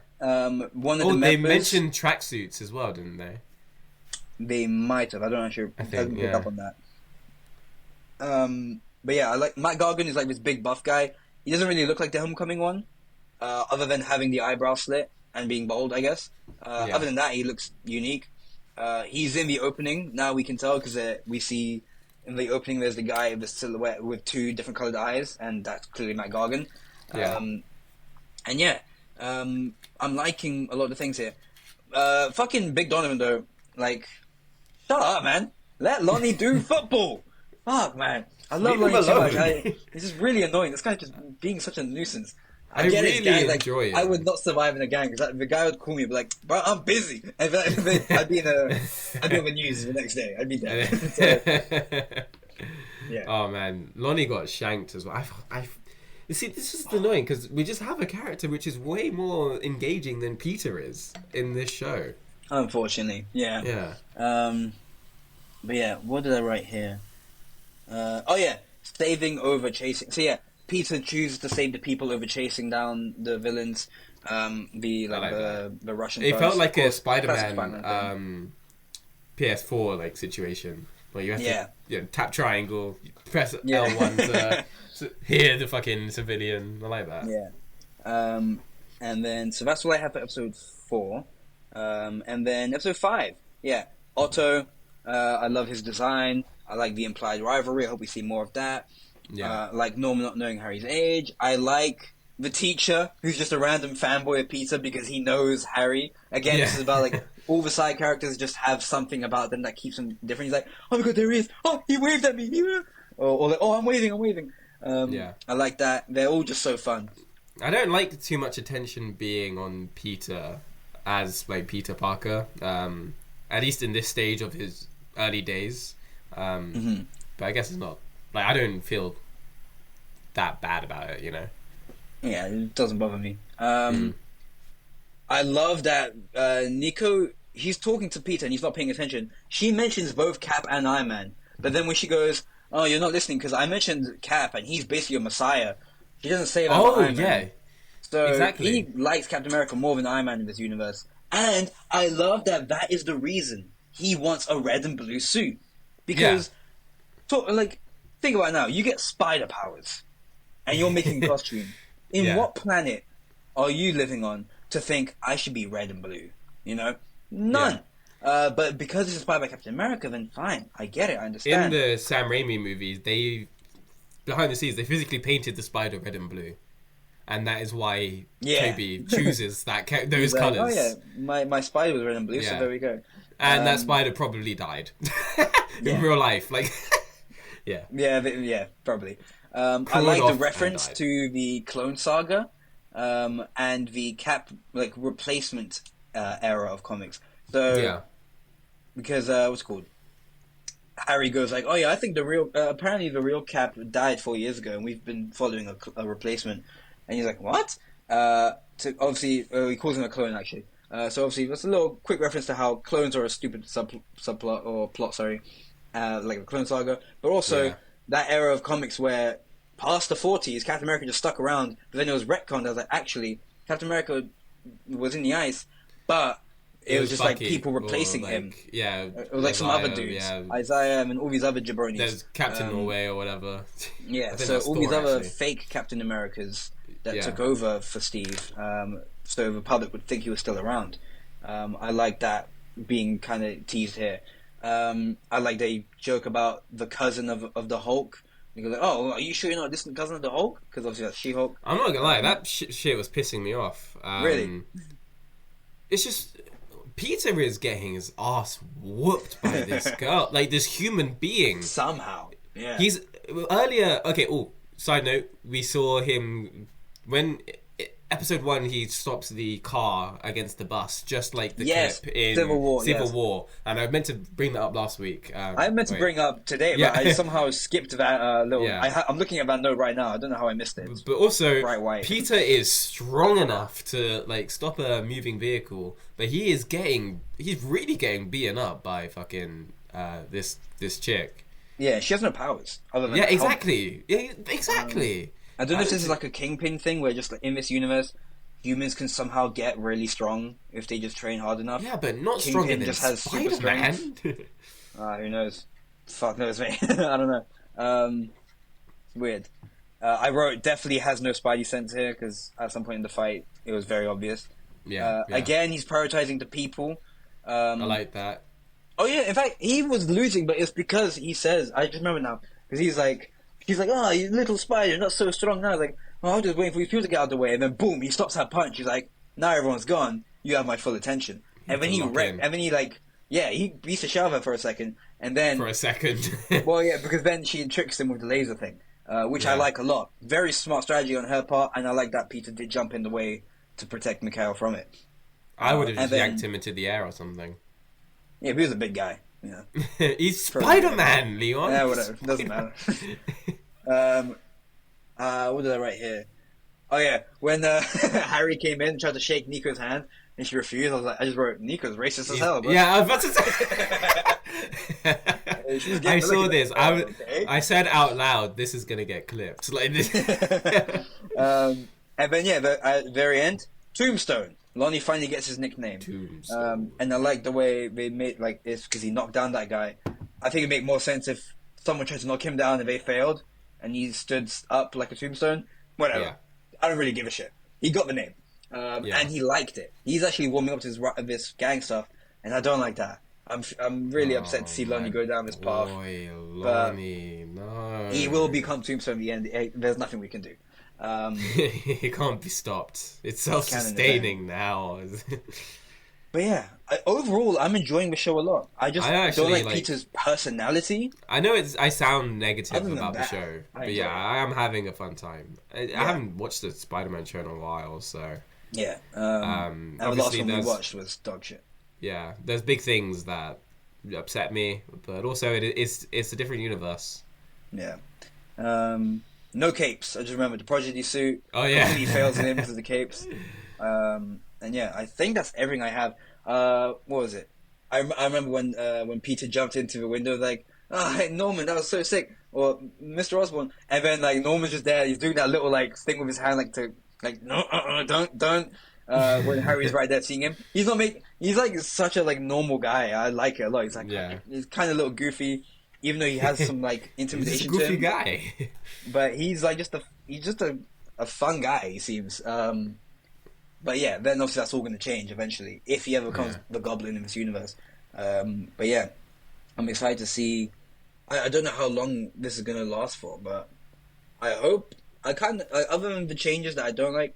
One of Oh, the they members, mentioned tracksuits as well, didn't they? they might have. I don't actually. I think, didn't pick yeah. up on that. But yeah, I like Matt Gargan is like this big buff guy. He doesn't really look like the Homecoming one, other than having the eyebrow slit and being bald, I guess. Yeah. Other than that, he looks unique. He's in the opening now. We can tell because we see in the opening there's the guy with the silhouette with two different colored eyes, and that's clearly Matt Gargan. Yeah. And yeah, I'm liking a lot of the things here. Fucking Big Donovan though, like, shut up, man. Let Lonnie do football. Fuck, man. I love Leave him Lonnie so much. alone. This is really annoying. This guy's just being such a nuisance. I get his really gang, like, enjoy it. I would not survive in a gang because the guy would call me and be like, "Bro, I'm busy," and I'd be on the news the next day. I'd be dead. So, yeah. Oh man, Lonnie got shanked as well. You see, this is annoying because we just have a character which is way more engaging than Peter is in this show. Unfortunately, yeah. Yeah. But yeah, what did I write here? Oh yeah, saving over chasing. So yeah, Peter chooses to save the people over chasing down the villains. The Russian. It felt like a classic Spider-Man thing. PS4 like situation where you have Yeah. to tap triangle, press Yeah. L1 to hear the fucking civilian. I like that. Yeah. And then so that's all I have for episode 4. And then episode 5. Yeah, Otto. I love his design. I like the implied rivalry. I hope we see more of that. Yeah. Like Norman not knowing Harry's age. I like the teacher who's just a random fanboy of Peter because he knows Harry. Again, Yeah. this is about like all the side characters just have something about them that keeps them different. He's like, oh my god, there he is. Oh, he waved at me. Or like, oh, I'm waving. Yeah. I like that. They're all just so fun. I don't like too much attention being on Peter as like Peter Parker. At least in this stage of his early days. But I guess it's not like I don't feel that bad about it, you know. Yeah, it doesn't bother me. I love that Nico, he's talking to Peter and he's not paying attention. She mentions both Cap and Iron Man. But then when she goes, oh, you're not listening because I mentioned Cap and he's basically a messiah. She doesn't say that about Iron Man. So exactly. he likes Captain America more than Iron Man in this universe. And I love that is the reason he wants a red and blue suit. Because, think about it now. You get spider powers and you're making a costume. In what planet are you living on to think I should be red and blue? You know? None. But because it's inspired by Captain America, then fine. I get it. I understand. In the Sam Raimi movies, behind the scenes, they physically painted the spider red and blue. And that is why Toby chooses those like, colours. oh yeah, my spider was red and blue, so there we go. And that spider probably died in real life. Like, Yeah, probably. I like the reference to the Clone Saga and the Cap replacement era of comics. So because what's it called? Harry goes like, oh yeah, I think apparently the real Cap died 4 years ago, and we've been following a replacement. And he's like, what? So obviously, he calls him a clone actually. So obviously, that's a little quick reference to how clones are a stupid subplot or plot, sorry, like the Clone Saga. But also that era of comics where past the 40s, Captain America just stuck around, but then it was retconned. I was like, actually, Captain America was in the ice, but it was just Bucky, like people replacing him. Yeah, or like some other dudes, Isaiah and all these other jabronis. There's Captain Norway or whatever. Yeah, so all these other fake Captain Americas that took over for Steve, so the public would think he was still around. I like that being kind of teased here. I like they joke about the cousin of the Hulk. You go like, oh, are you sure you're not a distant cousin of the Hulk? Because obviously that's She-Hulk. I'm not gonna lie, that shit was pissing me off. Really? It's just Peter is getting his ass whooped by this girl, like this human being. Somehow, yeah. He's earlier. Okay. Oh, side note: we saw him when episode 1, he stops the car against the bus, just like the Yes, clip in Civil War. Civil Yes. War. And I meant to bring that up last week. I meant to wait. bring up today, Yeah. but I somehow skipped that little. Yeah. I'm looking at that note right now. I don't know how I missed it. But also, Bright white. Peter is strong enough to like stop a moving vehicle, but he's really getting beaten up by fucking this chick. Yeah, she has no powers other than Yeah, help. exactly. Yeah, exactly. I don't know if this is like a Kingpin thing where just like in this universe, humans can somehow get really strong if they just train hard enough. Yeah, but not stronger Kingpin than just has super Spider-Man. Who knows? Fuck knows, mate. I don't know. Weird. I wrote definitely has no Spidey sense here because at some point in the fight it was very obvious. Yeah. Again, he's prioritizing the people. I like that. Oh yeah, in fact, he was losing, but it's because he says, I just remember now, because he's like, oh, you little spider, not so strong now. I was like, oh, I'm just waiting for these people to get out of the way, and then boom, he stops that punch. He's like, now everyone's gone, you have my full attention. And then he beats the shit out of her for a second, and then... For a second. Well, yeah, because then she tricks him with the laser thing, which I like a lot. Very smart strategy on her part, and I like that Peter did jump in the way to protect Mikhail from it. I would have just yanked him into the air or something. Yeah, but he was a big guy. Yeah. He's Spider-Man, Leon. Yeah, whatever. Doesn't matter. What did I write here? Oh yeah, when Harry came in and tried to shake Nico's hand and she refused, I just wrote, Nico's racist as hell. Bro. Yeah, I was about to say. I saw this. I said out loud, this is gonna get clipped. Like this. And then at the very end, Tombstone. Lonnie finally gets his nickname. Tombstone. And I like the way they made like this because he knocked down that guy. I think it'd make more sense if someone tried to knock him down and they failed and he stood up like a tombstone. Whatever. Yeah. I don't really give a shit. He got the name. And he liked it. He's actually warming up to this gang stuff, and I don't like that. I'm really upset to see Lonnie go down this path. Boy, Lonnie, no. He will become Tombstone in the end. There's nothing we can do. It can't be stopped. It's self-sustaining now. But yeah, overall, I'm enjoying the show a lot. I don't like Peter's personality. I know I sound negative about the that, show, but yeah, I am having a fun time. I haven't watched the Spider-Man show in a while, so... Yeah. And the last one we watched was dog shit. Yeah, there's big things that upset me, but also it's a different universe. Yeah. No capes. I just remember the Prodigy suit. Oh yeah, completely fails in him because of the capes. And yeah, I think that's everything I have. What was it? I remember when Peter jumped into the window, like, oh, hey, Norman, that was so sick. Or Mr. Osborn, and then like Norman's just there. He's doing that little like thing with his hand, no, don't. When Harry's right there seeing him, he's like such a like normal guy. I like it a lot. He's like, he's kind of a little goofy. Even though he has some like intimidation he's a goofy to him, guy, but he's like he's just a fun guy. He seems. But yeah, then obviously that's all going to change eventually if he ever becomes the Goblin in this universe. But yeah, I'm excited to see. I don't know how long this is going to last for, but I hope. Other than the changes that I don't like,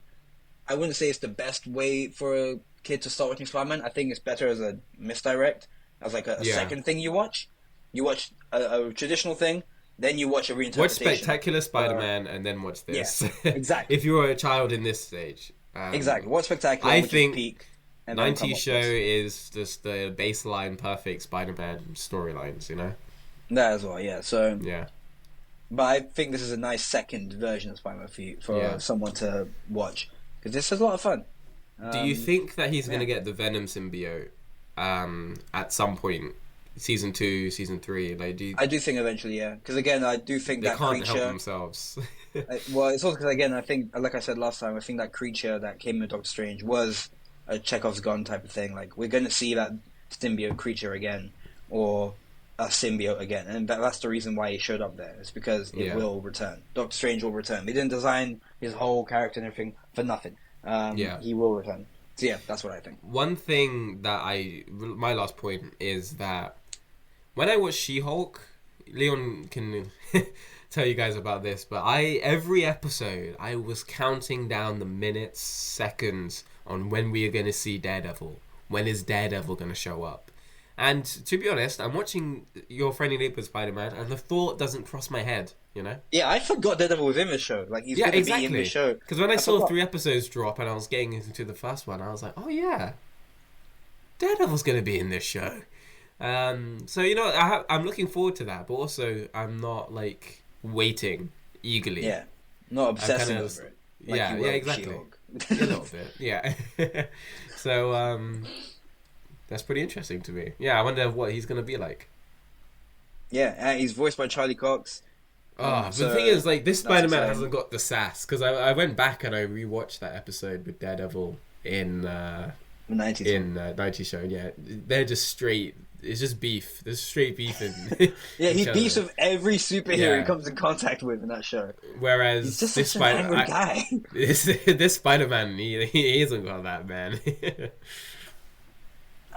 I wouldn't say it's the best way for a kid to start watching Spider-Man. I think it's better as a misdirect, as like a second thing you watch. You watch a traditional thing, then you watch a reinterpretation. Watch Spectacular Spider-Man and then watch this. Yeah, exactly. If you were a child in this stage. Exactly. Watch Spectacular, I which think is peak. And 90s show is just the baseline perfect Spider-Man storylines, you know? That as well, yeah. So yeah. But I think this is a nice second version of Spider-Man for someone to watch. Because this is a lot of fun. Do you think that he's going to get the Venom symbiote at some point? Season 2, Season 3? I do think eventually, yeah. Because again, I do think that creature... They can't help themselves. Well, it's also because, again, I think, like I said last time, I think that creature that came in Doctor Strange was a Chekhov's gun type of thing. Like, we're going to see that symbiote creature again, or a symbiote again. And that's the reason why he showed up there. It's because it will return. Doctor Strange will return. They didn't design his whole character and everything for nothing. He will return. So yeah, that's what I think. One thing that my last point is that when I watch She-Hulk, Leon can tell you guys about this, but every episode I was counting down the minutes, seconds on when we are going to see Daredevil. When is Daredevil going to show up? And to be honest, I'm watching Your Friendly Neighborhood Spider-Man, and the thought doesn't cross my head, you know? Yeah, I forgot Daredevil was in the show. Like, he's Yeah, going to be in exactly. the show. Because when I saw forgot. 3 episodes drop and I was getting into the first one, I was like, oh yeah, Daredevil's going to be in this show. So, you know, I'm looking forward to that, but also I'm not, like, waiting eagerly. Yeah, not obsessing kinda, over it. Like yeah, you will with exactly. She-Hulk. A little bit, yeah. So, that's pretty interesting to me. Yeah, I wonder what he's going to be like. Yeah, he's voiced by Charlie Cox. But so the thing is, like, this that's Spider-Man exciting. hasn't got the sass, because I went back and I rewatched that episode with Daredevil in The 90s. 90 show. Yeah, they're just straight. It's just beef. There's straight beef in. Yeah, he each beefs other. with every superhero Yeah. he comes in contact with in that show. Whereas He's just this such an angry guy. this Spider-Man, he hasn't got that, man.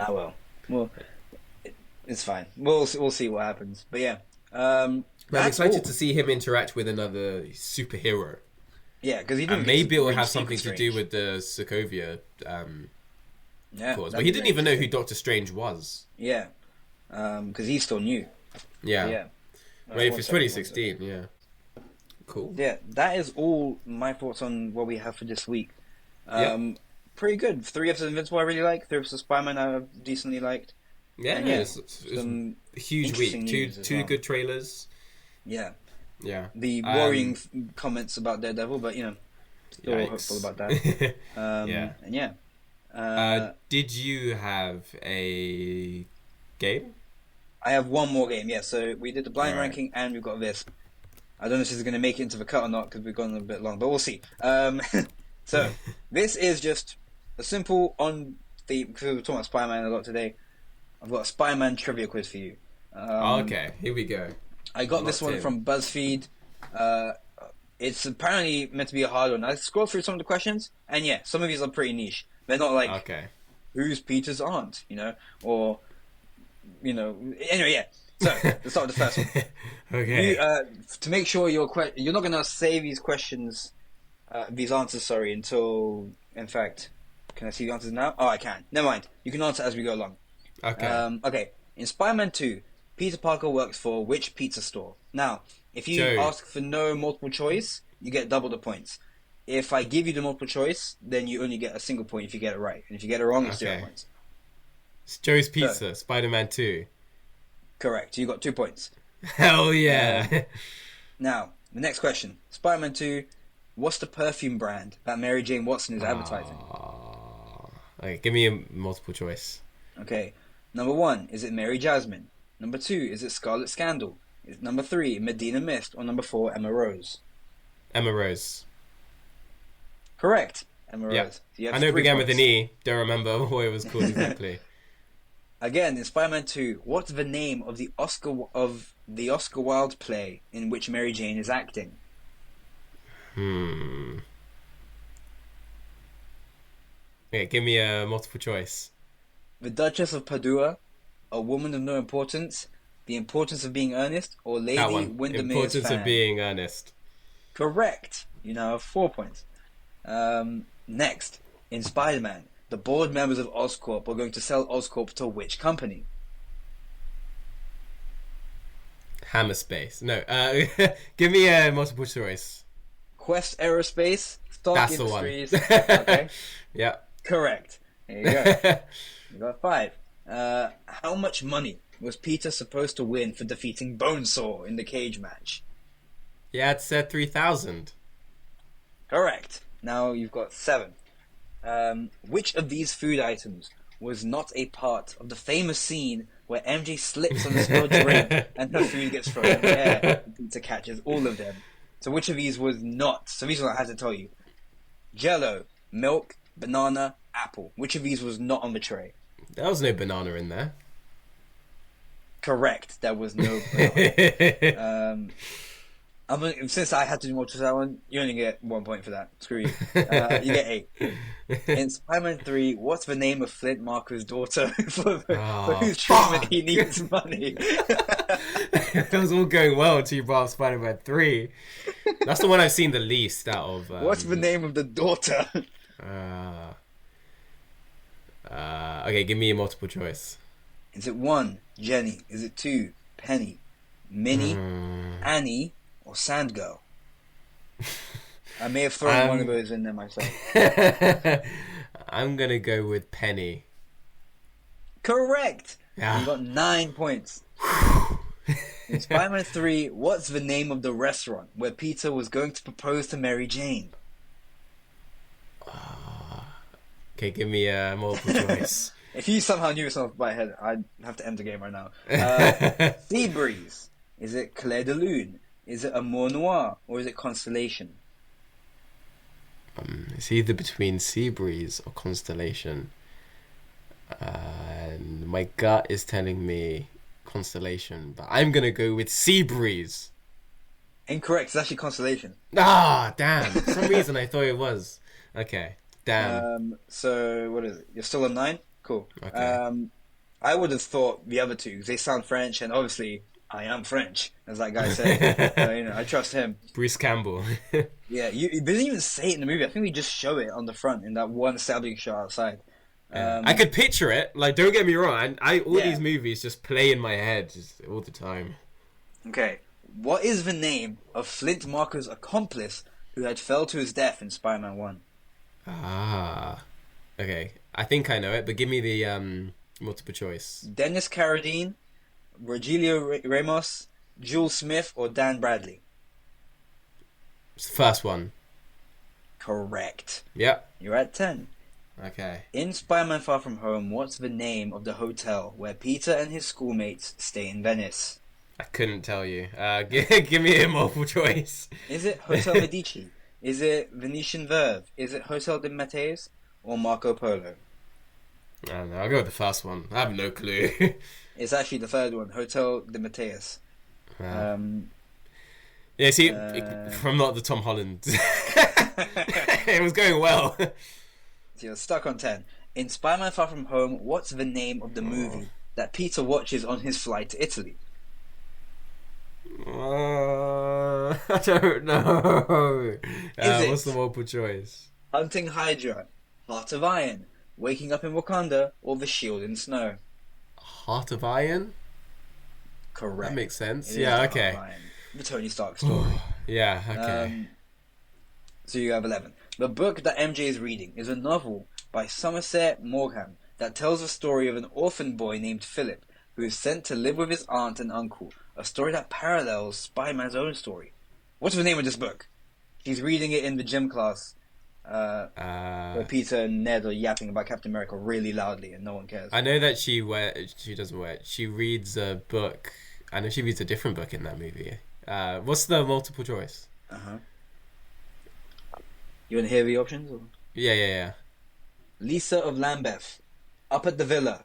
Well, it's fine. We'll see what happens. But yeah, But I'm that's excited all. to see him interact with another superhero, Yeah, because he didn't. and get maybe it will Strange have something Secret to do Strange. with the Sokovia Yeah, cause. that'd But he be didn't very even know who interesting. Doctor Strange was. Yeah, because he's still new. Yeah. Yeah. Well, if One it's second, 2016, yeah. Cool. Yeah, that is all my thoughts on what we have for this week. Yeah. Pretty good. 3 episodes of Invincible I really like. 3 episodes of Spider-Man I decently liked. Yeah, And it's some a huge interesting week. news as Two well. good trailers. Yeah, Yeah. the worrying comments about Daredevil, but still Yikes. hopeful about that. Yeah. And yeah. Did you have a game? I have one more game, yeah. So we did the blind Alright. ranking, and we've got this. I don't know if this is going to make it into the cut or not because we've gone a bit long, but we'll see. So this is just a simple on the because we were talking about Spider-Man a lot today. I've got a Spider-Man trivia quiz for you. Okay, here we go. I got this Locked one in. from BuzzFeed. It's apparently meant to be a hard one. I scrolled through some of the questions, and yeah, some of these are pretty niche. They're not like Okay. who's Peter's aunt, or Anyway, yeah. So let's start with the first one. Okay. To make sure you're not going to say these questions, these answers, sorry, until, in fact, can I see the answers now? Oh, I can. Never mind. You can answer as we go along. Okay. Okay. In Spider-Man 2, Peter Parker works for which pizza store? Now, if you Joe. ask for no multiple choice, you get double the points. If I give you the multiple choice, then you only get a single point if you get it right. And if you get it wrong, it's 0 Okay. points. It's Joe's Pizza, Spider-Man 2. Correct. You got 2 points. Hell yeah. Now, the next question. Spider-Man 2, what's the perfume brand that Mary Jane Watson is advertising? Okay, give me a multiple choice. Okay. Number 1, is it Mary Jasmine? Number 2, is it Scarlet Scandal? Is number 3, Medina Mist? Or number 4, Emma Rose? Emma Rose. Correct. Emma Yeah. Rose. You have I know it 3 began with an points. E. Don't remember what it was called exactly. Again, in Spider-Man 2, what's the name of the Oscar Wilde play in which Mary Jane is acting? Okay, give me a multiple choice. The Duchess of Padua, A Woman of No Importance, The Importance of Being Earnest, or Lady That one. Windermere's Importance Fan? of being earnest. Correct. You now have 4 points. Next, in Spider-Man, the board members of Oscorp are going to sell Oscorp to which company? Hammerspace. No, give me a multiple choice. Quest Aerospace, Stark That's the one. Industries. Okay, Yeah. correct. There you go. You got 5. How much money was Peter supposed to win for defeating Bonesaw in the cage match? Yeah, it said 3,000. Correct. Now you've got 7. Which of these food items was not a part of the famous scene where MJ slips on the spilled drink and her food gets thrown in the air? Peter catches all of them. So which of these was not? So these are what I had to tell you. Jello, milk, banana, apple. Which of these was not on the tray? There was no banana in there. Correct. There was no banana. Since I had to do more to that one, you only get 1 point for that. Screw you. You get 8. In Spider-Man 3, what's the name of Flint Marco's daughter for whose treatment he needs money? It was all going well until you brought up Spider-Man 3. That's the one I've seen the least out of. What's the name of the daughter? Okay, give me a multiple choice. Is it 1, Jenny? Is it 2, Penny? Minnie, Annie, or Sandgirl? I may have thrown one of those in there myself. I'm gonna go with Penny. Correct! Yeah. You got 9 points. In Spider-Man 3, what's the name of the restaurant where Peter was going to propose to Mary Jane? Okay, give me a multiple choice. If you somehow knew yourself by head, I'd have to end the game right now. Sea Breeze. Is it Clair de Lune? Is it Amour Noir? Or is it Constellation? It's either between Sea Breeze or Constellation. And my gut is telling me Constellation, but I'm gonna go with Sea Breeze. Incorrect. It's actually Constellation. Ah, damn. For some reason I thought it was. Okay, damn. So what is it? You're still on 9? Cool. Okay. I would have thought the other two, because they sound French, and obviously I am French, as that guy said. I trust him. Bruce Campbell. Yeah, they didn't even say it in the movie. I think we just show it on the front in that one establishing shot outside. I could picture it. Like, don't get me wrong. These movies just play in my head just all the time. Okay, what is the name of Flint Marko's accomplice who had fell to his death in Spider-Man 1? Okay. I think I know it, but give me the multiple choice. Dennis Carradine, Rogelio Ramos, Jules Smith, or Dan Bradley? It's the first one. Correct. Yep. You're at 10. Okay. In Spider-Man Far From Home, what's the name of the hotel where Peter and his schoolmates stay in Venice? I couldn't tell you. Give me a multiple choice. Is it Hotel Medici? Is it Venetian Verve? Is it Hotel de Mateus? Or Marco Polo? I don't know. I'll go with the first one. I have no clue. It's actually the third one, Hotel de Mateus. Yeah, see, I'm not the Tom Holland. It was going well. So you're stuck on 10. In Spider-Man Far From Home, what's the name of the movie that Peter watches on his flight to Italy? I don't know. What's the multiple choice? Hunting Hydra, Heart of Iron, Waking Up in Wakanda, or The Shield in Snow? Heart of Iron? Correct. That makes sense. It Yeah, is okay. Heart of Iron. The Tony Stark story. Yeah, okay. So you have 11. The book that MJ is reading is a novel by Somerset Maugham that tells the story of an orphan boy named Philip who is sent to live with his aunt and uncle, a story that parallels Spider-Man's own story. What's the name of this book? She's reading it in the gym class where Peter and Ned are yapping about Captain America really loudly and no one cares. I know that she doesn't wear it. She reads a book. I know she reads a different book in that movie. What's the multiple choice? You want to hear the options? Or? Yeah. Lisa of Lambeth, Up at the Villa,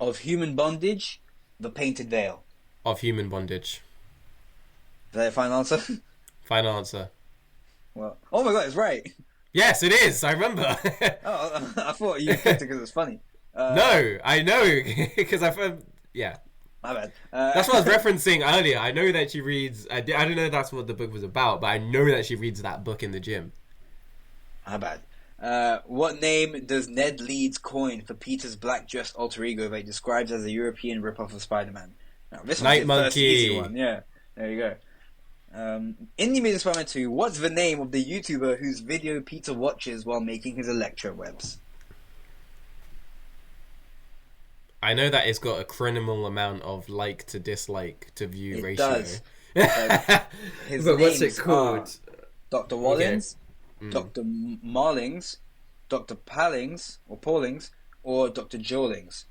Of Human Bondage, The Painted Veil. Of Human Bondage. Is that your final answer? Final answer. Well, oh my god, it's right. Yes, it is. I remember. Oh, I thought you picked it because it was funny. No, I know because I've yeah. My bad. That's what I was referencing earlier. I know that she reads. I don't know that's what the book was about, but I know that she reads that book in the gym. My bad. What name does Ned Leeds coin for Peter's black dress alter ego that he describes as a European ripoff of Spider-Man? Now, this Night one's the Monkey. first easy one. Yeah, there you go. In the Amazing Spider-Man 2, what's the name of the YouTuber whose video Peter watches while making his electro webs? I know that it's got a criminal amount of like to dislike to view It ratio. does. His But what's names it called? are Dr. Wallins, Okay. Dr. Marlings, Dr. Pallings, or Paulings, or Dr. Jolings,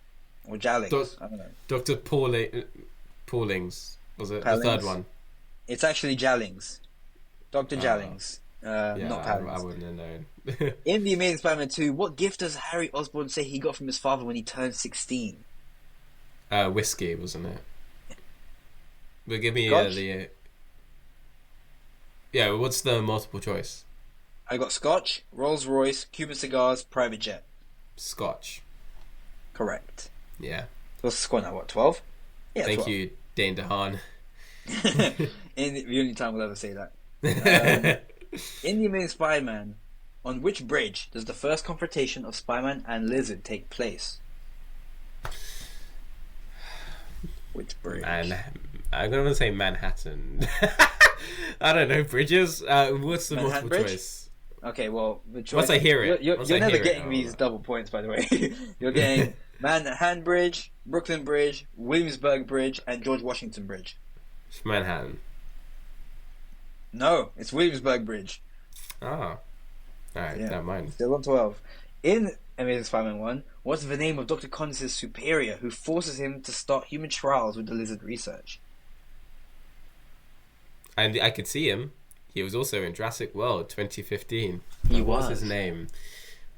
or Jallings. I don't know. Dr. Paulings was it Pallings. the third one? It's actually Jallings. Dr. Jallings. Not Pallings. I wouldn't have known. In The Amazing Spider-Man 2, what gift does Harry Osborn say he got from his father when he turned 16? Whiskey, wasn't it? But give me Scotch? yeah. What's the multiple choice? I got Scotch, Rolls Royce, Cuban cigars, private jet. Scotch. Correct. Yeah. What's the score now? What, 12? Yeah, Thank 12. you, Dane DeHaan. In the only time we'll ever say that. In The Amazing Spider-Man, on which bridge does the first confrontation of Spider-Man and Lizard take place? Which bridge? I'm gonna say Manhattan. I don't know bridges. What's the Manhattan multiple Bridge? choice? Okay, well, the choice. Once I hear it, you're once I never hear it, getting I'll- these double points, by the way. You're getting Manhattan Bridge, Brooklyn Bridge, Williamsburg Bridge, and George Washington Bridge. It's Manhattan. No, it's Williamsburg Bridge. Oh, all right, Yeah. never mind. Still on 12. In Amazing Spider-Man 1, what's the name of Dr. Connors' superior who forces him to start human trials with the lizard research? And I could see him. He was also in Jurassic World 2015. He What's was. his name?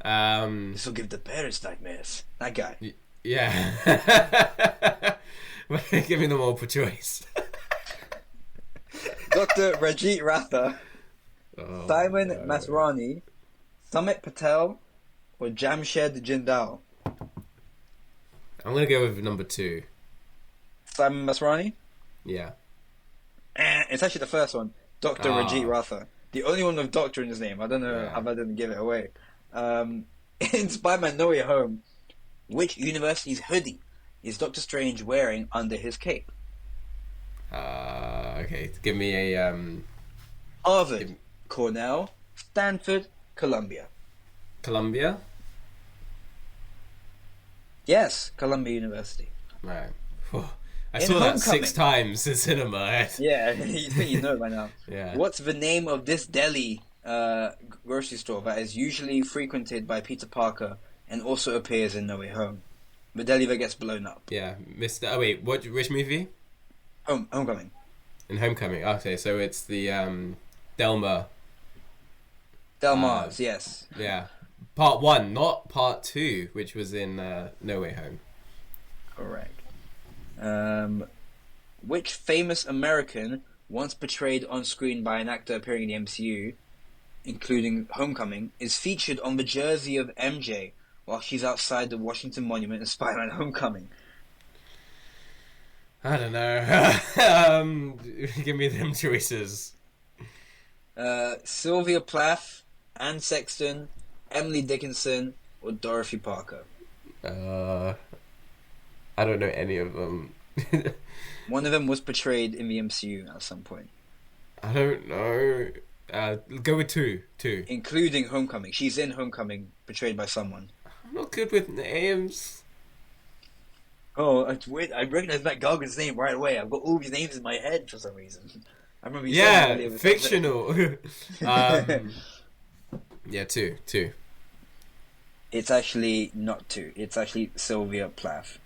This will give the parents nightmares. That guy. Yeah. Give me the multiple choice. Dr. Rajit Ratha, Oh, Simon no. Masrani, Sumit Patel, or Jamshed Jindal? I'm gonna go with number 2. Simon Masrani? Yeah. It's actually the first one. Dr. Ah. Rajit Ratha. The only one with Doctor in his name. I don't know Yeah. how I didn't give it away. In Spider-Man No Way Home, which university's hoodie is Doctor Strange wearing under his cape? Okay. Give me a Harvard, Cornell, Stanford, Columbia. Columbia. Yes, Columbia University. Right. Whew. I In saw that Homecoming. 6 times in cinema. Yeah, you think you know by now. Yeah. What's the name of this deli grocery store that is usually frequented by Peter Parker and also appears in No Way Home? The deli that gets blown up. Yeah, Mr. Oh wait, which movie? Homecoming. In Homecoming. Okay, so it's the Delma. Del Mars, yes. Yeah, part 1, not part 2, which was in No Way Home. Correct. Which famous American, once portrayed on screen by an actor appearing in the MCU, including Homecoming, is featured on the jersey of MJ while she's outside the Washington Monument in Spider-Man Homecoming? I don't know. Give me them choices. Sylvia Plath, Anne Sexton, Emily Dickinson, or Dorothy Parker? I don't know any of them. One of them was portrayed in the MCU at some point, I don't know. Go with 2. 2. including Homecoming. She's in Homecoming, portrayed by someone. I'm not good with names. Oh, wait, I recognize Matt Gargan's name right away. I've got all these names in my head for some reason. I remember you saying earlier Yeah, with fictional. Yeah, 2. 2. It's actually not 2. It's actually Sylvia Plath.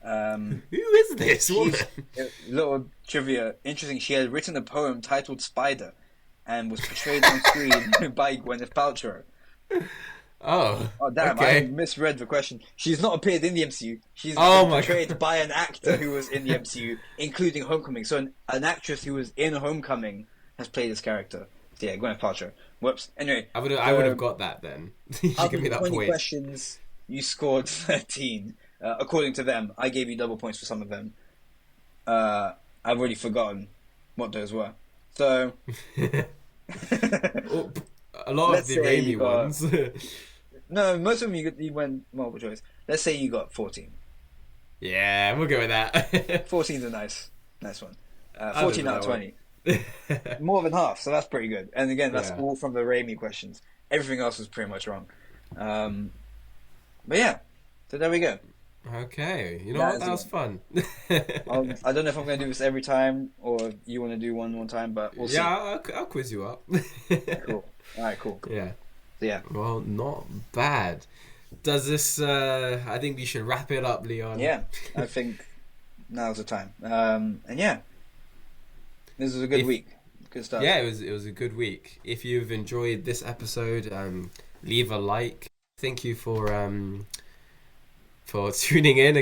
Who is this woman? Little trivia. Interesting. She had written a poem titled Spider and was portrayed on screen by Gwyneth Paltrow. Oh, Oh damn! okay. I misread the question. She's not appeared in the MCU. She's Oh been my portrayed God. by an actor who was in the MCU, including Homecoming. So an actress who was in Homecoming has played this character. So yeah, Gwyneth Paltrow. Whoops. Anyway, I would have got that then. You out give of me that 20 point. questions, you scored 13. According to them, I gave you double points for some of them. I've already forgotten what those were. So Oh, a lot Let's of the say you Raimi got- ones. no, most of them you went multiple choice. Let's say you got 14. Yeah, we'll go with that. 14's a nice one. I 14 don't out of know. 20. More than half, so that's pretty good. And again, that's Yeah. all from the Raimi questions. Everything else was pretty much wrong. But yeah, so there we go. Okay, you know That what? is That it. was fun. I don't know if I'm going to do this every time or you want to do one time, but we'll Yeah, I'll quiz you up. see. Cool. All right, cool. Yeah. So yeah, Well, not bad. Does this? I think we should wrap it up, Leon. yeah. I think now's the time. And yeah, this was a good week. Good stuff. Yeah, it was a good week. If you've enjoyed this episode, leave a like. Thank you for tuning in.